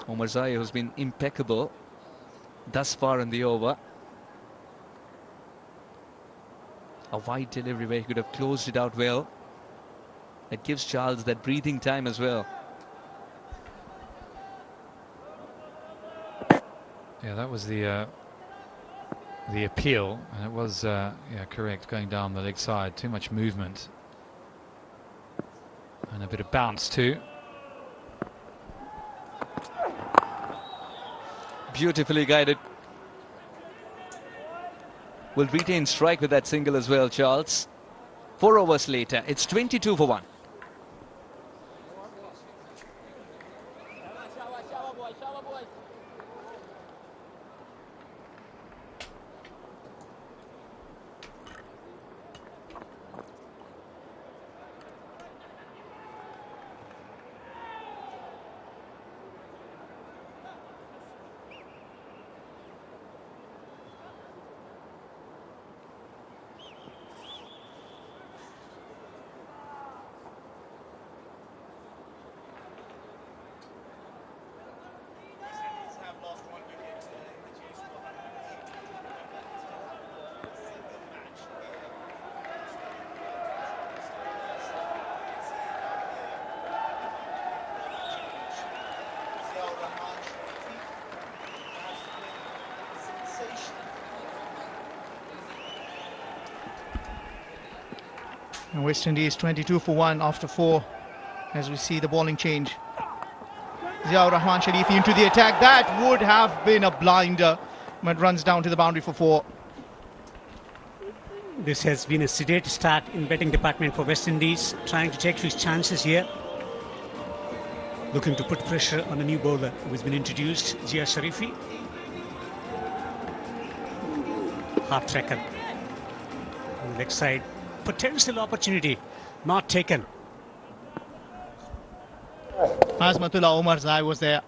Omar Zaya, who's been impeccable thus far in the over. A wide delivery where he could have closed it out well. It gives Charles that breathing time as well. Yeah, that was the appeal, and it was yeah, correct, going down the leg side. Too much movement and a bit of bounce too. Beautifully guided. Will retain strike with that single as well, Charles. 4 overs later, it's 22 for 1. And West Indies 22 for 1 after 4 as we see the bowling change. Ziaur Rahman Sharifi into the attack. That would have been a blinder, but runs down to the boundary for 4. This has been a sedate start in batting department for West Indies, trying to take his chances here. Looking to put pressure on a new bowler who has been introduced, Ziaur Sharifi. Half tracker on the leg side. Potential opportunity not taken. Azmatullah Omar Zai was there.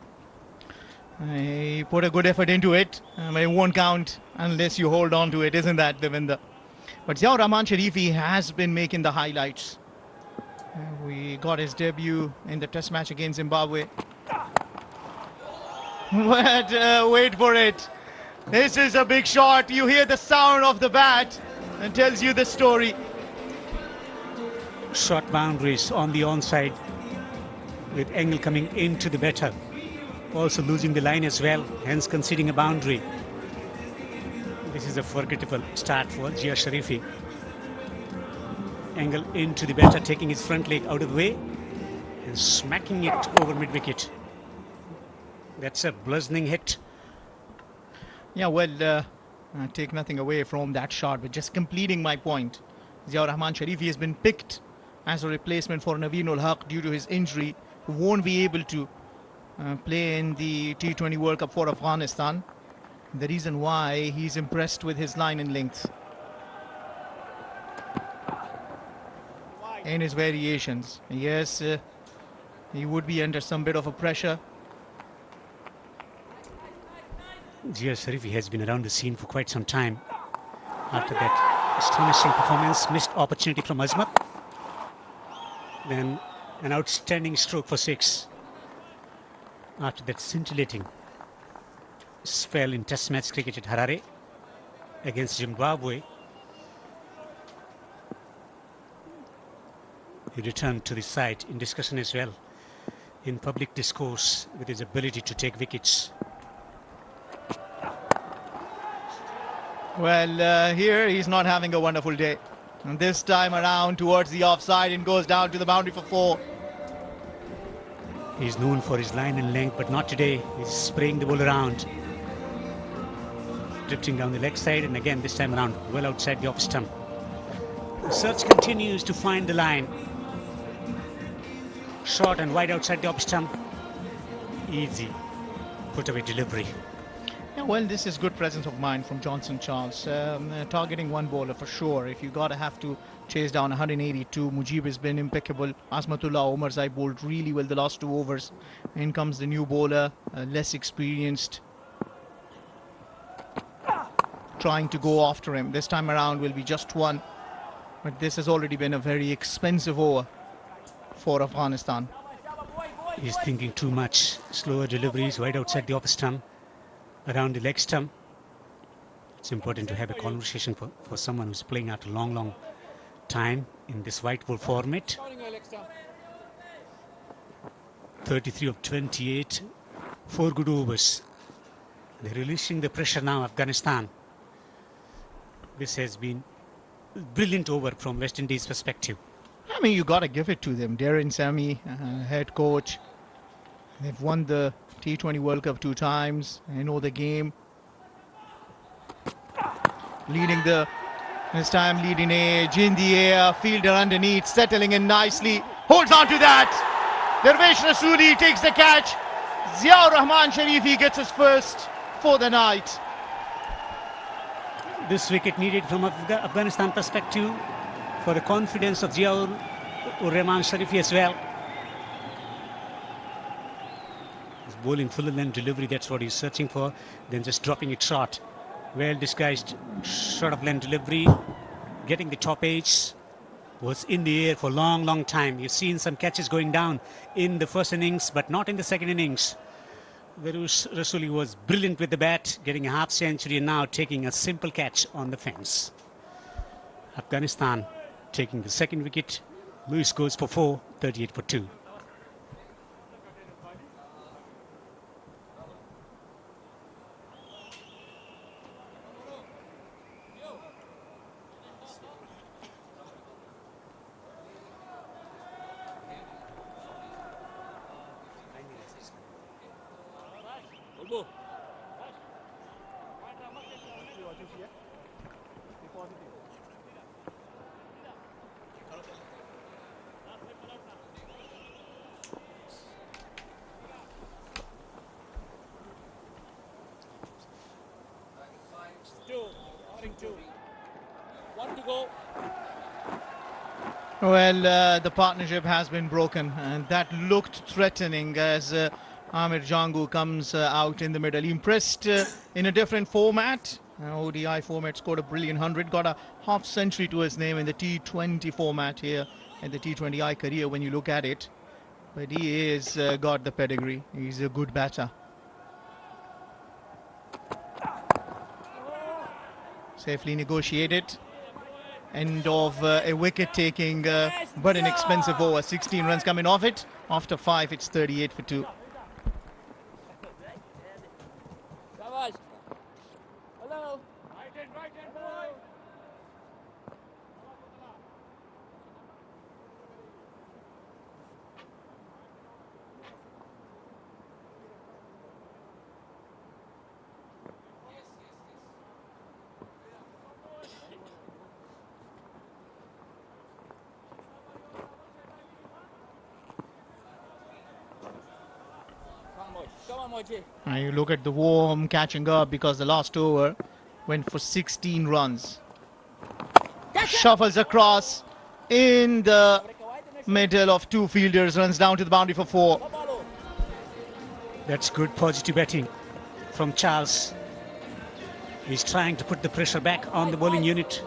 He put a good effort into it, but it won't count unless you hold on to it, isn't that, Devinder? But Ziaur Rahman Sharifi has been making the highlights. We got his debut in the test match against Zimbabwe. But wait for it. This is a big shot. You hear the sound of the bat and tells you the story. Short boundaries on the onside with angle coming into the batter. Also losing the line as well, hence conceding a boundary. This is a forgettable start for Ziaur Sharifi. Angle into the batter, taking his front leg out of the way and smacking it over mid-wicket. That's a bludgeoning hit. Yeah, well, I take nothing away from that shot, but just completing my point. Ziaur Rahman Sharifi has been picked as a replacement for Naveen ul Haq due to his injury, who won't be able to play in the T20 World Cup for Afghanistan. The reason why he's impressed with his line and length and his variations. Yes, he would be under some bit of a pressure. Ziaur Sharifi has been around the scene for quite some time. After that astonishing performance, missed opportunity from Azmat. Then an outstanding stroke for 6. After that scintillating spell in test match cricket at Harare against Zimbabwe, he returned to the side in discussion as well, in public discourse, with his ability to take wickets. Well, here he's not having a wonderful day. And this time around towards the offside and goes down to the boundary for 4. He's known for his line and length, but not today. He's spraying the ball around. Drifting down the leg side, and again this time around, well outside the off stump. The search continues to find the line. Short and wide outside the off stump. Easy put away delivery. Yeah, well, this is good presence of mind from Johnson Charles. Targeting one bowler for sure. If you have to chase down 182, Mujib has been impeccable. Asmatullah Omarzai bowled really well the last 2 overs. In comes the new bowler, less experienced, trying to go after him. This time around will be just one, but this has already been a very expensive over for Afghanistan. He's thinking too much. Slower deliveries wide outside the off stump, around the leg stump. It's important to have a conversation for someone who's playing out a long time in this white ball format. 33 of 28, 4 good overs. They're releasing the pressure now, Afghanistan. This has been a brilliant over from West Indies perspective. I mean, you got to give it to them. Darren Sammy, head coach. They've won the T20 World Cup 2 times. They know the game. This time leading edge in the air. Fielder underneath, settling in nicely. Holds on to that. Dervesh Rasooli takes the catch. Ziaur Rahman Sharifi gets his first for the night. This wicket needed from Afghanistan perspective for the confidence of Ziaur Rahman Sharifi as well. He's bowling full length delivery, that's what he's searching for, then just dropping it short. Well disguised short of length delivery, getting the top edge, was in the air for a long time. You've seen some catches going down in the first innings, but not in the second innings. Rasooli was brilliant with the bat, getting a half century and now taking a simple catch on the fence. Afghanistan taking the second wicket. Lewis goes for 4, 38 for 2. Well, the partnership has been broken, and that looked threatening as Amir Jangu comes out in the middle. Impressed in a different format. ODI format, scored a brilliant 100, got a half century to his name in the T20 format here in the T20I career when you look at it. But he is got the pedigree. He's a good batter. Safely negotiated. End of a wicket taking but an expensive over. 16 runs coming off it. After 5 it's 38 for 2. Hello. And you look at the Warm catching up because the last over went for 16 runs. Shuffles across in the middle of 2 fielders, runs down to the boundary for 4. That's good positive batting from Charles. He's trying to put the pressure back on the bowling unit.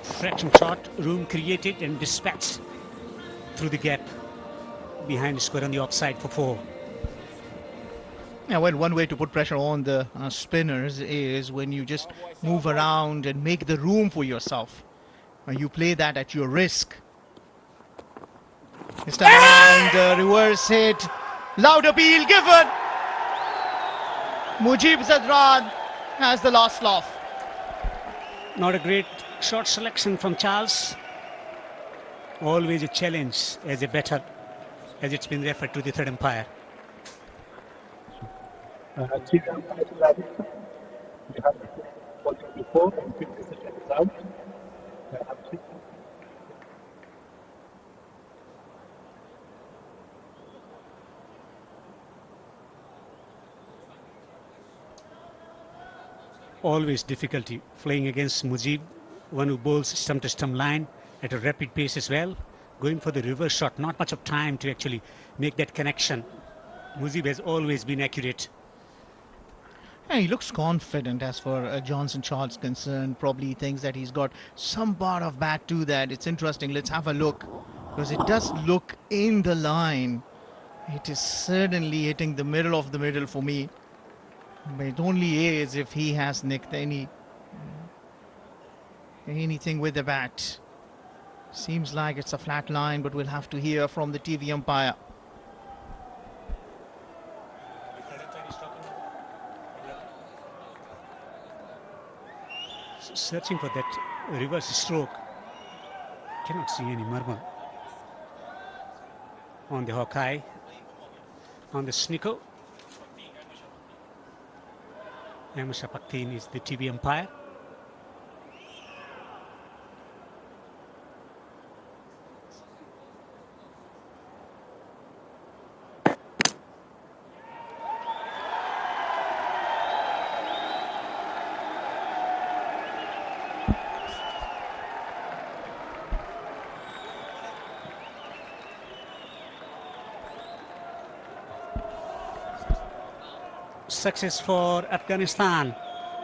Fraction shot, room created and dispatched through the gap behind the square on the offside for 4. Yeah, well, one way to put pressure on the spinners is when you just move around and make the room for yourself. You play that at your risk. This time around, reverse hit, loud appeal given. Mujib Zadran has the last laugh. Not a great shot selection from Charles. Always a challenge as a batter as it's been referred to the third umpire. Always difficulty playing against Mujib, one who bowls stump to stump line at a rapid pace as well, going for the reverse shot. Not much of time to actually make that connection. Mujib has always been accurate. Yeah, he looks confident as far as Johnson Charles concerned. Probably thinks that he's got some part of bat to that. It's interesting. Let's have a look, because it does look in the line. It is certainly hitting the middle of the middle for me. But it only is if he has nicked anything with the bat. Seems like it's a flat line, but we'll have to hear from the TV umpire. Searching for that reverse stroke. Cannot see any murmur on the Hawkeye, on the Snicko. Amusha Paktin is the TV umpire. Success for Afghanistan.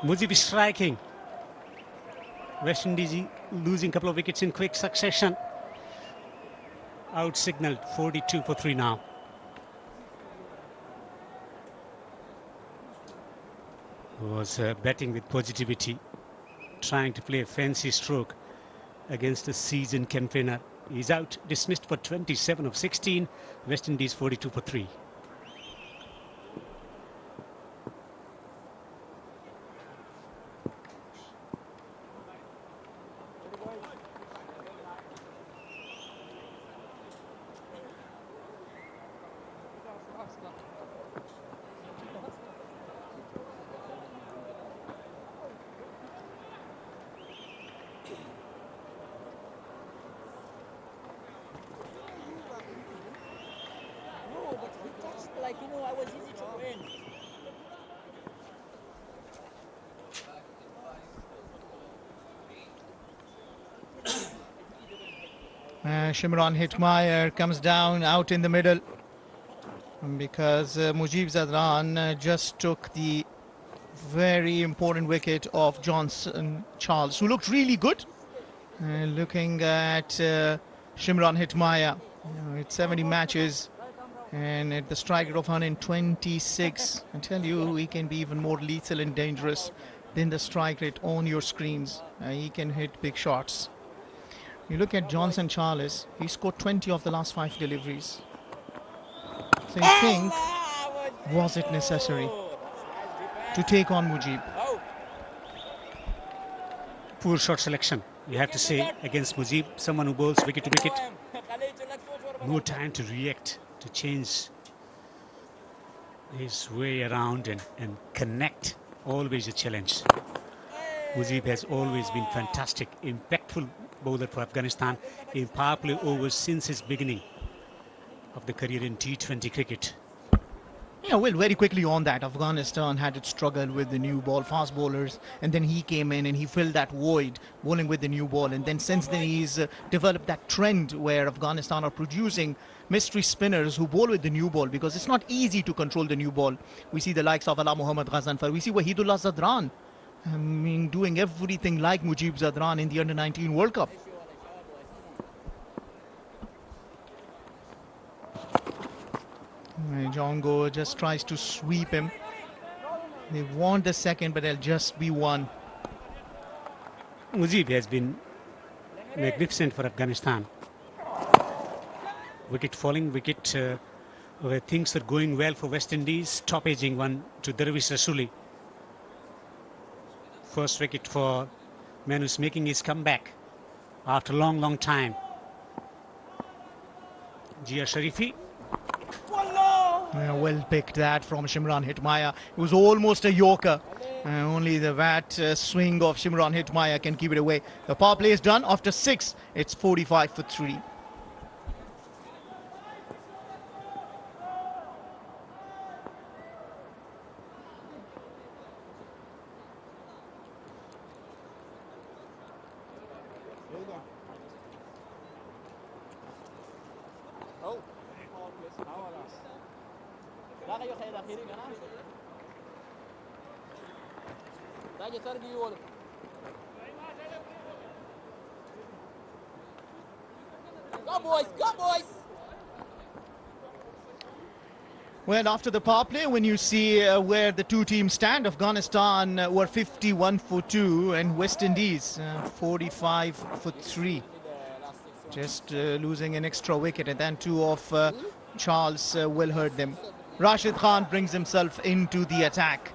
Mujib is striking. West Indies losing a couple of wickets in quick succession. Out signaled 42 for 3 now. Was batting with positivity, trying to play a fancy stroke against a seasoned campaigner. He's out, dismissed for 27 of 16. West Indies 42 for 3. Shimron Hitmyer comes down out in the middle because Mujib Zadran just took the very important wicket of Johnson Charles, who looked really good. Looking at Shimron Hitmyer, it's 70 matches and at the strike rate of 126. I tell you, he can be even more lethal and dangerous than the strike rate on your screens. He can hit big shots. You look at Johnson Charles, he scored 20 of the last 5 deliveries. So you think, was it necessary to take on Mujib? Poor shot selection, you have to say, against Mujib, someone who bowls wicket to wicket. No time to react, to change his way around and connect. Always a challenge. Mujib has always been fantastic, impactful bowler for Afghanistan in power play overs since his beginning of the career in T20 cricket. Yeah, well, very quickly on that, Afghanistan had its struggle with the new ball fast bowlers, and then he came in and he filled that void bowling with the new ball, and then since then he's developed that trend where Afghanistan are producing mystery spinners who bowl with the new ball, because it's not easy to control the new ball. We see the likes of Ala Muhammad Ghazanfar, we see Wahidullah Zadran, I mean, doing everything like Mujib Zadran in the Under-19 World Cup. John Go just tries to sweep him. They want the second, but there'll just be one. Mujib has been magnificent for Afghanistan. Wicket falling, wicket where things are going well for West Indies. Top edging one to Darvish Rasooli. First wicket for man who's making his comeback after a long time. Jia Sharifi Yeah, well picked that from Shimron Hetmyer. It was almost a yorker. Only the swing of Shimron Hetmyer can keep it away. The power play is done. After 6, it's 45 for 3. Go boys, go boys! Well, after the power play, when you see where the two teams stand, Afghanistan were 51 for 2 and West Indies 45 for 3. Just losing an extra wicket, and then 2 of Charles will hurt them. Rashid Khan brings himself into the attack.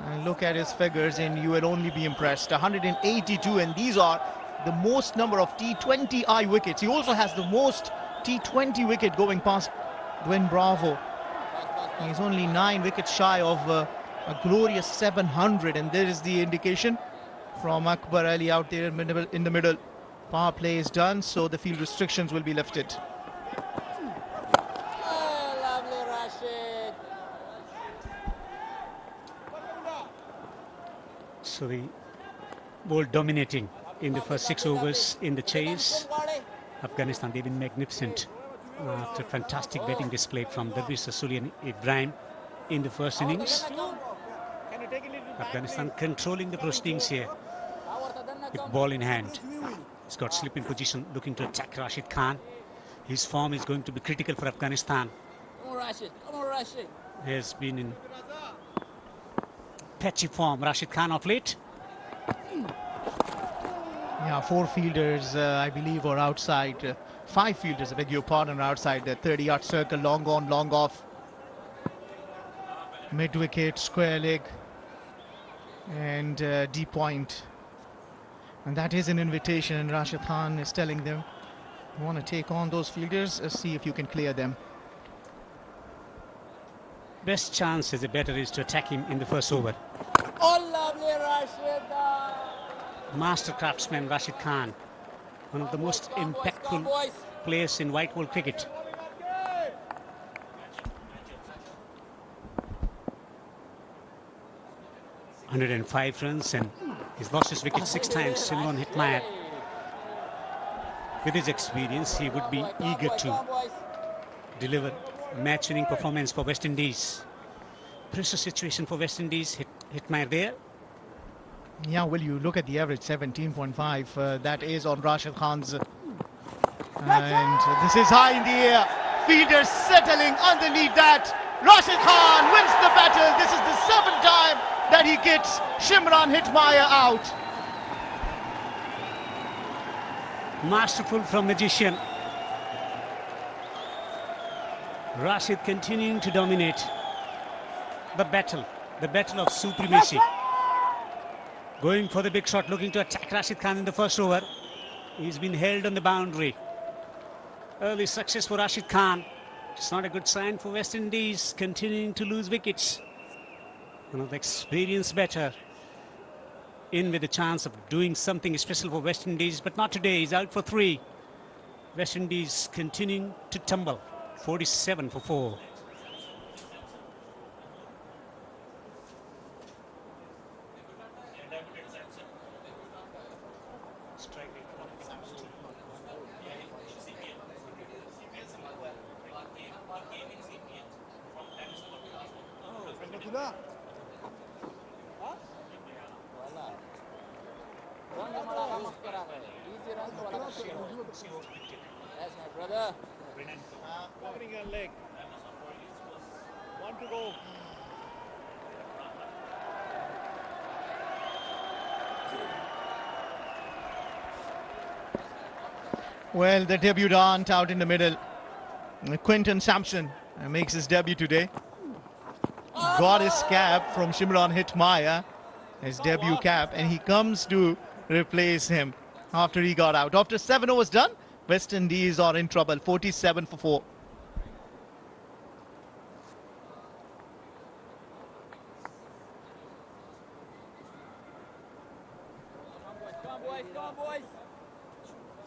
And look at his figures and you will only be impressed. 182, and these are the most number of T20I wickets. He also has the most T20 wicket going past Dwayne Bravo. He's only 9 wickets shy of a glorious 700, and there is the indication from Akbar Ali out there in the middle. Power play is done, so the field restrictions will be lifted. Lovely Rashid. So the ball dominating in the first 6 overs in the chase. Afghanistan, they've been magnificent after fantastic batting display from Darvish, Rasooli and Ibrahim in the first innings. Afghanistan controlling the proceedings here with ball in hand. He's got slip in position, looking to attack Rashid Khan. His form is going to be critical for Afghanistan. Come on Rashid, come on Rashid. He has been in patchy form, Rashid Khan, of late. Yeah, 4 fielders, I believe, are outside. 5 fielders, I beg your pardon, are outside the 30-yard circle. Long on, long off. Mid-wicket, square leg, and deep point. And that is an invitation, and Rashid Khan is telling them, you want to take on those fielders, see if you can clear them. Best chance as a batter is to attack him in the first over. Oh, lovely Rashid. Master craftsman Rashid Khan, one of the most impactful players in white ball cricket. ...105 runs, and he's lost his wicket 6 times. Shimron Hetmyer, with his experience, he would be eager to deliver a match-winning performance for West Indies. Pressure situation for West Indies. Hetmyer there. Yeah, well, you look at the average, 17.5. That is on Rashid Khan's. And this is high in the air. Fielders settling underneath that. Rashid Khan wins the battle. This is the 7th time that he gets Shimron Hetmyer out. Masterful from magician. Rashid continuing to dominate the battle of supremacy. Going for the big shot, looking to attack Rashid Khan in the first over. He's been held on the boundary. Early success for Rashid Khan. It's not a good sign for West Indies, continuing to lose wickets. One of the experienced batter in with a chance of doing something special for West Indies, but not today. He's out for 3. West Indies continuing to tumble. 47 for 4. That's my brother. Covering your leg. 1 to go. Well, the debutant out in the middle, Quinton Samson, makes his debut today. Got his cap from Shimron Hetmyer, his debut cap, and he comes to replace him after he got out. After 7 overs done, West Indies are in trouble. 47 for 4.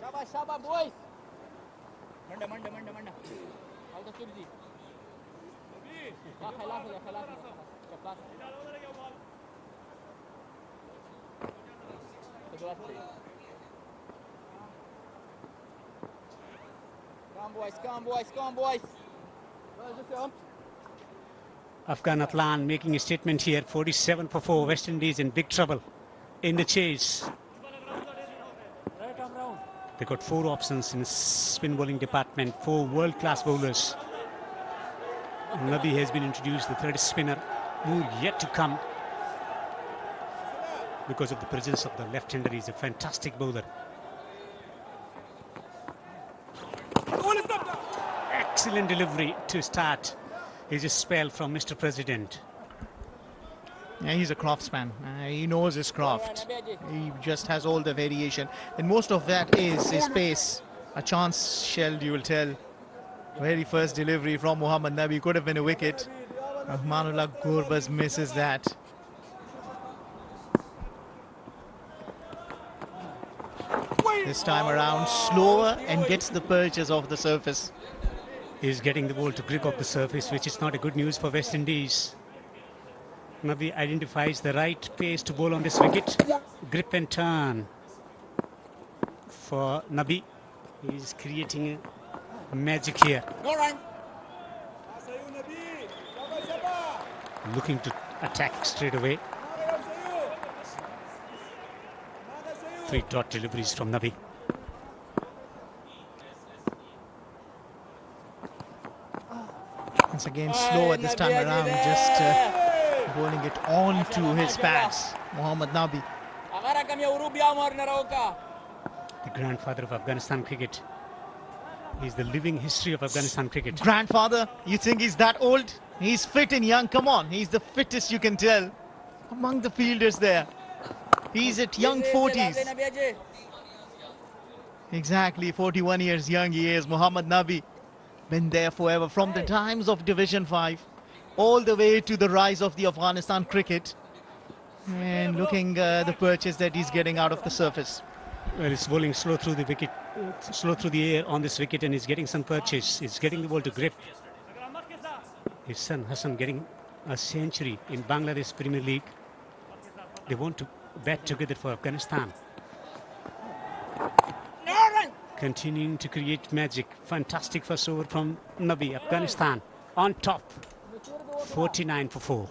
Shabash, shabash, boys. Manda. Out of Kirji. Come boys. Afghanistan making a statement here. 47 for 4. West Indies in big trouble in the chase. They got 4 options in spin bowling department. 4 world-class bowlers. Nabi has been introduced, the third spinner, who yet to come because of the presence of the left-hander. He's a fantastic bowler. Excellent delivery to start his spell from Mr. President. Yeah, he's a craftsman. He knows his craft. He just has all the variation. And most of that is his pace. A chance shelled, you will tell. Very first delivery from Mohammad Nabi. Could have been a wicket. Rahmanullah Gurbaz misses that. This time around, slower and gets the perches off the surface. He's getting the ball to grip off the surface, which is not a good news for West Indies. Nabi identifies the right pace to bowl on this wicket. Grip and turn for Nabi. He's creating magic here. Looking to attack straight away. 3 dot deliveries from Nabi. Once again, slower this time around, just bowling it on to his pads. Mohammad Nabi. The grandfather of Afghanistan cricket. He's the living history of Afghanistan cricket. Grandfather? You think he's that old? He's fit and young. Come on, he's the fittest you can tell among the fielders there. He's at young 40s. Exactly, 41 years young he is. Mohammad Nabi. Been there forever from the times of Division 5 all the way to the rise of the Afghanistan cricket. And looking the perches that he's getting out of the surface. Well, he's bowling slow through the wicket, slow through the air on this wicket, and he's getting some purchase. He's getting the ball to grip. His son Hassan getting a century in Bangladesh Premier League. They want to bat together for Afghanistan. Continuing to create magic. Fantastic first over from Nabi. Afghanistan on top. 49 for 4.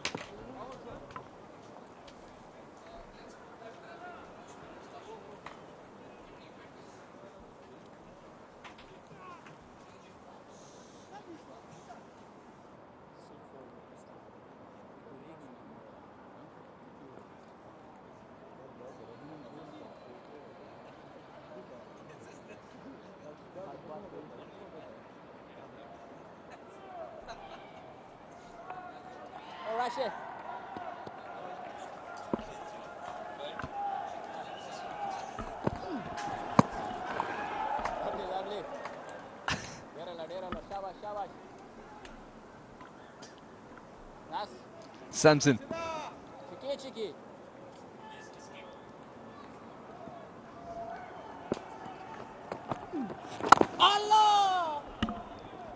Samson.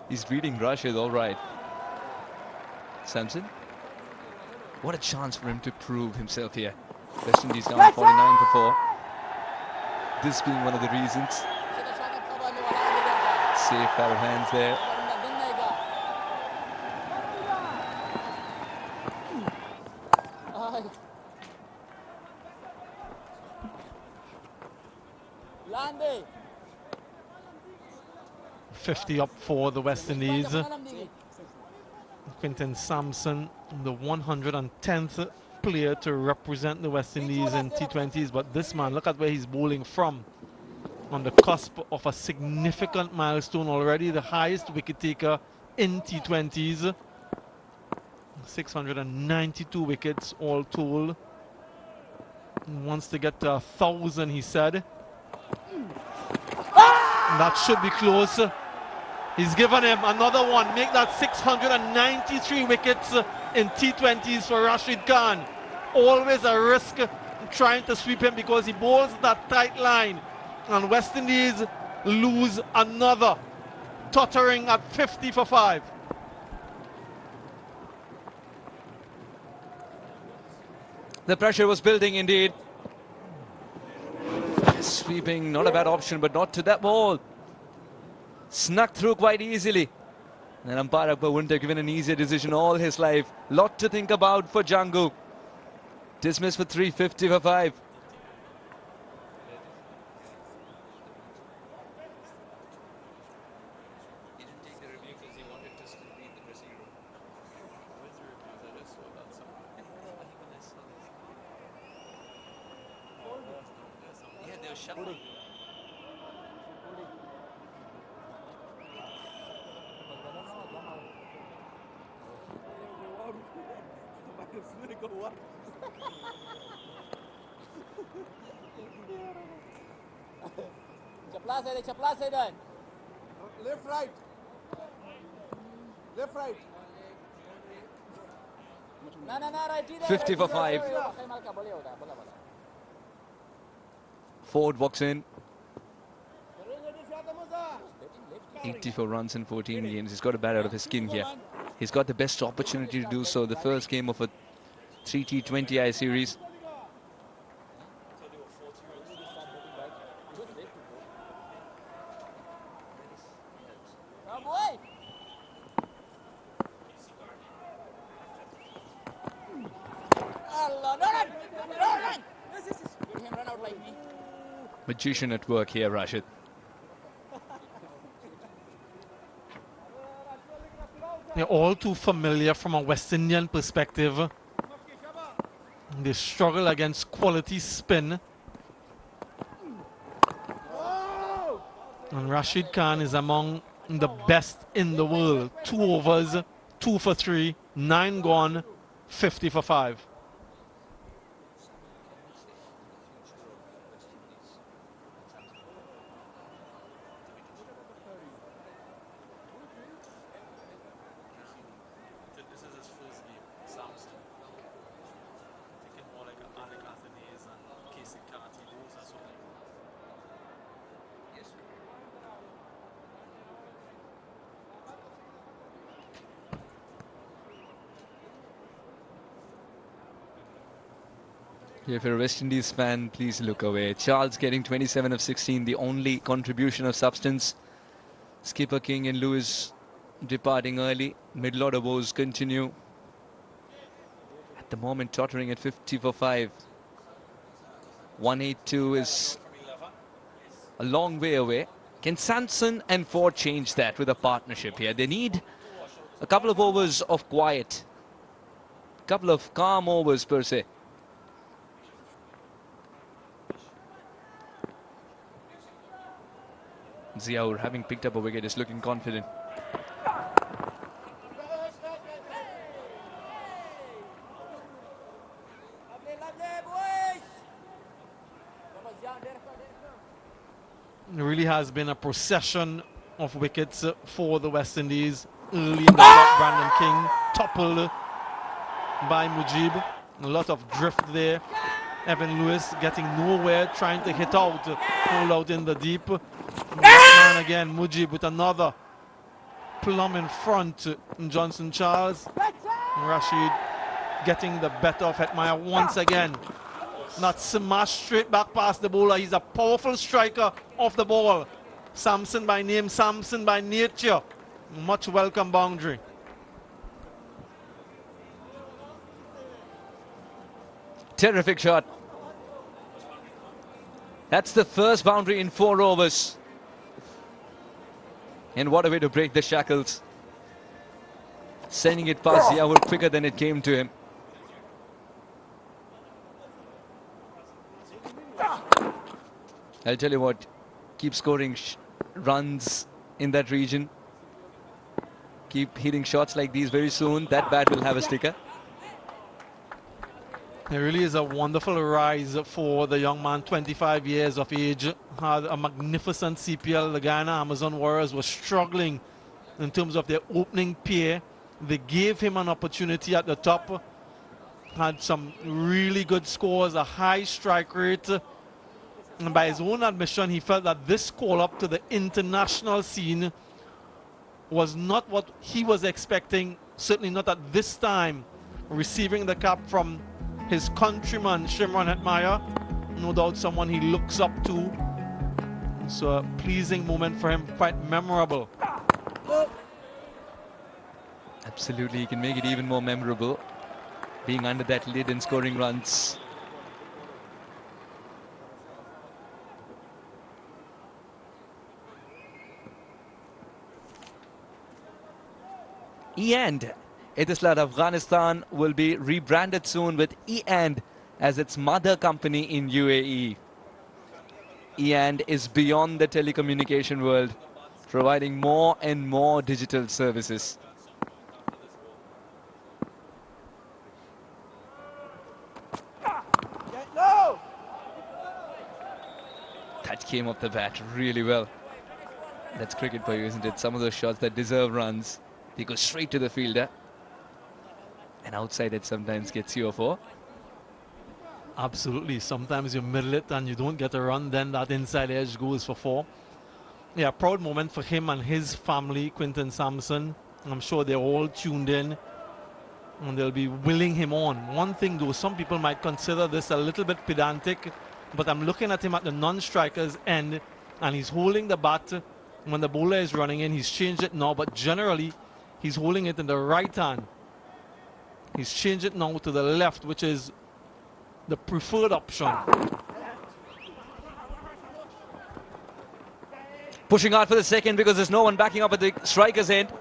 He's reading Rashid all right. Samson. What a chance for him to prove himself here. West Indies down 49 for 4. This being one of the reasons. Safe pair of hands there. Up for the West Indies. Quinton Samson, the 110th player to represent the West Indies in T20s, but this man, look at where he's bowling from. On the cusp of a significant milestone already, the highest wicket taker in T20s. 692 wickets all told. He wants to get to 1,000, he said. That should be close. He's given him another one. Make that 693 wickets in T20s for Rashid Khan. Always a risk trying to sweep him because he bowls that tight line. And West Indies lose another, tottering at 50 for 5. The pressure was building indeed. Sweeping, not a bad option, but not to that ball. Snuck through quite easily. And umpire Akbar wouldn't have given an easier decision all his life. Lot to think about for Jangu. Dismissed for 350 for 5. Chaplace then. Left, right. Left, right. No, right. 50 for 5. Ford walks in. 84 runs in 14 games. He's got a bat out of his skin here. He's got the best opportunity to do so. The first game of a 3 T20I series. Magician at work here, Rashid. They're all too familiar from a West Indian perspective. They struggle against quality spin. And Rashid Khan is among the best in the world. 2 overs, 2 for 3, 9 gone, 50 for 5. This is his first game, Samson. Thinking more like and Casey Carty, those are sort of If you're a West Indies fan, please look away. Charles getting 27 of 16, the only contribution of substance. Skipper King and Lewis departing early. Middle order woes continue. At the moment, tottering at 50 for 5. 182 is a long way away. Can Samson and Ford change that with a partnership here? They need a couple of overs of quiet. A couple of calm overs per se. Ziaur, having picked up a wicket, is looking confident. It really has been a procession of wickets for the West Indies. Early in the dot, Brandon King toppled by Mujib. A lot of drift there. Evan Lewis getting nowhere, trying to hit out, pull out in the deep. And again, Mujib with another plumb in front. Johnson Charles. Rashid getting the better of Hetmeyer once again. Not smashed straight back past the bowler. He's a powerful striker off the ball. Samson by name, Samson by nature. Much welcome boundary. Terrific shot. That's the first boundary in 4 overs. And what a way to break the shackles. Sending it past Ziaur quicker than it came to him. I'll tell you what, keep scoring runs in that region. Keep hitting shots like these very soon. That bat will have a sticker. It really is a wonderful rise for the young man, 25 years of age. Had a magnificent CPL. The Guyana Amazon Warriors were struggling in terms of their opening pair. They gave him an opportunity at the top. Had some really good scores, a high strike rate. And by his own admission, he felt that this call up to the international scene was not what he was expecting, certainly not at this time. Receiving the cap from his countryman, Shimron Hetmyer, no doubt someone he looks up to. So a pleasing moment for him, quite memorable. Absolutely, he can make it even more memorable, being under that lid and scoring runs. E-End. Etisalat Afghanistan will be rebranded soon with E-End as its mother company in UAE. E-End is beyond the telecommunication world, providing more and more digital services. That came off the bat really well. That's cricket for you, isn't it? Some of those shots that deserve runs, they go straight to the fielder. And outside it sometimes gets you a 4. Absolutely. Sometimes you middle it and you don't get a run, then that inside edge goes for 4. Yeah, proud moment for him and his family, Quinton Samson. I'm sure they're all tuned in and they'll be willing him on. One thing though, some people might consider this a little bit pedantic, but I'm looking at him at the non-striker's end and he's holding the bat when the bowler is running in. He's changed it now, but generally he's holding it in the right hand. He's changed it now to the left, which is the preferred option. Pushing hard for the second because there's no one backing up at the striker's end.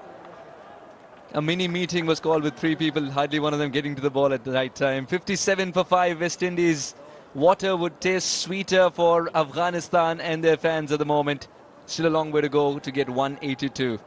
A mini meeting was called with 3 people, hardly one of them getting to the ball at the right time. 57 for 5 West Indies. Water would taste sweeter for Afghanistan and their fans at the moment. Still a long way to go to get 182.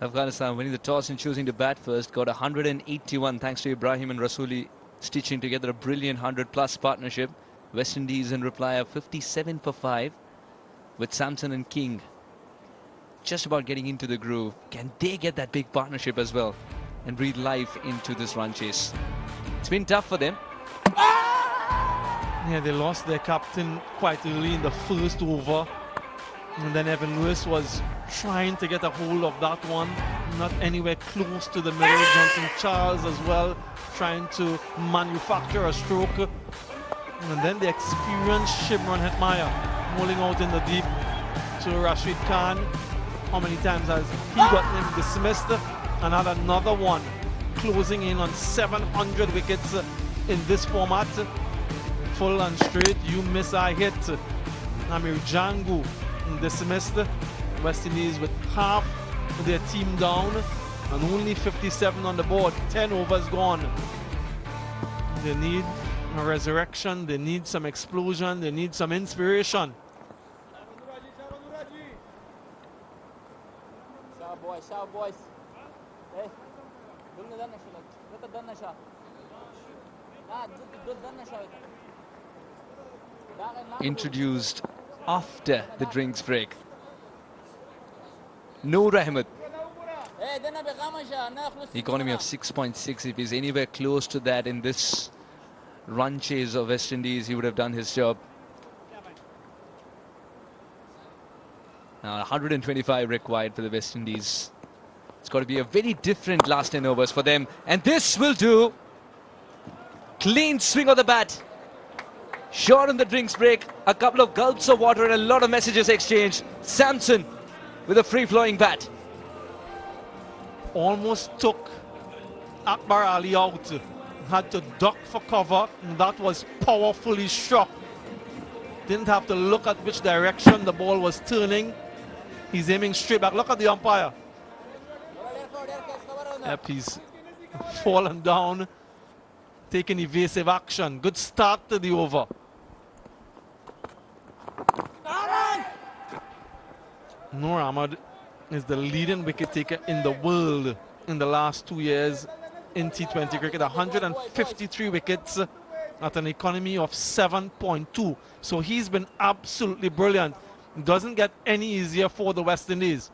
Afghanistan winning the toss and choosing to bat first, got 181 thanks to Ibrahim and Rasooli stitching together a brilliant 100+ partnership. West Indies in reply of 57 for 5 with Samson and King just about getting into the groove. Can they get that big partnership as well and breathe life into this run chase? It's been tough for them. Yeah, they lost their captain quite early in the first over. And then Evan Lewis was trying to get a hold of that one, not anywhere close to the middle. Johnson Charles as well, trying to manufacture a stroke. And then the experienced Shimron Hetmyer rolling out in the deep to Rashid Khan. How many times has he gotten him dismissed? And had another one closing in on 700 wickets in this format. Full and straight, you miss, I hit. Amir Jangu dismissed. West Indies with half their team down and only 57 on the board. 10 overs gone. They need a resurrection. They need some explosion. They need some inspiration. Sharp boys. Hey. Introduced after the drinks break. Noor Ahmed. Economy of 6.6. If he's anywhere close to that in this run chase of West Indies, he would have done his job. Now 125 required for the West Indies. It's got to be a very different last 10 overs for them. And this will do. Clean swing of the bat. Short on the drinks break. A couple of gulps of water and a lot of messages exchanged. Samson with a free-flowing bat. Almost took Akbar Ali out. Had to duck for cover. And that was powerfully struck. Didn't have to look at which direction the ball was turning. He's aiming straight back. Look at the umpire. Yep, he's fallen down, taking evasive action. Good start to the over. Noor Ahmed is the leading wicket taker in the world in the last 2 years in T20 cricket. 153 wickets at an economy of 7.2. So he's been absolutely brilliant. Doesn't get any easier for the West Indies.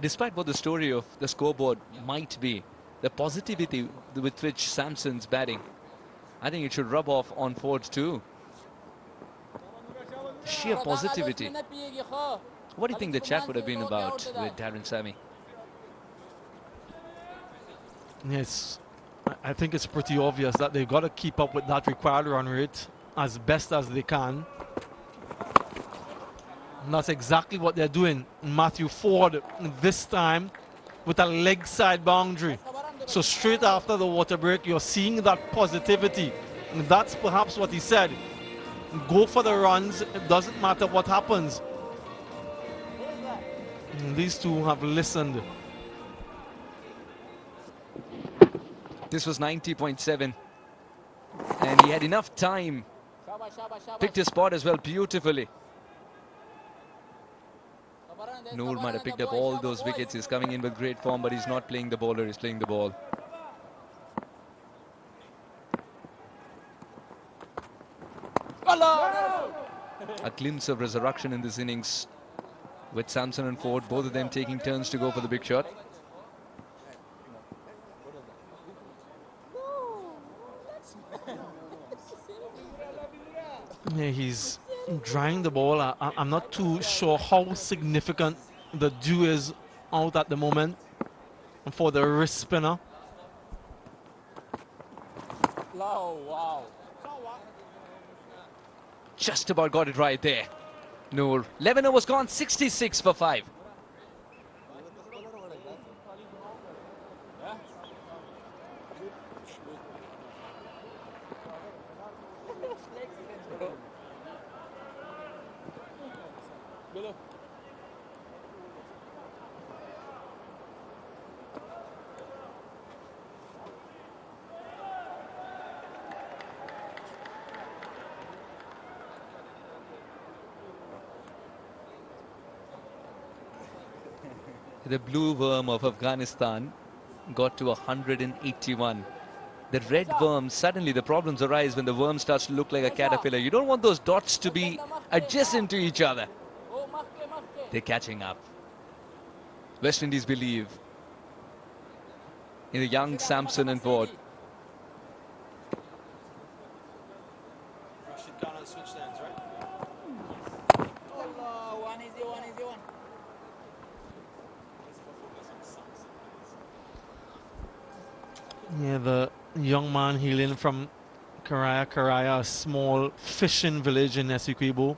Despite what the story of the scoreboard might be, the positivity with which Samson's batting, I think it should rub off on Ford too. Sheer positivity. What do you think the chat would have been about with Darren Sammy? Yes, I think it's pretty obvious that they've got to keep up with that required run rate as best as they can. And that's exactly what they're doing. Matthew Ford this time with a leg side boundary. So straight after the water break, you're seeing that positivity. And that's perhaps what he said. Go for the runs. It doesn't matter what happens. And these two have listened. This was 90.7. And he had enough time. Picked his spot as well beautifully. Noor might have picked up all those wickets. He's coming in with great form, but he's not playing the bowler, he's playing the ball. A glimpse of resurrection in this innings with Samson and Ford, both of them taking turns to go for the big shot. Yeah, he's drying the ball. I'm not too sure how significant the dew is out at the moment for the wrist spinner. Wow. Just about got it right there. Noor. 11 overs gone, 66 for 5. The blue worm of Afghanistan got to 181. The red worm, suddenly the problems arise when the worm starts to look like a caterpillar. You don't want those dots to be adjacent to each other. They're catching up. West Indies believe in the young Samson and Ford. Yeah, the young man hailing from Karaya, a small fishing village in Essequibo.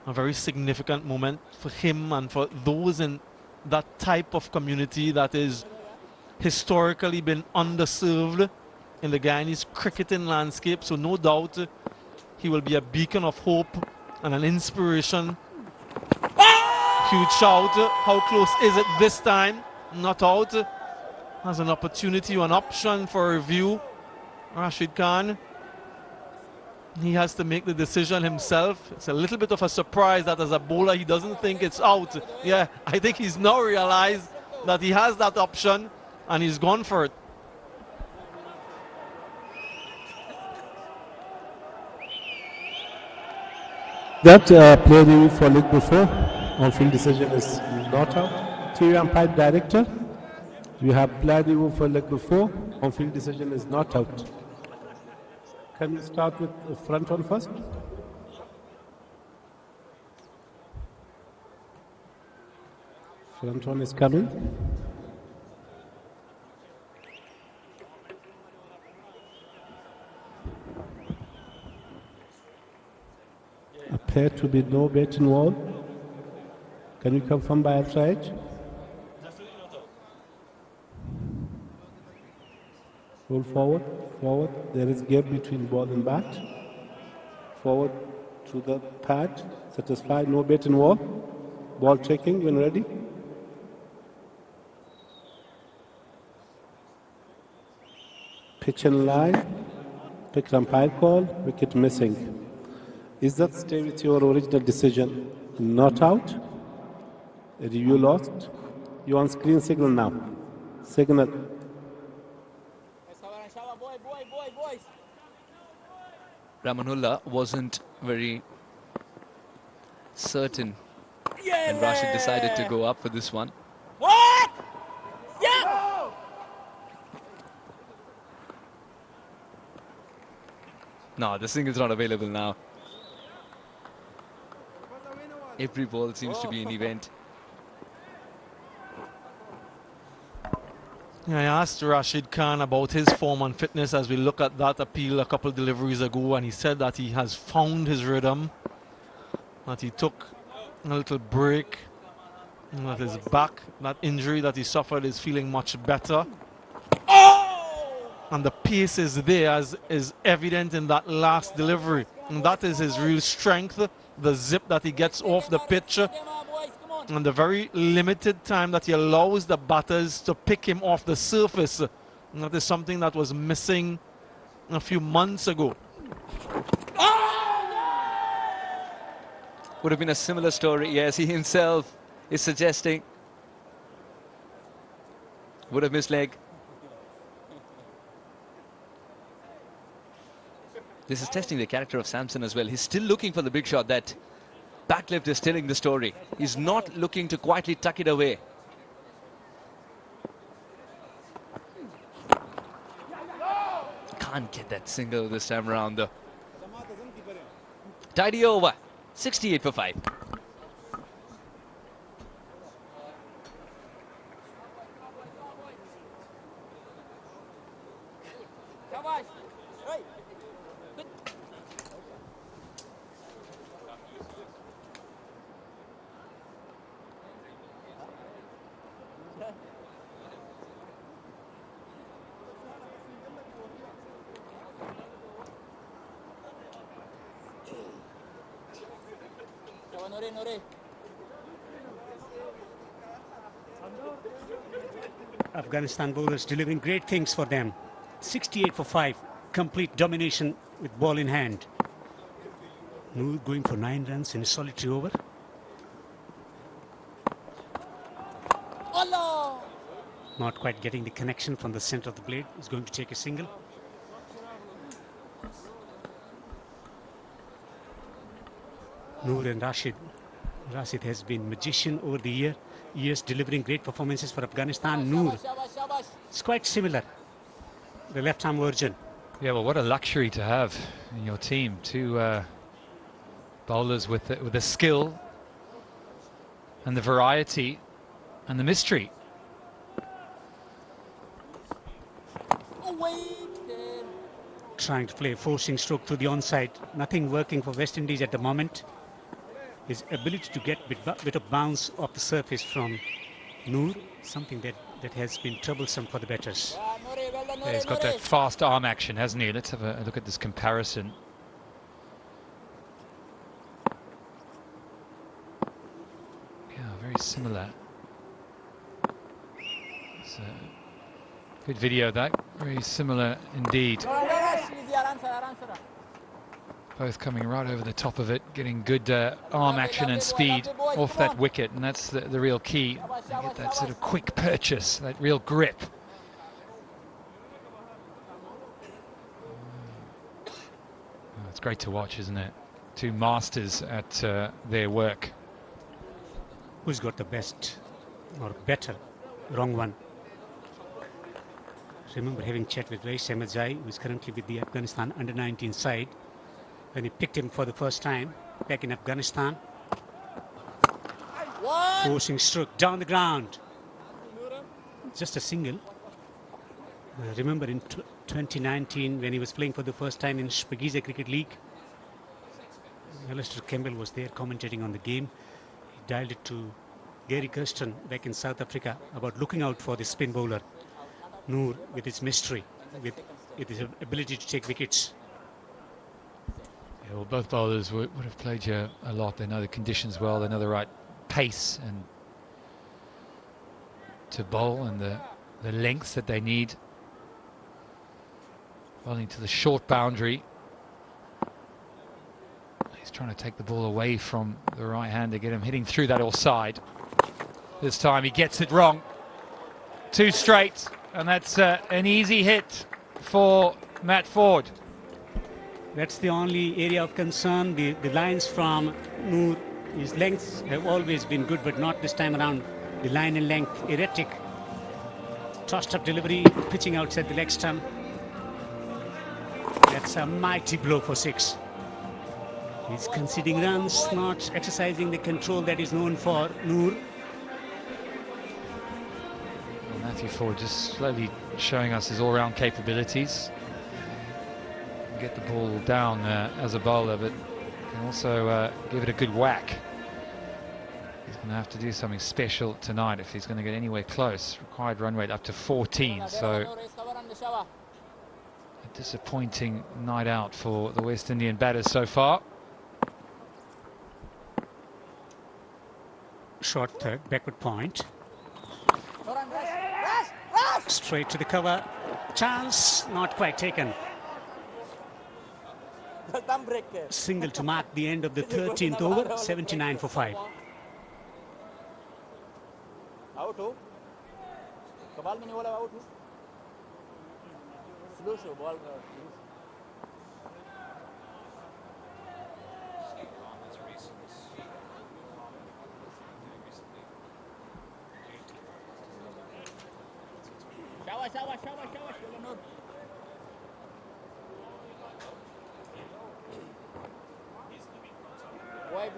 A very significant moment for him and for those in that type of community that is historically been underserved in the Guyanese cricketing landscape. So no doubt he will be a beacon of hope and an inspiration. Huge shout. How close is it this time? Not out. Has an opportunity, an option for review. Rashid Khan. he has to make the decision himself. It's a little bit of a surprise that as a bowler he doesn't think it's out. Yeah, I think he's now realized that he has that option and he's gone for it. That play review for leg before on-field decision is not out. TV umpire director, you have play review for leg before on-field decision is not out. Can you start with the front one first? Front one is coming. Appear to be no betting wall. Can you confirm by outside? Roll forward, forward. There is gap between ball and bat. Forward to the pad. Satisfied, no betting wall. Ball checking when ready. Pitch and line. Pick umpire call. Wicket missing. Is that stay with your original decision? Not out. Review lost. You on screen signal now. Signal. Ramanullah wasn't very certain, and Rashid decided to go up for this one. What? Yeah. No, the single's not available now. Every ball seems to be an event. Yeah, I asked Rashid Khan about his form and fitness as we look at that appeal a couple deliveries ago, and he said that he has found his rhythm, that he took a little break, and that his back, that injury that he suffered, is feeling much better. And the pace is there, as is evident in that last delivery. And that is his real strength, the zip that he gets off the pitch, and the very limited time that he allows the batters to pick him off the surface. And that is something that was missing a few months ago. Would have been a similar story, yes, he himself is suggesting. Would have missed leg. This is testing the character of Samson as well. He's still looking for the big shot. That backlift is telling the story. He's not looking to quietly tuck it away. Can't get that single this time around though. Tidy over. 68 for 5. Afghanistan bowlers delivering great things for them. 68 for 5. Complete domination with ball in hand. Noor going for 9 runs in a solitary over. Not quite getting the connection from the center of the blade. He's going to take a single. Noor and Rashid. Rashid has been magician over the years, delivering great performances for Afghanistan. Noor, it's quite similar, the left-arm version. Yeah, well, what a luxury to have in your team. Two bowlers with the skill and the variety and the mystery. Trying to play a forcing stroke through the onside. Nothing working for West Indies at the moment. His ability to get a bit of bounce off the surface from Noor, something that has been troublesome for the batters. Yeah, he's got that fast arm action, hasn't he? Let's have a look at this comparison. Yeah, very similar. It's a good video, that. Very similar indeed. Both coming right over the top of it, getting good arm action and speed off that wicket, and that's the real key. They get that sort of quick purchase, that real grip. Oh, it's great to watch, isn't it? Two masters at their work. Who's got the best or better wrong one? Remember having chat with Rais Ahmedzai, who is currently with the Afghanistan under-19 side, when he picked him for the first time back in Afghanistan. Forcing stroke down the ground. Just a single. Remember in 2019 when he was playing for the first time in Spagiza Cricket League, Alistair Campbell was there commentating on the game. He dialed it to Gary Kirsten back in South Africa about looking out for the spin bowler Noor with his mystery, with his ability to take wickets. Yeah, well, both bowlers would have played you a lot. They know the conditions well. They know the right pace and to bowl and the length that they need. Bowling to the short boundary. He's trying to take the ball away from the right hand to get him hitting through that offside. This time he gets it wrong. Two straight, and that's an easy hit for Matt Ford. That's the only area of concern. The lines from Noor, his lengths have always been good, but not this time around. The line and length erratic. Tossed up delivery, pitching outside the leg stump. That's a mighty blow for 6. He's conceding runs, not exercising the control that is known for Noor. Well, Matthew Ford just slowly showing us his all-round capabilities. Get the ball down as a bowler, but can also give it a good whack. He's going to have to do something special tonight if he's going to get anywhere close. Required run rate up to 14, so a disappointing night out for the West Indian batters so far. Short third, backward point. Straight to the cover. Chance, not quite taken. Single to mark the end of the 13th over, 79 for 5.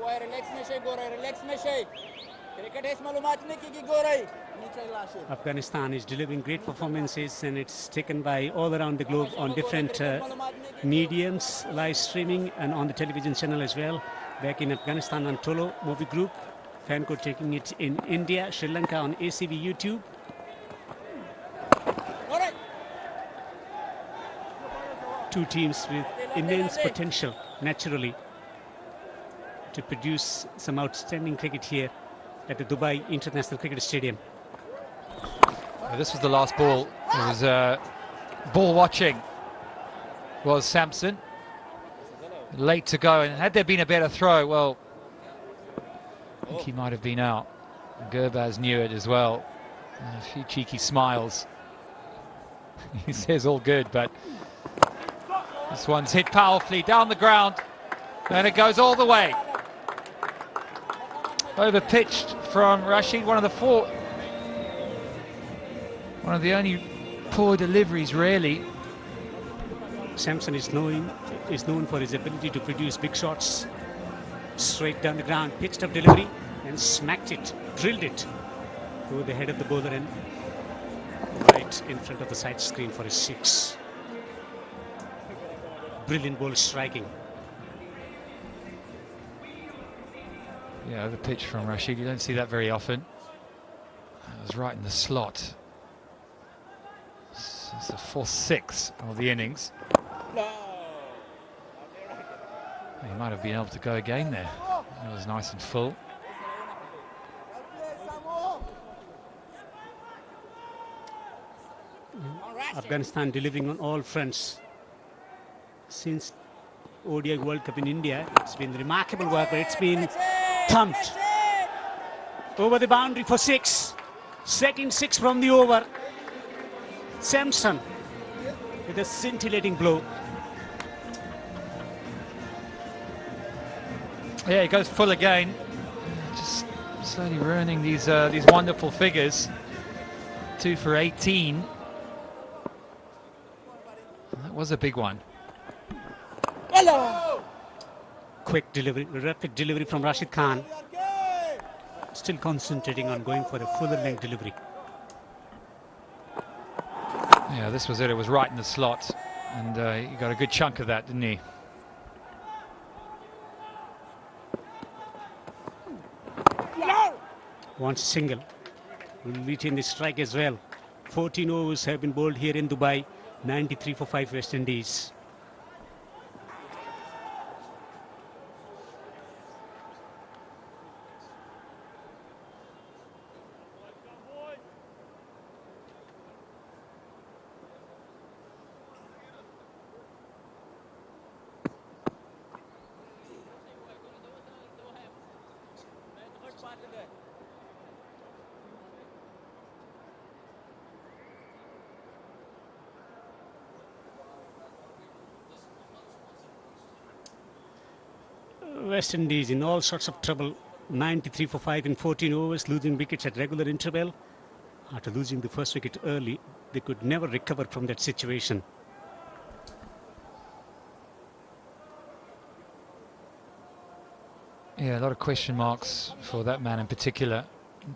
boy relax में शे गो रहा है relax में शे cricket is मालूमात नहीं की गो रहा है नीचे लाशे. Afghanistan is delivering great performances, and it's taken by all around the globe on different mediums, live streaming and on the television channel as well. Back in Afghanistan on Tolo movie group, Fanco taking it in India, Sri Lanka on ACB YouTube. Two teams with immense potential naturally to produce some outstanding cricket here at the Dubai International Cricket Stadium. This was the last ball. It was ball watching was Samson. Late to go, and had there been a better throw, well, I think he might have been out. Gurbaz knew it as well. A few cheeky smiles. He says all good, but this one's hit powerfully down the ground, and it goes all the way. Over pitched from Rashid, one of the only poor deliveries really. Samson is known for his ability to produce big shots. Straight down the ground, pitched up delivery and smacked it, drilled it over the head of the bowler and right in front of the side screen for his 6. Brilliant ball striking. Yeah, over pitch from Rashid. You don't see that very often. It was right in the slot. It's the 4th-6 of the innings. He might have been able to go again there. It was nice and full. Afghanistan delivering on all fronts. Since ODI World Cup in India. It's been remarkable work, but it's been thumped over the boundary for 6. Second 6 from the over. Samson with a scintillating blow. Yeah, he goes full again. Just slowly ruining these wonderful figures. 2 for 18. That was a big one. Hello. Quick delivery, rapid delivery from Rashid Khan. Still concentrating on going for a fuller length delivery. Yeah, this was it. It was right in the slot. And he got a good chunk of that, didn't he? Wants a single. Will retain the strike as well. 14 overs have been bowled here in Dubai. 93 for 5 West Indies. West Indies in all sorts of trouble. 93 for 5 in 14 overs, losing wickets at regular interval. After losing the first wicket early, they could never recover from that situation. Yeah, a lot of question marks for that man in particular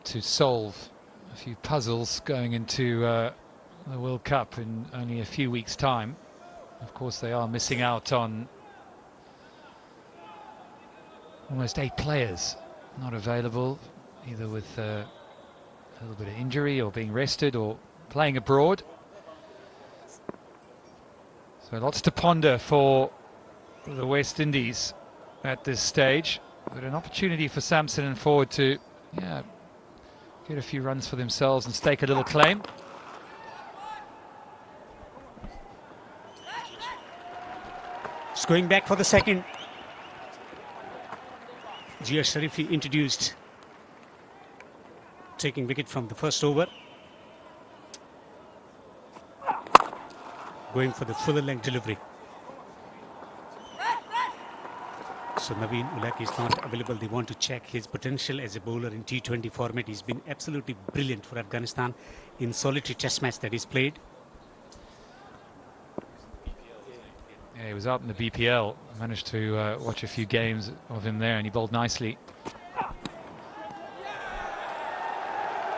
to solve. A few puzzles going into the World Cup in only a few weeks' time. Of course, they are missing out on almost 8 players not available, either with a little bit of injury or being rested or playing abroad. So lots to ponder for the West Indies at this stage. But an opportunity for Samson and Ford to get a few runs for themselves and stake a little claim. It's going back for the second. Jia Sharifi introduced, taking wicket from the first over. Going for the fuller length delivery. So Naveen Ulaki is not available. They want to check his potential as a bowler in T20 format. He's been absolutely brilliant for Afghanistan in solitary test match that he's played. Yeah, he was out in the BPL. Managed to watch a few games of him there, and he bowled nicely.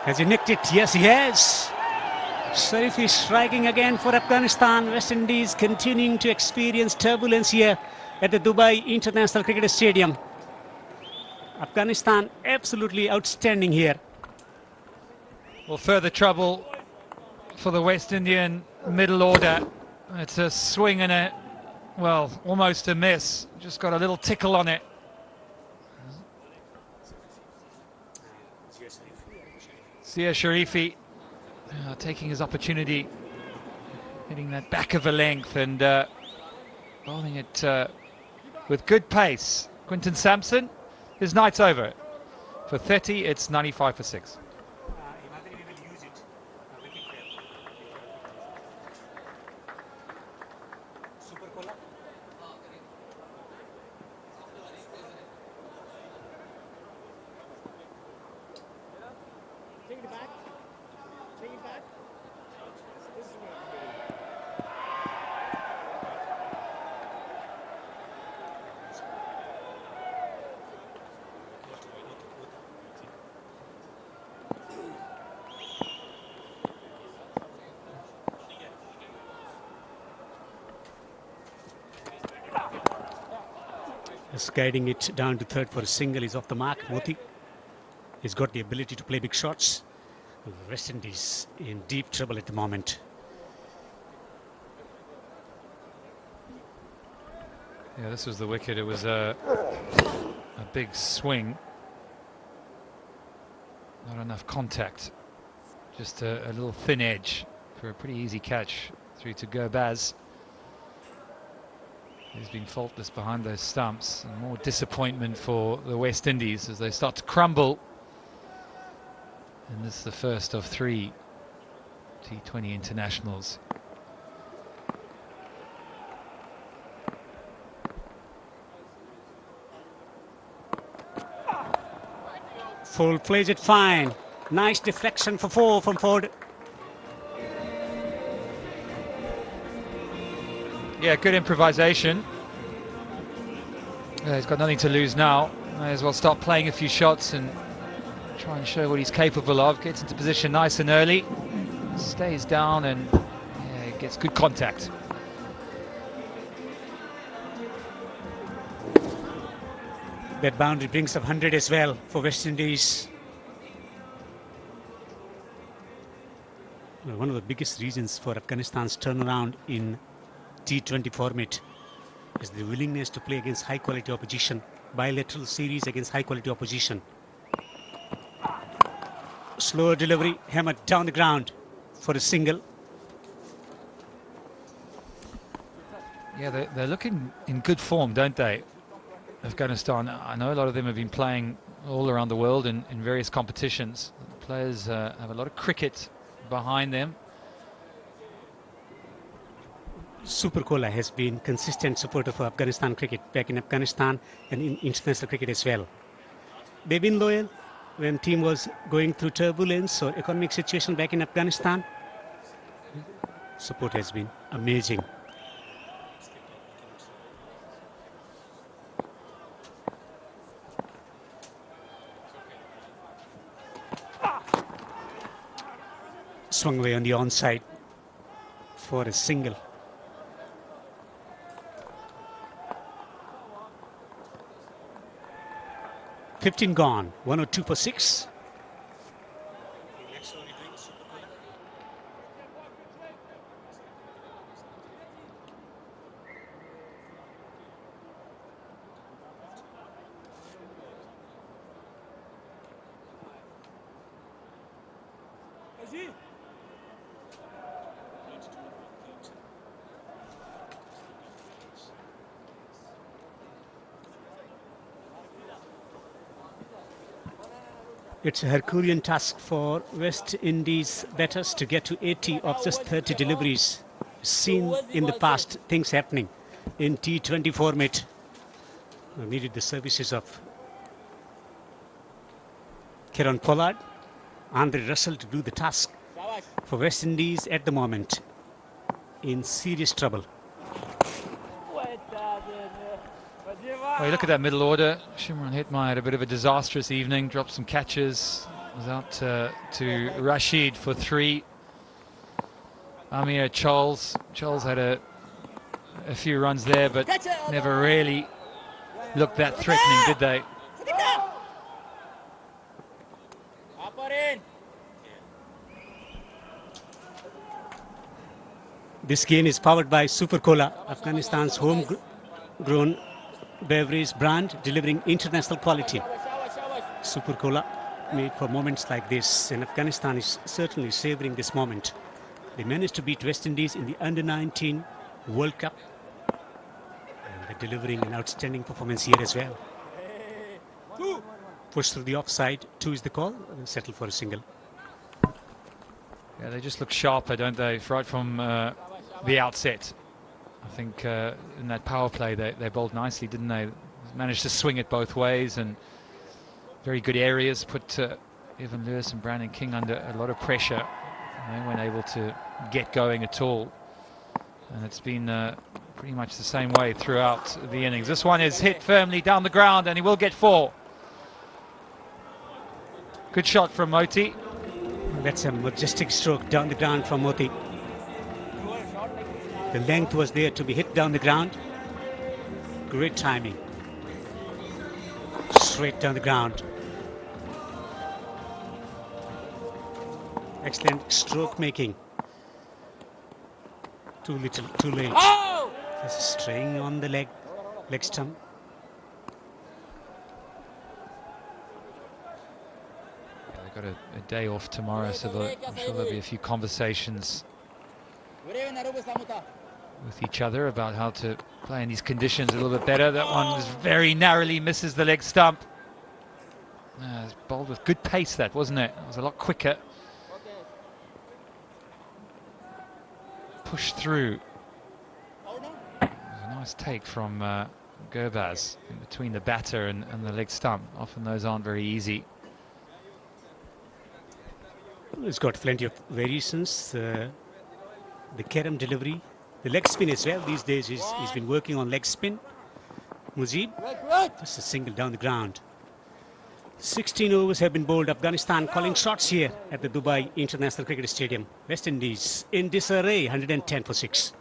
Has he nicked it? Yes, he has. Sharif is striking again for Afghanistan. West Indies continuing to experience turbulence here at the Dubai International Cricket Stadium. Afghanistan absolutely outstanding here. Well, further trouble for the West Indian middle order. It's a swing and a, well, almost a miss. Just got a little tickle on it. Zia Sharifi taking his opportunity, hitting that back of a length and bowling it with good pace. Quinton Samson, his night's over. For 30, it's 95 for 6. Guiding it down to third for a single. Is off the mark. Moti. He's got the ability to play big shots. The West Indies in deep trouble at the moment. Yeah, this was the wicket. It was a big swing. Not enough contact. Just a little thin edge for a pretty easy catch through to Gurbaz. He's been faultless behind those stumps, and more disappointment for the West Indies as they start to crumble. And this is the first of 3 T20 internationals. Full plays it fine. Nice deflection for 4 from Ford. Yeah, good improvisation. He's got nothing to lose now. May as well start playing a few shots and try and show what he's capable of. Gets into position nice and early. Stays down and gets good contact. That boundary brings up 100 as well for West Indies. Well, one of the biggest reasons for Afghanistan's turnaround in T20 format is the willingness to play against high quality opposition, bilateral series against high quality opposition. Slower delivery, hammered down the ground for a single. Yeah, they're looking in good form, don't they, Afghanistan? I know a lot of them have been playing all around the world in various competitions. The players have a lot of cricket behind them. Super Cola has been consistent supporter for Afghanistan cricket back in Afghanistan and in international cricket as well. They've been loyal when team was going through turbulence or economic situation back in Afghanistan. Support has been amazing. Swung away on the onside for a single. $15 gone, 102 for 6. It's a Herculean task for West Indies batters to get to 80 of just 30 deliveries. Seen in the past things happening in T20 format. Needed the services of Kieran Pollard, Andre Russell to do the task for West Indies at the moment. In serious trouble. Well, you look at that middle order. Shimron Hetmai had a bit of a disastrous evening, dropped some catches, was out to Rashid for 3. Amir Charles had a few runs there, but never really looked that threatening, did they? This game is powered by Super Cola, Afghanistan's homegrown beverage brand, delivering international quality. Super Cola made for moments like this, and Afghanistan is certainly savouring this moment. They managed to beat West Indies in the Under-19 World Cup, and they're delivering an outstanding performance here as well. Push through the offside, 2 is the call, and settle for a single. Yeah, they just look sharper, don't they, right from the outset. I think in that power play they bowled nicely, didn't they? Managed to swing it both ways, and very good areas, put Evan Lewis and Brandon King under a lot of pressure. They weren't able to get going at all, and it's been pretty much the same way throughout the innings. This one is hit firmly down the ground, and he will get 4. Good shot from Moti. That's a majestic stroke down the ground from Moti. The length was there to be hit down the ground. Great timing. Straight down the ground. Excellent stroke making. Too little, too late. Oh! Just straying on the leg stump. They've got a day off tomorrow, so I'm sure there'll be a few conversations with each other about how to play in these conditions a little bit better. That one is very narrowly misses the leg stump. It's bowled with good pace, that, wasn't it? It was a lot quicker. Pushed through. It was a nice take from Gurbaz in between the batter and the leg stump. Often those aren't very easy. It's got plenty of variations. The Kerem delivery, the leg spin as well. These days he's been working on leg spin. Mujib, just a single down the ground. 16 overs have been bowled. Afghanistan calling shots here at the Dubai International Cricket Stadium. West Indies in disarray, 110 for 6.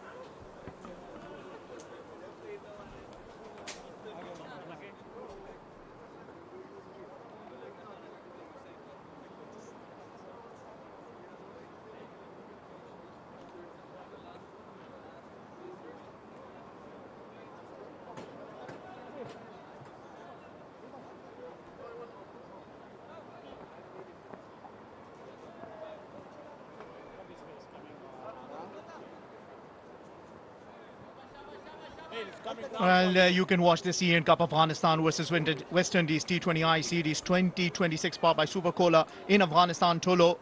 Well, you can watch this Asian Cup Afghanistan versus West Indies T20I Series 2026 powered by Super Cola in Afghanistan, Tolo,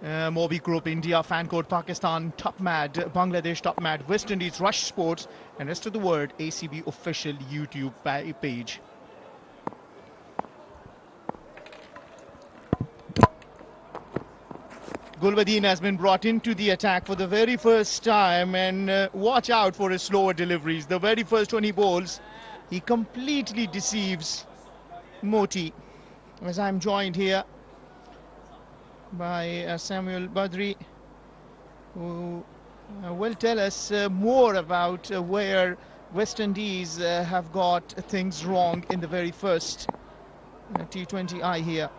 Mobi Group, India, Fan Code, Pakistan, Top Mad, Bangladesh, Top Mad, West Indies, Rush Sports, and rest of the world, ACB official YouTube page. Gulbadin has been brought into the attack for the very first time, and watch out for his slower deliveries. The very first 20 balls, he completely deceives Moti. As I'm joined here by Samuel Badri, who will tell us more about where West Indies have got things wrong in the very first T20I here.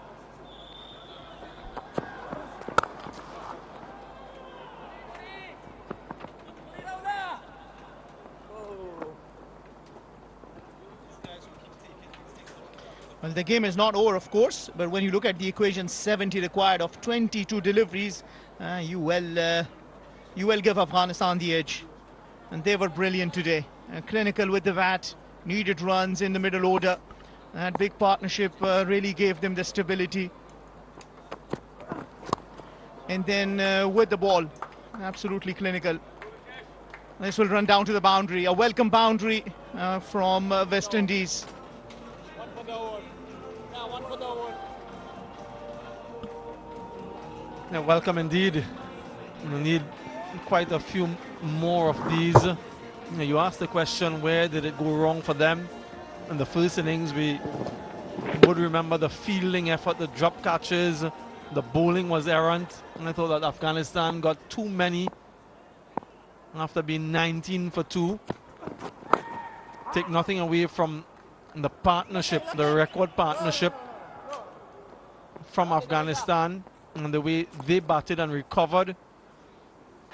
Well, the game is not over, of course, but when you look at the equation, 70 required of 22 deliveries, you will give Afghanistan the edge. And they were brilliant today. Clinical with the bat, needed runs in the middle order. That big partnership really gave them the stability. And then with the ball, absolutely clinical. This will run down to the boundary. A welcome boundary from West Indies. Yeah, welcome indeed. We need quite a few more of these. You asked the question, where did it go wrong for them? In the first innings, we would remember the fielding effort, the drop catches, the bowling was errant. And I thought that Afghanistan got too many after being 19 for 2. Take nothing away from the partnership, the record partnership from Afghanistan, and the way they batted and recovered.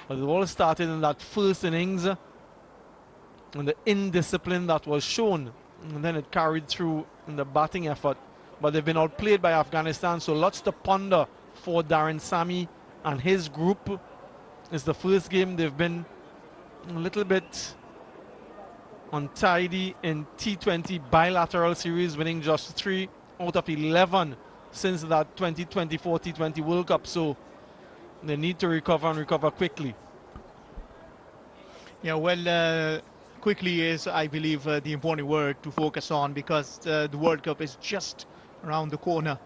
But it all started in that first innings and the indiscipline that was shown, and then it carried through in the batting effort. But they've been outplayed by Afghanistan, so lots to ponder for Darren Sammy and his group. It's the first game they've been a little bit untidy in T20 bilateral series, winning just 3 out of 11 since that 2024 T20 World Cup. So they need to recover and recover quickly. Yeah, well, quickly is, I believe, the important word to focus on, because the World Cup is just around the corner.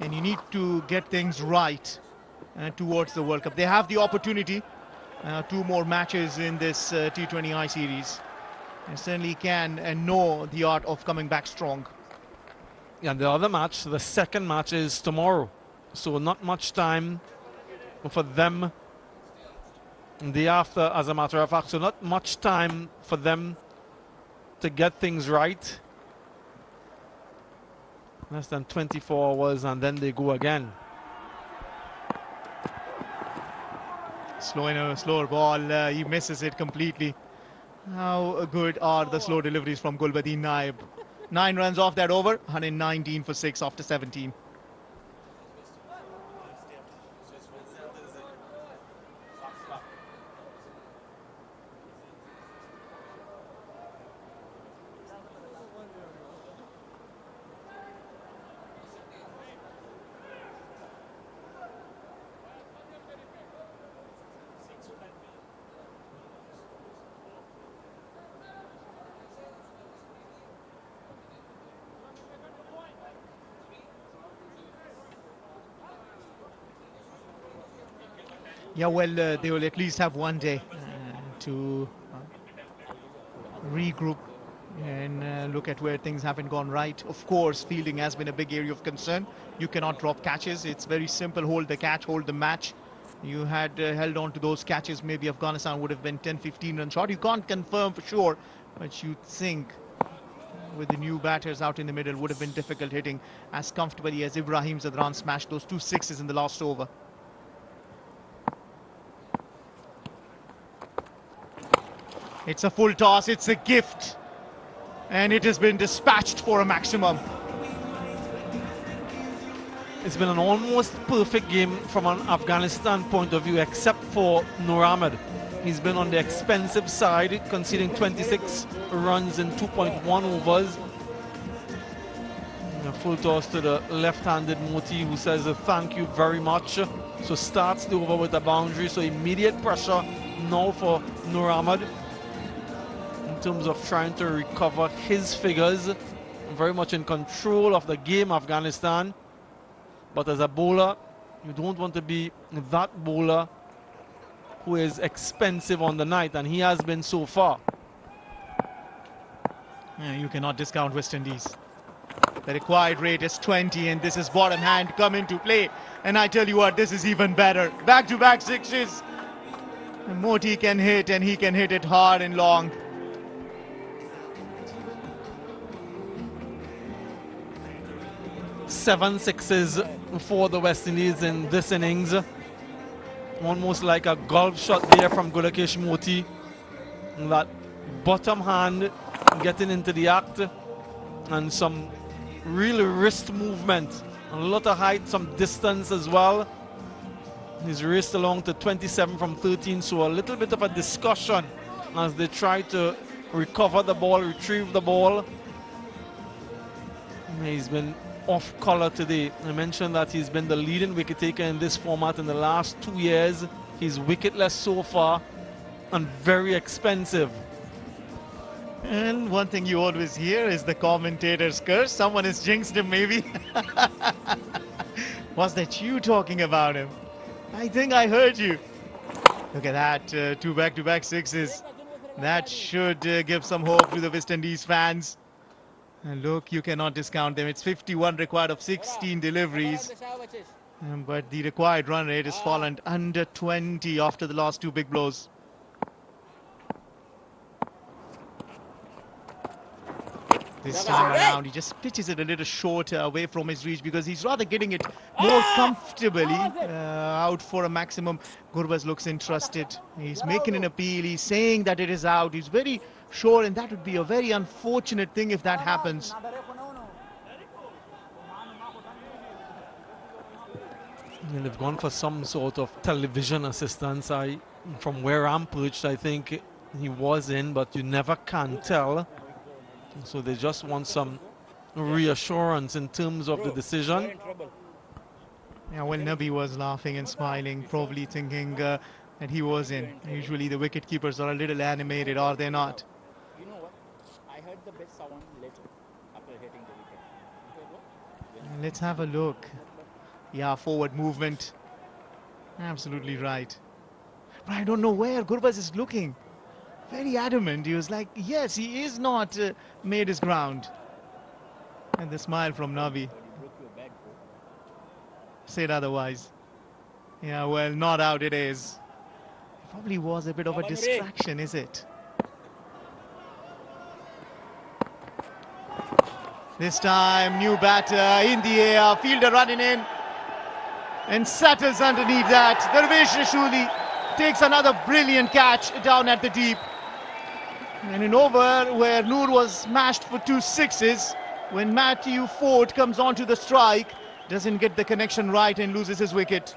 And you need to get things right towards the World Cup. They have the opportunity, 2 more matches in this T20I series. They certainly can and know the art of coming back strong. And the other match, the second match, is tomorrow. So not much time for them the day after, as a matter of fact. So not much time for them to get things right. Less than 24 hours, and then they go again. Slower ball, he misses it completely. How good are the slow deliveries from Gulbadin Naib? 9 runs off that over, 119 for 6 after 17. Yeah, well, they will at least have one day to regroup and look at where things haven't gone right. Of course, fielding has been a big area of concern. You cannot drop catches. It's very simple. Hold the catch, hold the match. You had held on to those catches. Maybe Afghanistan would have been 10-15 run short. You can't confirm for sure, but you think with the new batters out in the middle would have been difficult hitting as comfortably as Ibrahim Zadran smashed those 2 sixes in the last over. It's a full toss, it's a gift, and it has been dispatched for a maximum. It's been an almost perfect game from an Afghanistan point of view, except for Nur Ahmed. He's been on the expensive side, conceding 26 runs in 2.1 overs. A full toss to the left-handed Moti, who says thank you very much. So starts the over with a boundary, so immediate pressure now for Nur Ahmed in terms of trying to recover his figures. Very much in control of the game, Afghanistan. But as a bowler, you don't want to be that bowler who is expensive on the night, and he has been so far. Yeah, you cannot discount West Indies. The required rate is 20, and this is bottom hand come into play. And I tell you what, this is even better. Back-to-back sixes. And Moti can hit, and he can hit it hard and long. Seven sixes for the West Indies in this innings. Almost like a golf shot there from Gulakesh Moti. That bottom hand getting into the act, and some real wrist movement. A lot of height, some distance as well. His wrist along to 27 from 13, so a little bit of a discussion as they try to recover the ball, retrieve the ball. He's been off color today. I mentioned that he's been the leading wicket taker in this format in the last 2 years. He's wicketless so far and very expensive. And one thing you always hear is the commentator's curse. Someone has jinxed him, maybe. Was that you talking about him? I think I heard you. Look at that, 2 back-to-back sixes. That should give some hope to the West Indies fans. And look, you cannot discount them. It's 51 required of 16 deliveries. But the required run rate has fallen under 20 after the last 2 big blows. This time around, he just pitches it a little shorter away from his reach because he's rather getting it more comfortably out for a maximum. Gurbaz looks interested. He's making an appeal. He's saying that it is out. He's very sure, and that would be a very unfortunate thing if that happens. And they've gone for some sort of television assistance. From where I'm perched, I think he was in, but you never can tell. So they just want some reassurance in terms of the decision. Yeah, well, Nabi was laughing and smiling, probably thinking that he was in. Usually the wicket keepers are a little animated, are they not? You know what? I heard the best sound later after hitting the wicket. Let's have a look. Yeah, forward movement. Absolutely right. But I don't know where Gurbaz is looking. Very adamant. He was like, yes, he is not made his ground. And the smile from Nabi said otherwise. Yeah, well, not out it is. It probably was a bit of a distraction, is it? This time, new batter in the air, fielder running in and settles underneath that. Darvesh Rasooli takes another brilliant catch down at the deep. And an over where Noor was smashed for 2 sixes, when Matthew Ford comes onto the strike, doesn't get the connection right and loses his wicket.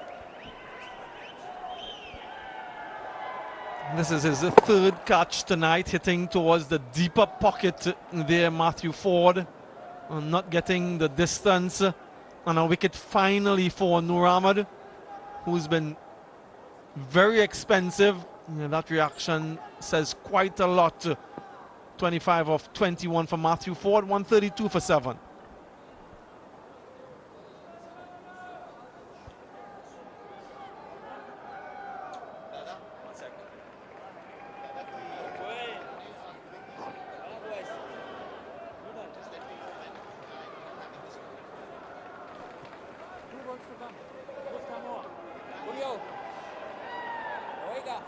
This is his 3rd catch tonight, hitting towards the deeper pocket there, Matthew Ford. Not getting the distance. And a wicket finally for Nur Ahmed, who's been very expensive. Yeah, that reaction says quite a lot. 25 of 21 for Matthew Ford, 132 for 7. go. Hoega.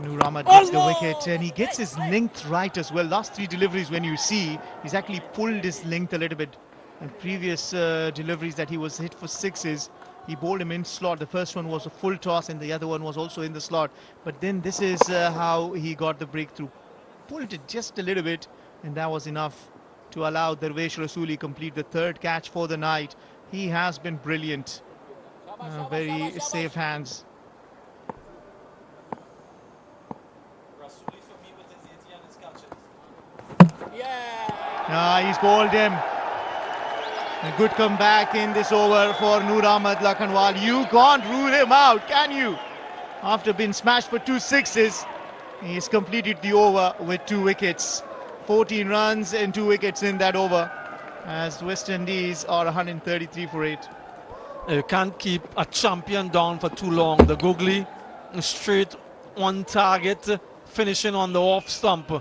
Nur Ahmed gets the wicket and he gets his length right as well. Last three deliveries, when you see, he's actually pulled his length a little bit. And previous deliveries that he was hit for sixes, he bowled him in slot. The first one was a full toss and the other one was also in the slot. But then this is how he got the breakthrough. Pulled it just a little bit and that was enough to allow Darvesh Rasooli complete the third catch for the night. He has been brilliant. Very safe hands. He's bowled him. A good comeback in this over for Nur Ahmed Lakhanwal. You can't rule him out, can you? After being smashed for 2 sixes, he's completed the over with 2 wickets. 14 runs and 2 wickets in that over, as West Indies are 133 for 8. You can't keep a champion down for too long. The googly straight on target, finishing on the off stump.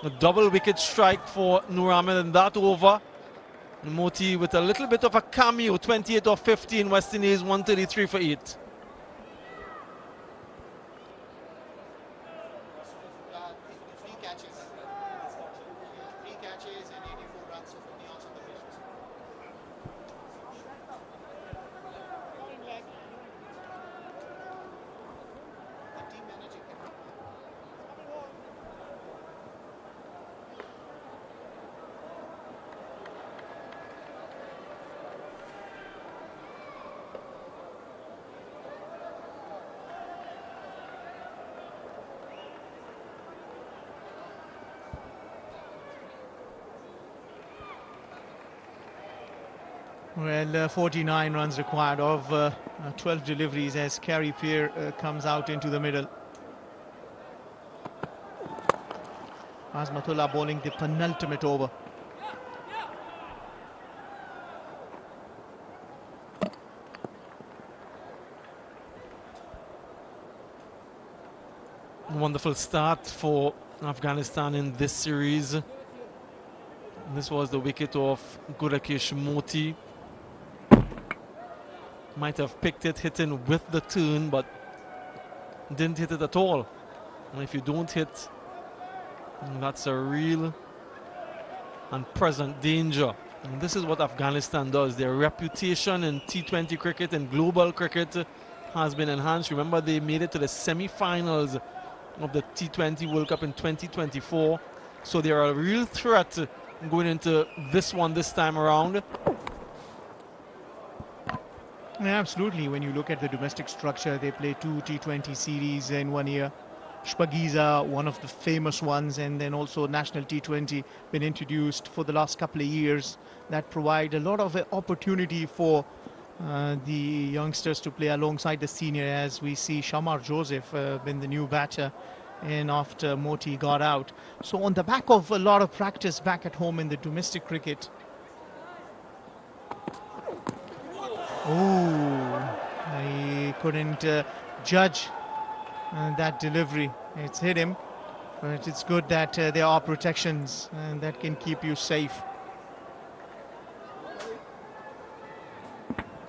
A double wicket strike for Nur Ahmed in that over. Moti with a little bit of a cameo, 28 of 15, West Indies 133 for 8. Well, 49 runs required of 12 deliveries as Kerry Peer comes out into the middle. Azmatullah bowling the penultimate over. Wonderful start for Afghanistan in this series. This was the wicket of Gurakesh Moti. Might have picked it hitting with the turn, but didn't hit it at all. And if you don't hit, that's a real and present danger. And this is what Afghanistan does. Their reputation in T20 cricket and global cricket has been enhanced. Remember, they made it to the semi-finals of the T20 World Cup in 2024. So they are a real threat going into this one this time around. Yeah, absolutely. When you look at the domestic structure, they play 2 T20 series in 1 year. Shpagiza, one of the famous ones, and then also National T20 been introduced for the last couple of years that provide a lot of opportunity for the youngsters to play alongside the senior, as we see Shamar Joseph been the new batter and after Moti got out. So on the back of a lot of practice back at home in the domestic cricket. Oh, he couldn't judge that delivery. It's hit him, but it's good that there are protections and that can keep you safe.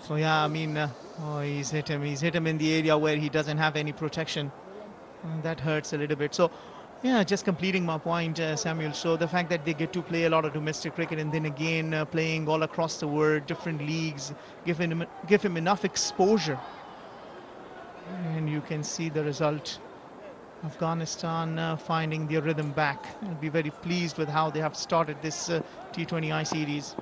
So yeah, I mean, he's hit him. He's hit him in the area where he doesn't have any protection. And that hurts a little bit. So yeah, just completing my point, Samuel. So the fact that they get to play a lot of domestic cricket and then again playing all across the world, different leagues, give him enough exposure. And you can see the result. Afghanistan finding their rhythm back. I'll be very pleased with how they have started this T20I series.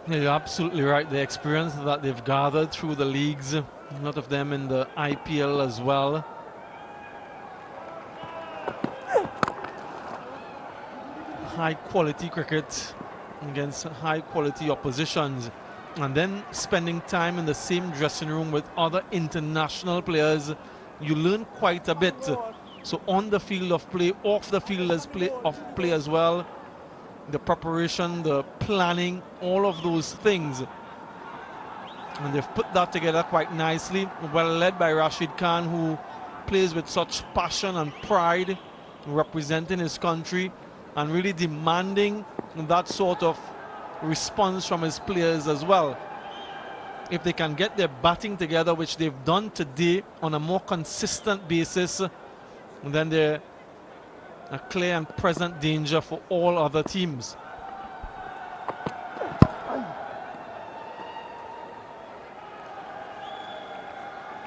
Yeah, you're absolutely right. The experience that they've gathered through the leagues, a lot of them in the IPL as well. High quality cricket against high quality oppositions, and then spending time in the same dressing room with other international players, you learn quite a bit. So on the field of play, off the field of play as well, the preparation, the planning, all of those things, and they've put that together quite nicely, well led by Rashid Khan, who plays with such passion and pride representing his country and really demanding that sort of response from his players as well. If they can get their batting together, which they've done today on a more consistent basis, then they're a clear and present danger for all other teams.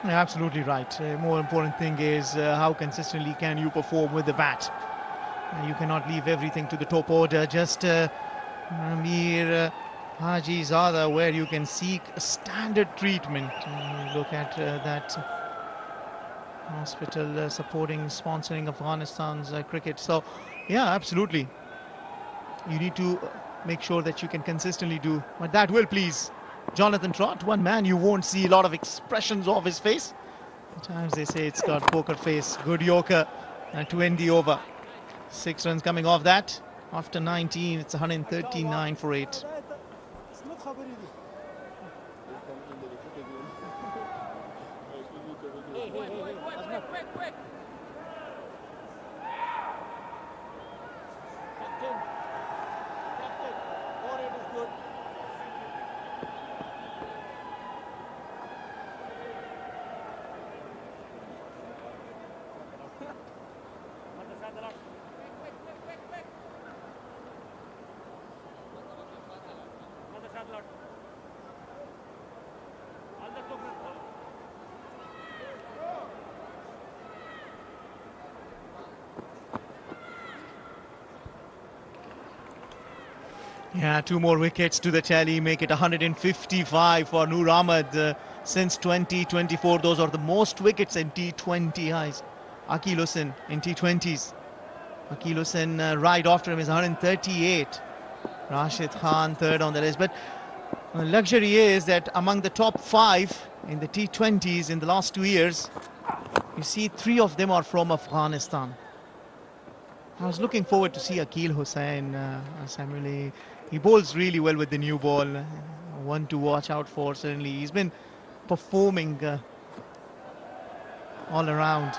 Yeah, absolutely right. More important thing is how consistently can you perform with the bat. You cannot leave everything to the top order. Just Amir Haji Zada, where you can seek standard treatment. Look at that hospital supporting, sponsoring Afghanistan's cricket. So, yeah, absolutely. You need to make sure that you can consistently do, but that will please Jonathan Trott. One man you won't see a lot of expressions of his face. Sometimes they say it's got poker face. Good Yorker to end the over. 6 runs coming off that. After 19, it's 139 for 8. Quick. Yeah, 2 more wickets to the tally, make it 155 for Noor Ahmed since 2024. Those are the most wickets in T20Is. Akil Hussain in T20s. Akil Hussain right after him is 138. Rashid Khan third on the list. But the luxury is that among the top 5 in the T20s in the last 2 years, you see 3 of them are from Afghanistan. I was looking forward to see Akil Hussain, Samuel. He bowls really well with the new ball. One to watch out for, certainly. He's been performing all around.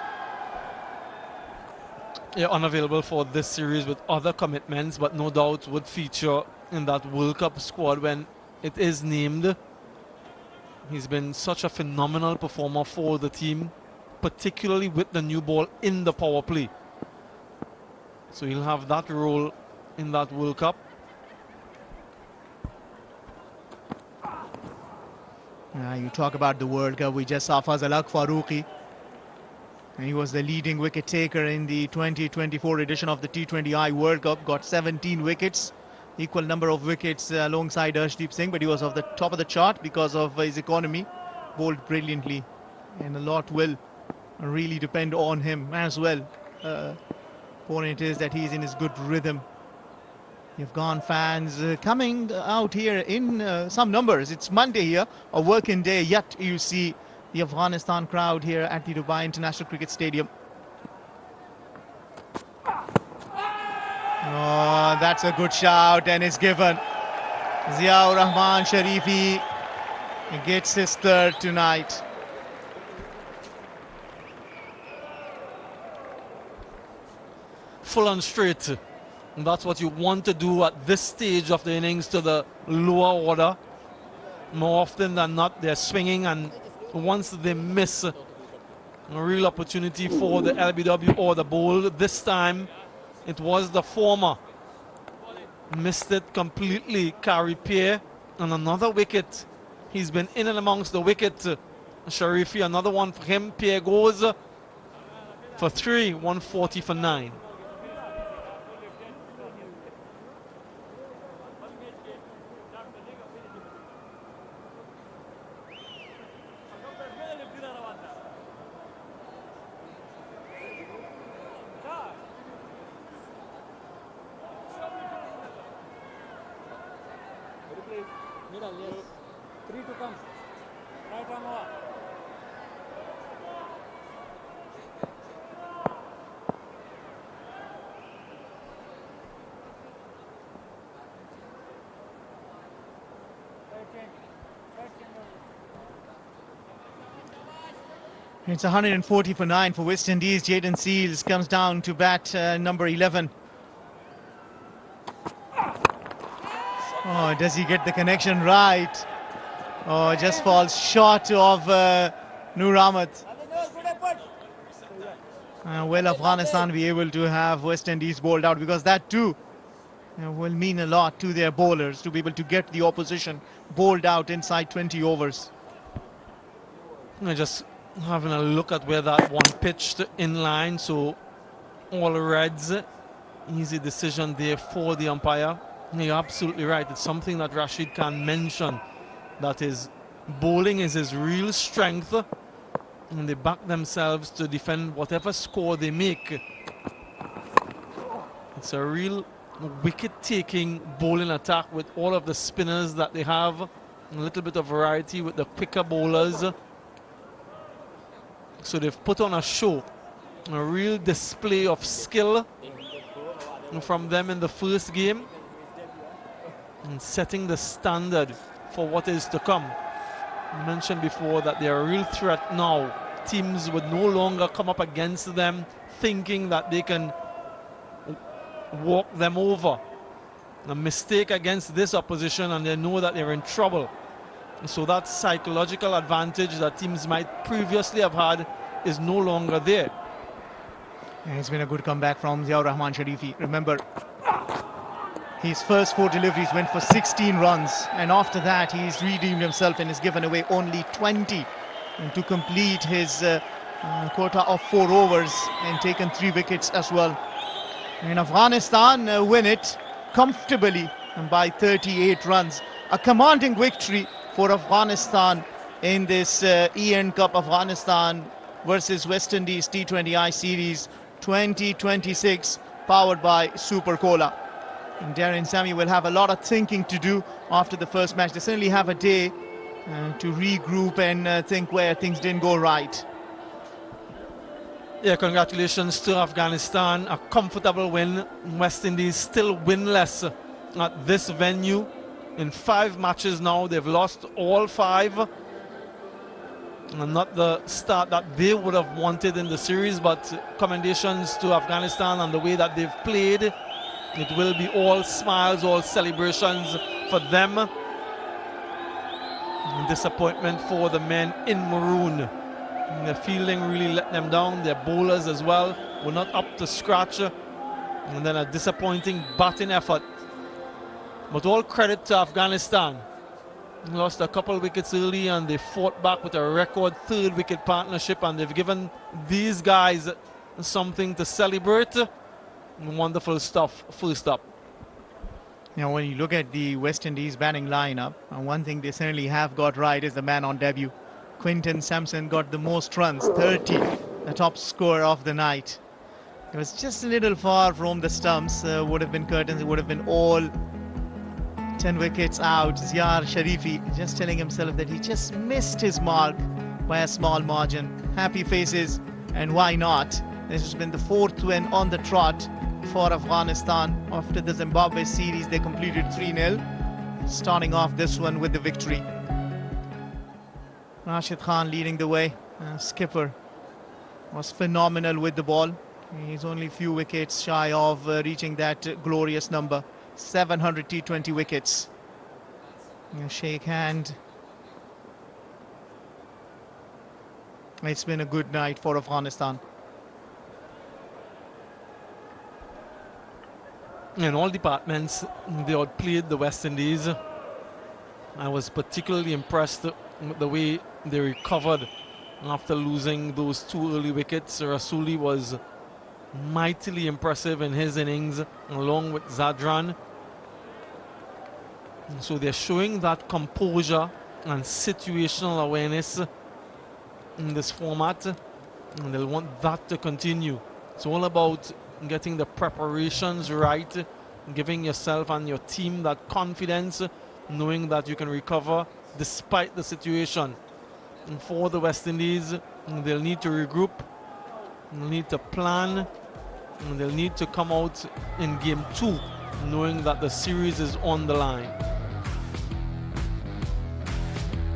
Yeah, unavailable for this series with other commitments, but no doubt would feature in that World Cup squad when it is named. He's been such a phenomenal performer for the team, particularly with the new ball in the power play. So he'll have that role in that World Cup. You talk about the World Cup, we just saw Fazal Haq Farooqi. He was the leading wicket taker in the 2024 edition of the T20I World Cup, got 17 wickets, equal number of wickets alongside Arshdeep Singh, but he was off the top of the chart because of his economy, bowled brilliantly, and a lot will really depend on him as well. Point is that he's in his good rhythm. The Afghan fans coming out here in some numbers. It's Monday here, a working day, yet you see the Afghanistan crowd here at the Dubai International Cricket Stadium. Oh, that's a good shout, and it's given. Ziaur Rahman Sharifi gets his third tonight. Full and straight. And that's what you want to do at this stage of the innings to the lower order. More often than not, they're swinging, and once they miss a real opportunity for the LBW or the bowl, this time it was the former. Missed it completely, Kari Pierre, and another wicket. He's been in and amongst the wicket. Sharifi, another one for him. Pierre goes for 3, 140 for 9. Middle, yes. 3 to come. Right arm over. It's 140 for 9 for West Indies. Jayden Seals comes down to bat number 11. Oh, does he get the connection right? Oh, just falls short of Noor Ahmed. Will Afghanistan be able to have West Indies bowled out? Because that too will mean a lot to their bowlers to be able to get the opposition bowled out inside 20 overs. Just having a look at where that one pitched in line, so all reds. Easy decision there for the umpire. You're absolutely right. It's something that Rashid Khan mentioned, that his bowling is his real strength, and they back themselves to defend whatever score they make. It's a real wicket-taking bowling attack with all of the spinners that they have. A little bit of variety with the quicker bowlers. So they've put on a show, a real display of skill from them in the first game, and setting the standard for what is to come. I mentioned before that they're a real threat now. Teams would no longer come up against them thinking that they can walk them over. A mistake against this opposition and they know that they're in trouble. So that psychological advantage that teams might previously have had is no longer there. It's been a good comeback from Ziaur Rahman Sharifi. Remember, his first 4 deliveries went for 16 runs, and after that he's redeemed himself and has given away only 20 and to complete his quota of 4 overs and taken 3 wickets as well. And Afghanistan win it comfortably by 38 runs. A commanding victory for Afghanistan in this EN Cup. Afghanistan versus West Indies T20I Series 2026, powered by Super Cola. And Darren Sammy will have a lot of thinking to do after the first match. They certainly have a day to regroup and think where things didn't go right. Yeah, congratulations to Afghanistan. A comfortable win. West Indies still winless at this venue. In 5 matches now, they've lost all 5. And not the start that they would have wanted in the series, but commendations to Afghanistan and the way that they've played. It will be all smiles, all celebrations for them. And disappointment for the men in maroon. And their fielding really let them down. Their bowlers as well were not up to scratch. And then a disappointing batting effort. But all credit to Afghanistan. Lost a couple wickets early and they fought back with a record 3rd wicket partnership, and they've given these guys something to celebrate. Wonderful stuff. First up. Now, when you look at the West Indies batting lineup, one thing they certainly have got right is the man on debut. Quinton Samson got the most runs, 30, the top scorer of the night. It was just a little far from the stumps. Would have been curtains. It would have been all 10 wickets out. Ziaur Sharifi just telling himself that he just missed his mark by a small margin. Happy faces, and why not? This has been the 4th win on the trot for Afghanistan. After the Zimbabwe series, they completed 3-0, starting off this one with the victory. Rashid Khan leading the way. Skipper was phenomenal with the ball. He's only a few wickets shy of reaching that glorious number. 700 T20 wickets. Shake hand. It's been a good night for Afghanistan. In all departments, they outplayed the West Indies. I was particularly impressed with the way they recovered after losing those 2 early wickets. Rasooli was mightily impressive in his innings, along with Zadran. So they're showing that composure and situational awareness in this format, and they'll want that to continue. It's all about getting the preparations right, giving yourself and your team that confidence, knowing that you can recover despite the situation. And for the West Indies, they'll need to regroup, they'll need to plan, and they'll need to come out in game 2 knowing that the series is on the line.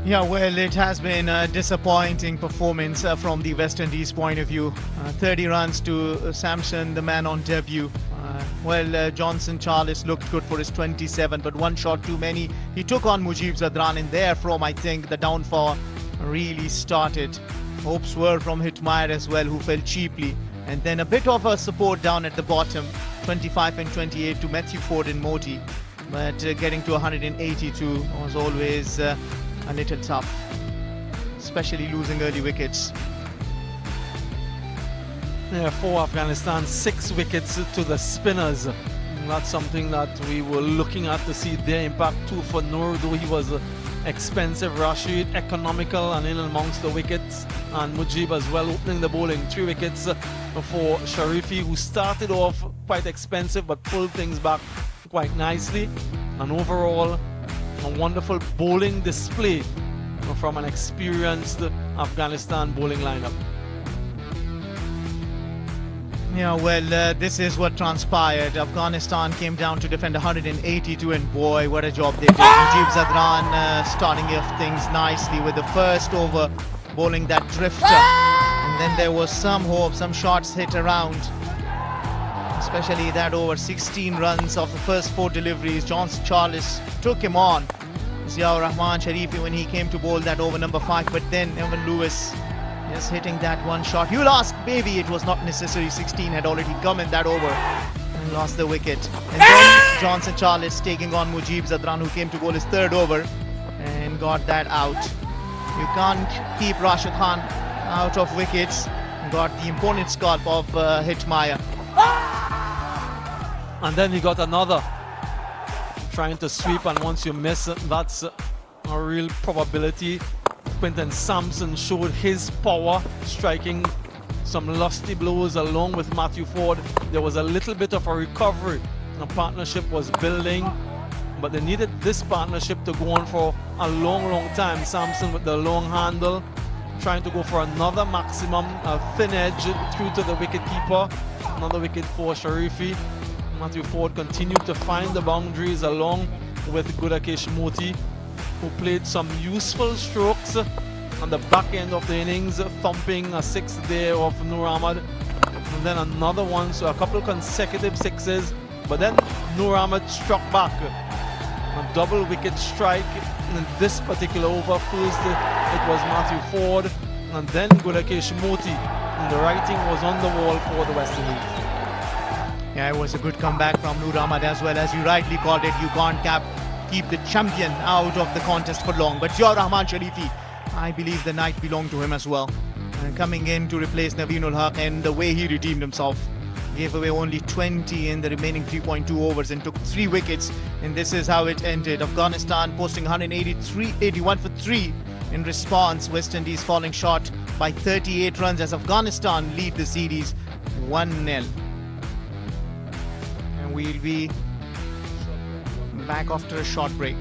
Yeah, well, it has been a disappointing performance from the West Indies point of view. 30 runs to Samson, the man on debut. Johnson Charles looked good for his 27, but one shot too many. He took on Mujib Zadran, and therefrom I think the downfall really started. Hopes were from Hitmire as well, who fell cheaply. And then a bit of a support down at the bottom, 25 and 28 to Matthew Ford and Moti. But getting to 182 was always a little tough, especially losing early wickets. Yeah, for Afghanistan, 6 wickets to the spinners. That's something that we were looking at to see their impact too for Noor, though he was expensive. Rashid, economical and in amongst the wickets. And Mujib as well, opening the bowling. 3 wickets for Sharifi, who started off quite expensive but pulled things back quite nicely. And overall, a wonderful bowling display from an experienced Afghanistan bowling lineup. Yeah, well, this is what transpired. Afghanistan came down to defend 182, and boy, what a job they did. Mujib Zadran starting off things nicely with the first over, bowling that drifter. And then there was some hope, some shots hit around. Especially that over 16 runs of the first 4 deliveries. Johnson Charles took him on. Ziaur Rahman Sharifi when he came to bowl that over number 5, but then Evan Lewis just hitting that one shot. You'll ask, maybe it was not necessary. 16 had already come in that over and lost the wicket. And then Johnson Charles taking on Mujib Zadran, who came to bowl his 3rd over and got that out. You can't keep Rashid Khan out of wickets. Got the important scalp of Hitmire. And then he got another, trying to sweep, and once you miss it, that's a real probability. Quinton Samson showed his power, striking some lusty blows along with Matthew Ford. There was a little bit of a recovery. The partnership was building, but they needed this partnership to go on for a long time. Samson with the long handle, trying to go for another maximum thin edge through to the wicket keeper. Another wicket for Sharifi. Matthew Ford continued to find the boundaries along with Gudakesh Moti, who played some useful strokes on the back end of the innings, thumping a 6 there of Noor Ahmad, and then another one, so a couple consecutive 6s. But then Noor Ahmad struck back, a double wicket strike in this particular over. First it was Matthew Ford, and then Gudakesh Moti, and the writing was on the wall for the West Indies. Yeah, it was a good comeback from Noor Ahmad as well. As you rightly called it, you can't keep the champion out of the contest for long. But Ziaur Rahman Sharifi, I believe the night belonged to him as well. And coming in to replace Naveen Haq, and the way he redeemed himself. Gave away only 20 in the remaining 3.2 overs and took 3 wickets. And this is how it ended. Afghanistan posting 81 for 3 in response. West Indies falling short by 38 runs as Afghanistan lead the series 1-0. And we'll be back after a short break.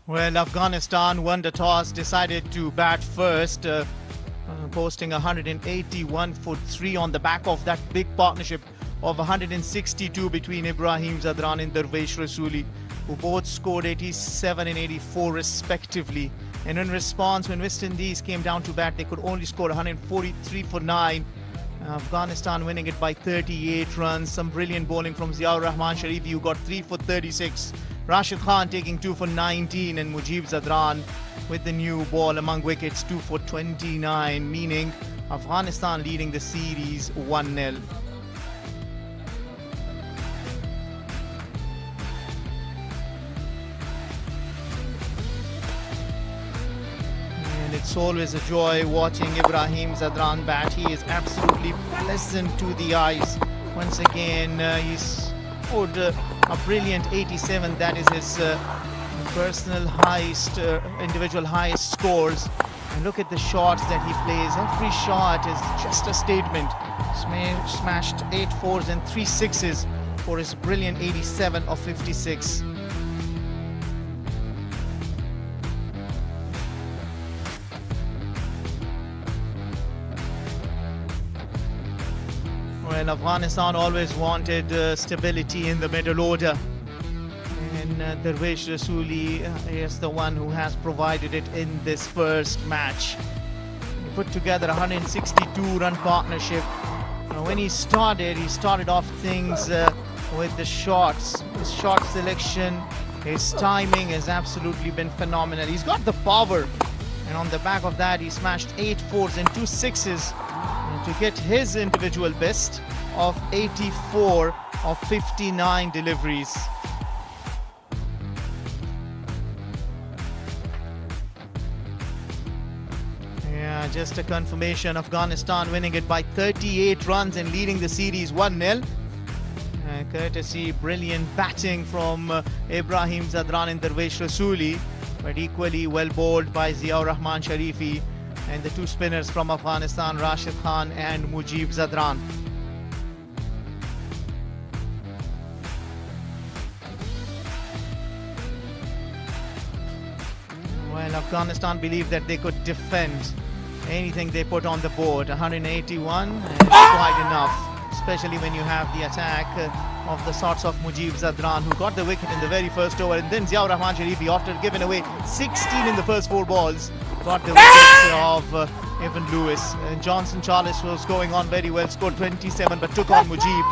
Well, Afghanistan won the toss, decided to bat first, posting 181 for 3 on the back of that big partnership of 162 between Ibrahim Zadran and Darvesh Rasooli, who both scored 87 and 84 respectively. And in response, when West Indies came down to bat, they could only score 143 for 9. Afghanistan winning it by 38 runs. Some brilliant bowling from Ziaur Rahman Sharifi, who got 3 for 36. Rashid Khan taking 2 for 19, and Mujib Zadran with the new ball among wickets, 2 for 29, meaning Afghanistan leading the series 1-0. And it's always a joy watching Ibrahim Zadran bat. He is absolutely pleasant to the eyes. Once again, he's scored a brilliant 87. That is his personal highest, individual highest scores. And look at the shots that he plays. Every shot is just a statement. Smashed 8 fours and 3 sixes for his brilliant 87 of 56. Well, Afghanistan always wanted stability in the middle order, and Darvesh Rasooli is the one who has provided it in this first match. He put together a 162-run partnership. When he started off things with the shots. His shot selection, his timing has absolutely been phenomenal. He's got the power, and on the back of that, he smashed 8 fours and 2 sixes to get his individual best of 84 of 59 deliveries. Yeah, just a confirmation. Afghanistan winning it by 38 runs and leading the series 1-0. Courtesy brilliant batting from Ibrahim Zadran and Darvesh Rasooli, but equally well bowled by Ziaur Rahman Sharifi and the 2 spinners from Afghanistan, Rashid Khan and Mujib Zadran. Well, Afghanistan believed that they could defend anything they put on the board. 181 is quite enough, especially when you have the attack of the sorts of Mujib Zadran, who got the wicket in the very first over, and then Ziaur Rahman Sharifi, after giving away 16 in the first 4 balls, got the wicket of Evan Lewis. And Johnson Charles was going on very well, scored 27 but took on Mujib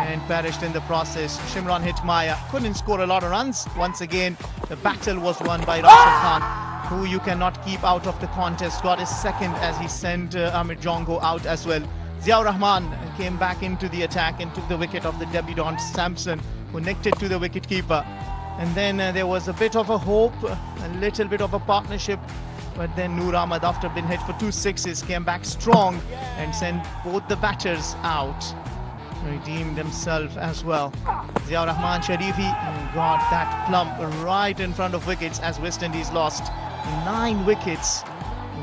and perished in the process. Shimron Hitmaya couldn't score a lot of runs. Once again, the battle was won by Rashid Khan, who you cannot keep out of the contest. Got his second as he sent Amir Jongo out as well. Ziaur Rahman came back into the attack and took the wicket of the debutant Samson, who nicked it to the wicketkeeper. And then there was a bit of a hope, a little bit of a partnership, but then Noor Ahmad, after being hit for 2 sixes, came back strong and sent both the batters out. Redeemed himself as well. Ziaur Rahman Sharifi got that plump right in front of wickets as West Indies lost 9 wickets,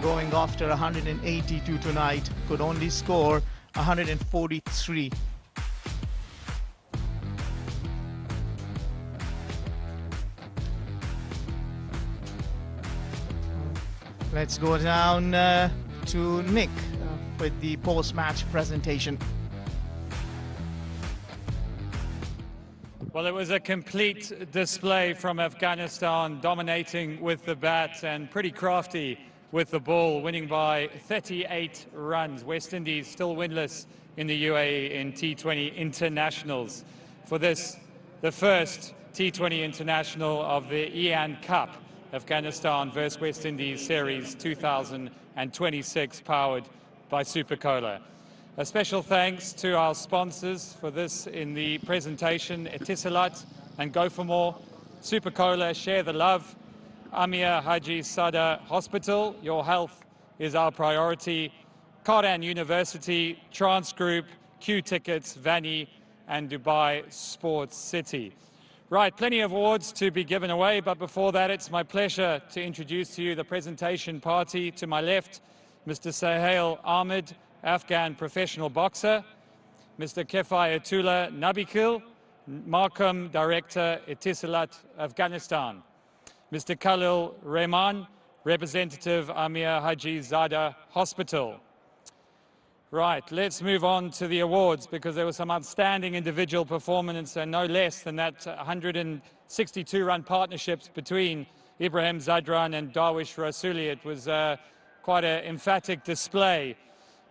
going after 182 tonight. Could only score 143. Let's go down to Nick with the post-match presentation. Well, it was a complete display from Afghanistan, dominating with the bat and pretty crafty with the ball, winning by 38 runs. West Indies still winless in the UAE in T20 internationals. For this, the first T20 international of the EAN Cup, Afghanistan versus West Indies Series 2026, powered by Super Cola. A special thanks to our sponsors for this in the presentation, Etisalat and Go For More, Super Cola, Share the Love, Amir Haji Sada Hospital, your health is our priority, Qaran University, Trans Group, Q Tickets, Vanni and Dubai Sports City. Right, plenty of awards to be given away, but before that, it's my pleasure to introduce to you the presentation party. To my left, Mr. Sohail Ahmed, Afghan professional boxer, Mr. Kefayatullah Nabikil, Markham Director, Etisalat, Afghanistan. Mr. Khalil Rehman, representative Amir Haji Zada Hospital. Right, let's move on to the awards because there was some outstanding individual performance and no less than that 162-run partnerships between Ibrahim Zadran and Darwish Rasooli. It was quite an emphatic display.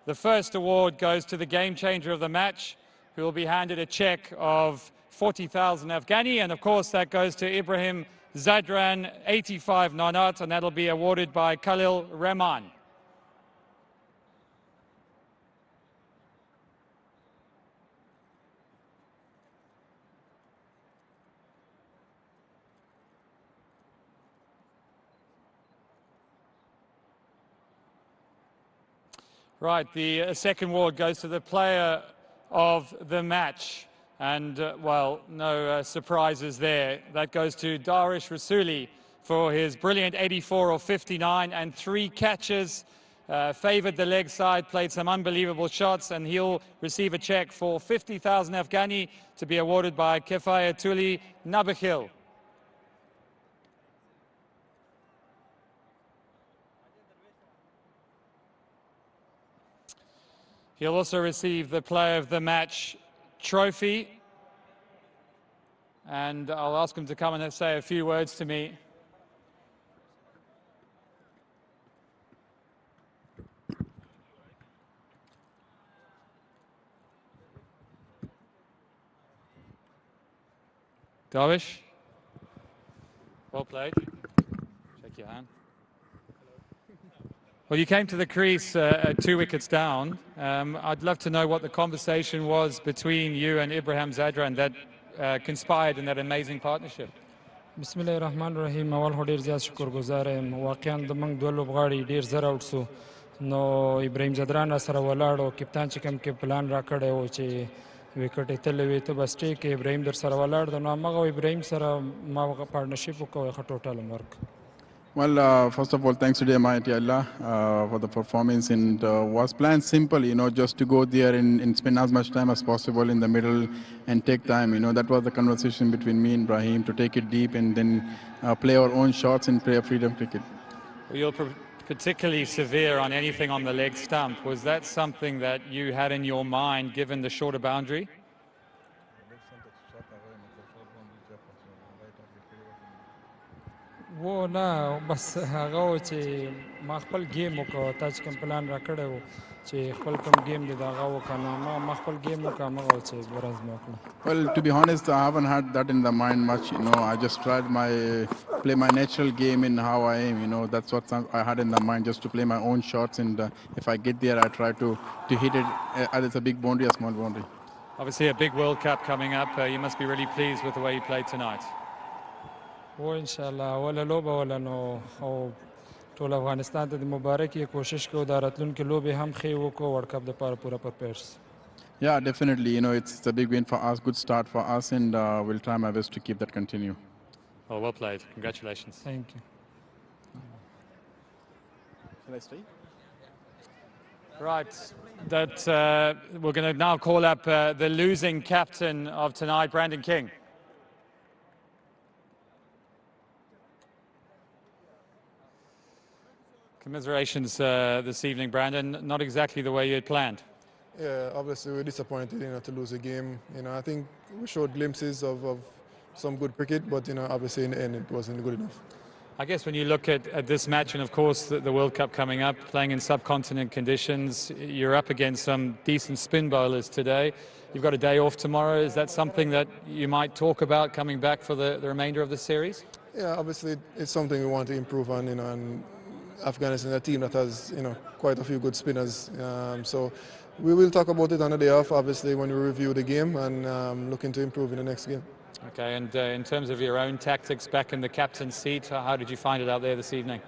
The first award goes to the game changer of the match, who will be handed a check of 40,000 Afghani, and of course that goes to Ibrahim Zadran, 85 nanat, and that'll be awarded by Khalil Rehman. Right, the second award goes to the player of the match. And, well, no surprises there. That goes to Darwish Rasooli for his brilliant 84 or 59 and 3 catches. Favoured the leg side, played some unbelievable shots, and he'll receive a cheque for 50,000 Afghani to be awarded by Kefayatullah Nabakhil. He'll also receive the Player of the Match trophy, and I'll ask him to come and say a few words to me. Darwish, well played. Shake your hand. Well, you came to the crease 2 wickets down. I'd love to know what the conversation was between you and Ibrahim Zadran that conspired in that amazing partnership. بسم الله الرحمن الرحیم اول خو ډیر زیات شکرګزار یم واقعا د موږ دوه لوبغاړي ډیر زر اوټ سو نو ابراهیم زدران را سره ولاړ او کپتان چې کوم کې پلان را کړی و چې وکټ یې تللی وي ته بس ټیک ابراهیم در سره ولاړ د نو همغه ابراهیم سره ما هغه پارټنرشپ وکړو ښه ټوټل ورک. Well, first of all, thanks to the Almighty Allah for the performance, and was planned simple, just to go there and spend as much time as possible in the middle and take time. That was the conversation between me and Ibrahim, to take it deep and then play our own shots and play a freedom cricket. Well, you're particularly severe on anything on the leg stump. Was that something that you had in your mind, given the shorter boundary? و نه بس هغه و چې ما خپل گیم وکړو تا چې کوم پلان را کړی و چې خپل کوم گیم دی د هغه وکړه نو ما خپل گیم وکړه همغه و چې برز مې وکړو. Well, to be honest, I haven't had that in the mind much. I just tried play my natural game in how I am. That's what I had in the mind, just to play my own shots, and if I get there, I try to hit it. It's a big boundary, a small boundary. Obviously, a big World Cup coming up. You must be really pleased with the way you played tonight. و ان شاء الله ولا لوبه ولا نو او ټول افغانستان ته د مبارکي کوشش کوو د راتلونکي لوبې هم ښې وکړو ورلد کپ دپاره پوره پرپیرس. Yeah, definitely. It's a big win for us, good start for us, and we'll try my best to keep that continue. Oh, well played. Congratulations. Thank you. Shall I stay? Right. We're going to now call up the losing captain of tonight, Brandon King. Commiserations this evening, Brandon. Not exactly the way you had planned. Yeah, obviously we're disappointed, to lose a game. I think we showed glimpses of some good cricket, but obviously in the end it wasn't good enough. I guess when you look at this match, and of course the World Cup coming up, playing in subcontinent conditions, you're up against some decent spin bowlers today. You've got a day off tomorrow. Is that something that you might talk about coming back for the remainder of the series? Yeah, obviously it's something we want to improve on, and Afghanistan is a team that has, quite a few good spinners. So we will talk about it on the day off, obviously, when we review the game, and looking to improve in the next game. Okay, and in terms of your own tactics back in the captain's seat, how did you find it out there this evening?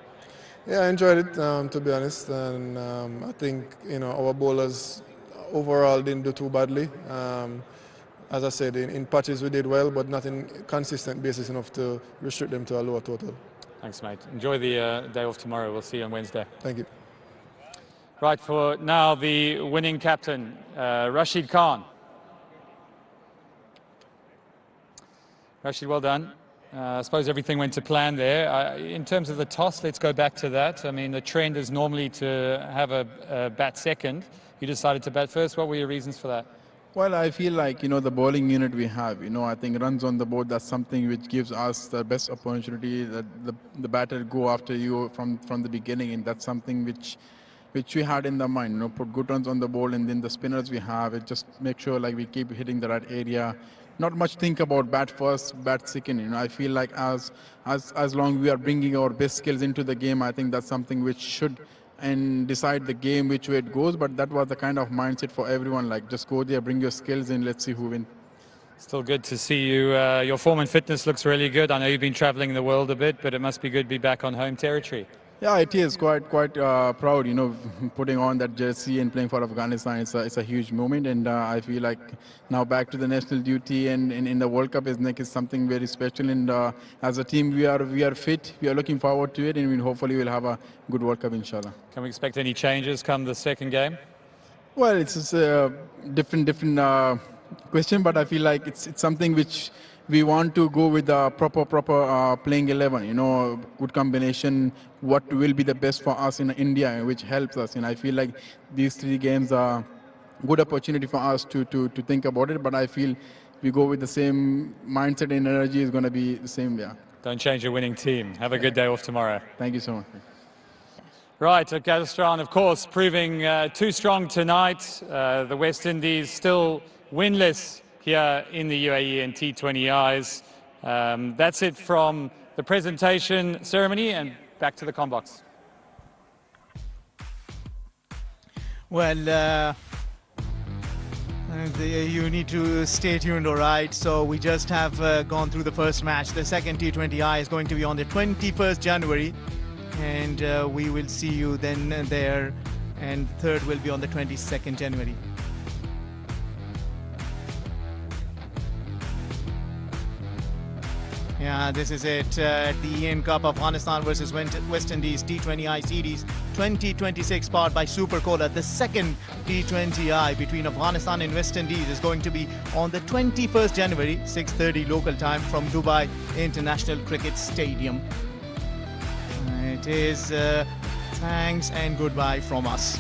Yeah, I enjoyed it, to be honest, and I think, our bowlers overall didn't do too badly. As I said, in patches we did well, but not in consistent basis enough to restrict them to a lower total. Thanks, mate. Enjoy the day off tomorrow. We'll see you on Wednesday. Thank you. Right, for now, the winning captain, Rashid Khan. Rashid, well done. I suppose everything went to plan there. In terms of the toss, let's go back to that. I mean, the trend is normally to have a bat second. You decided to bat first. What were your reasons for that? Well, I feel like, the bowling unit we have, I think runs on the board, that's something which gives us the best opportunity that the batter go after you from the beginning, and that's something which we had in the mind, put good runs on the board, and then the spinners we have, it just make sure like we keep hitting the right area. Not much think about bat first, bat second. I feel like as long we are bringing our best skills into the game, I think that's something which should and decide the game which way it goes. But that was the kind of mindset for everyone, like just go there, bring your skills in, let's see who wins. Still good to see you. Your form and fitness looks really good. I know you've been traveling the world a bit, but it must be good to be back on home territory. Yeah, it is quite proud, putting on that jersey and playing for Afghanistan. It's a huge moment, and I feel like now back to the national duty and in the World Cup is something very special. And as a team, we are fit. We are looking forward to it, and hopefully we'll have a good World Cup, inshallah. Can we expect any changes come the second game? Well, it's a different question, but I feel like it's something which we want to go with the proper playing 11, good combination, what will be the best for us in India, which helps us. And I feel like these 3 games are good opportunity for us to think about it, but I feel we go with the same mindset and energy is going to be the same, yeah. Don't change your winning team. Have a good day off tomorrow. Thank you so much. Right, Afghanistan, of course, proving too strong tonight. The West Indies still winless here in the UAE and T20Is. That's it from the presentation ceremony, and back to the combox. Well, you need to stay tuned, all right? So we just have gone through the first match. The second T20I is going to be on the 21st January, and we will see you then there, and the third will be on the 22nd January. Yeah, this is it. The Ian Cup, Afghanistan versus West Indies T20I Series 2026, powered by Super Cola. The second T20I between Afghanistan and West Indies is going to be on the 21st January, 6:30 local time from Dubai International Cricket Stadium. It is thanks and goodbye from us.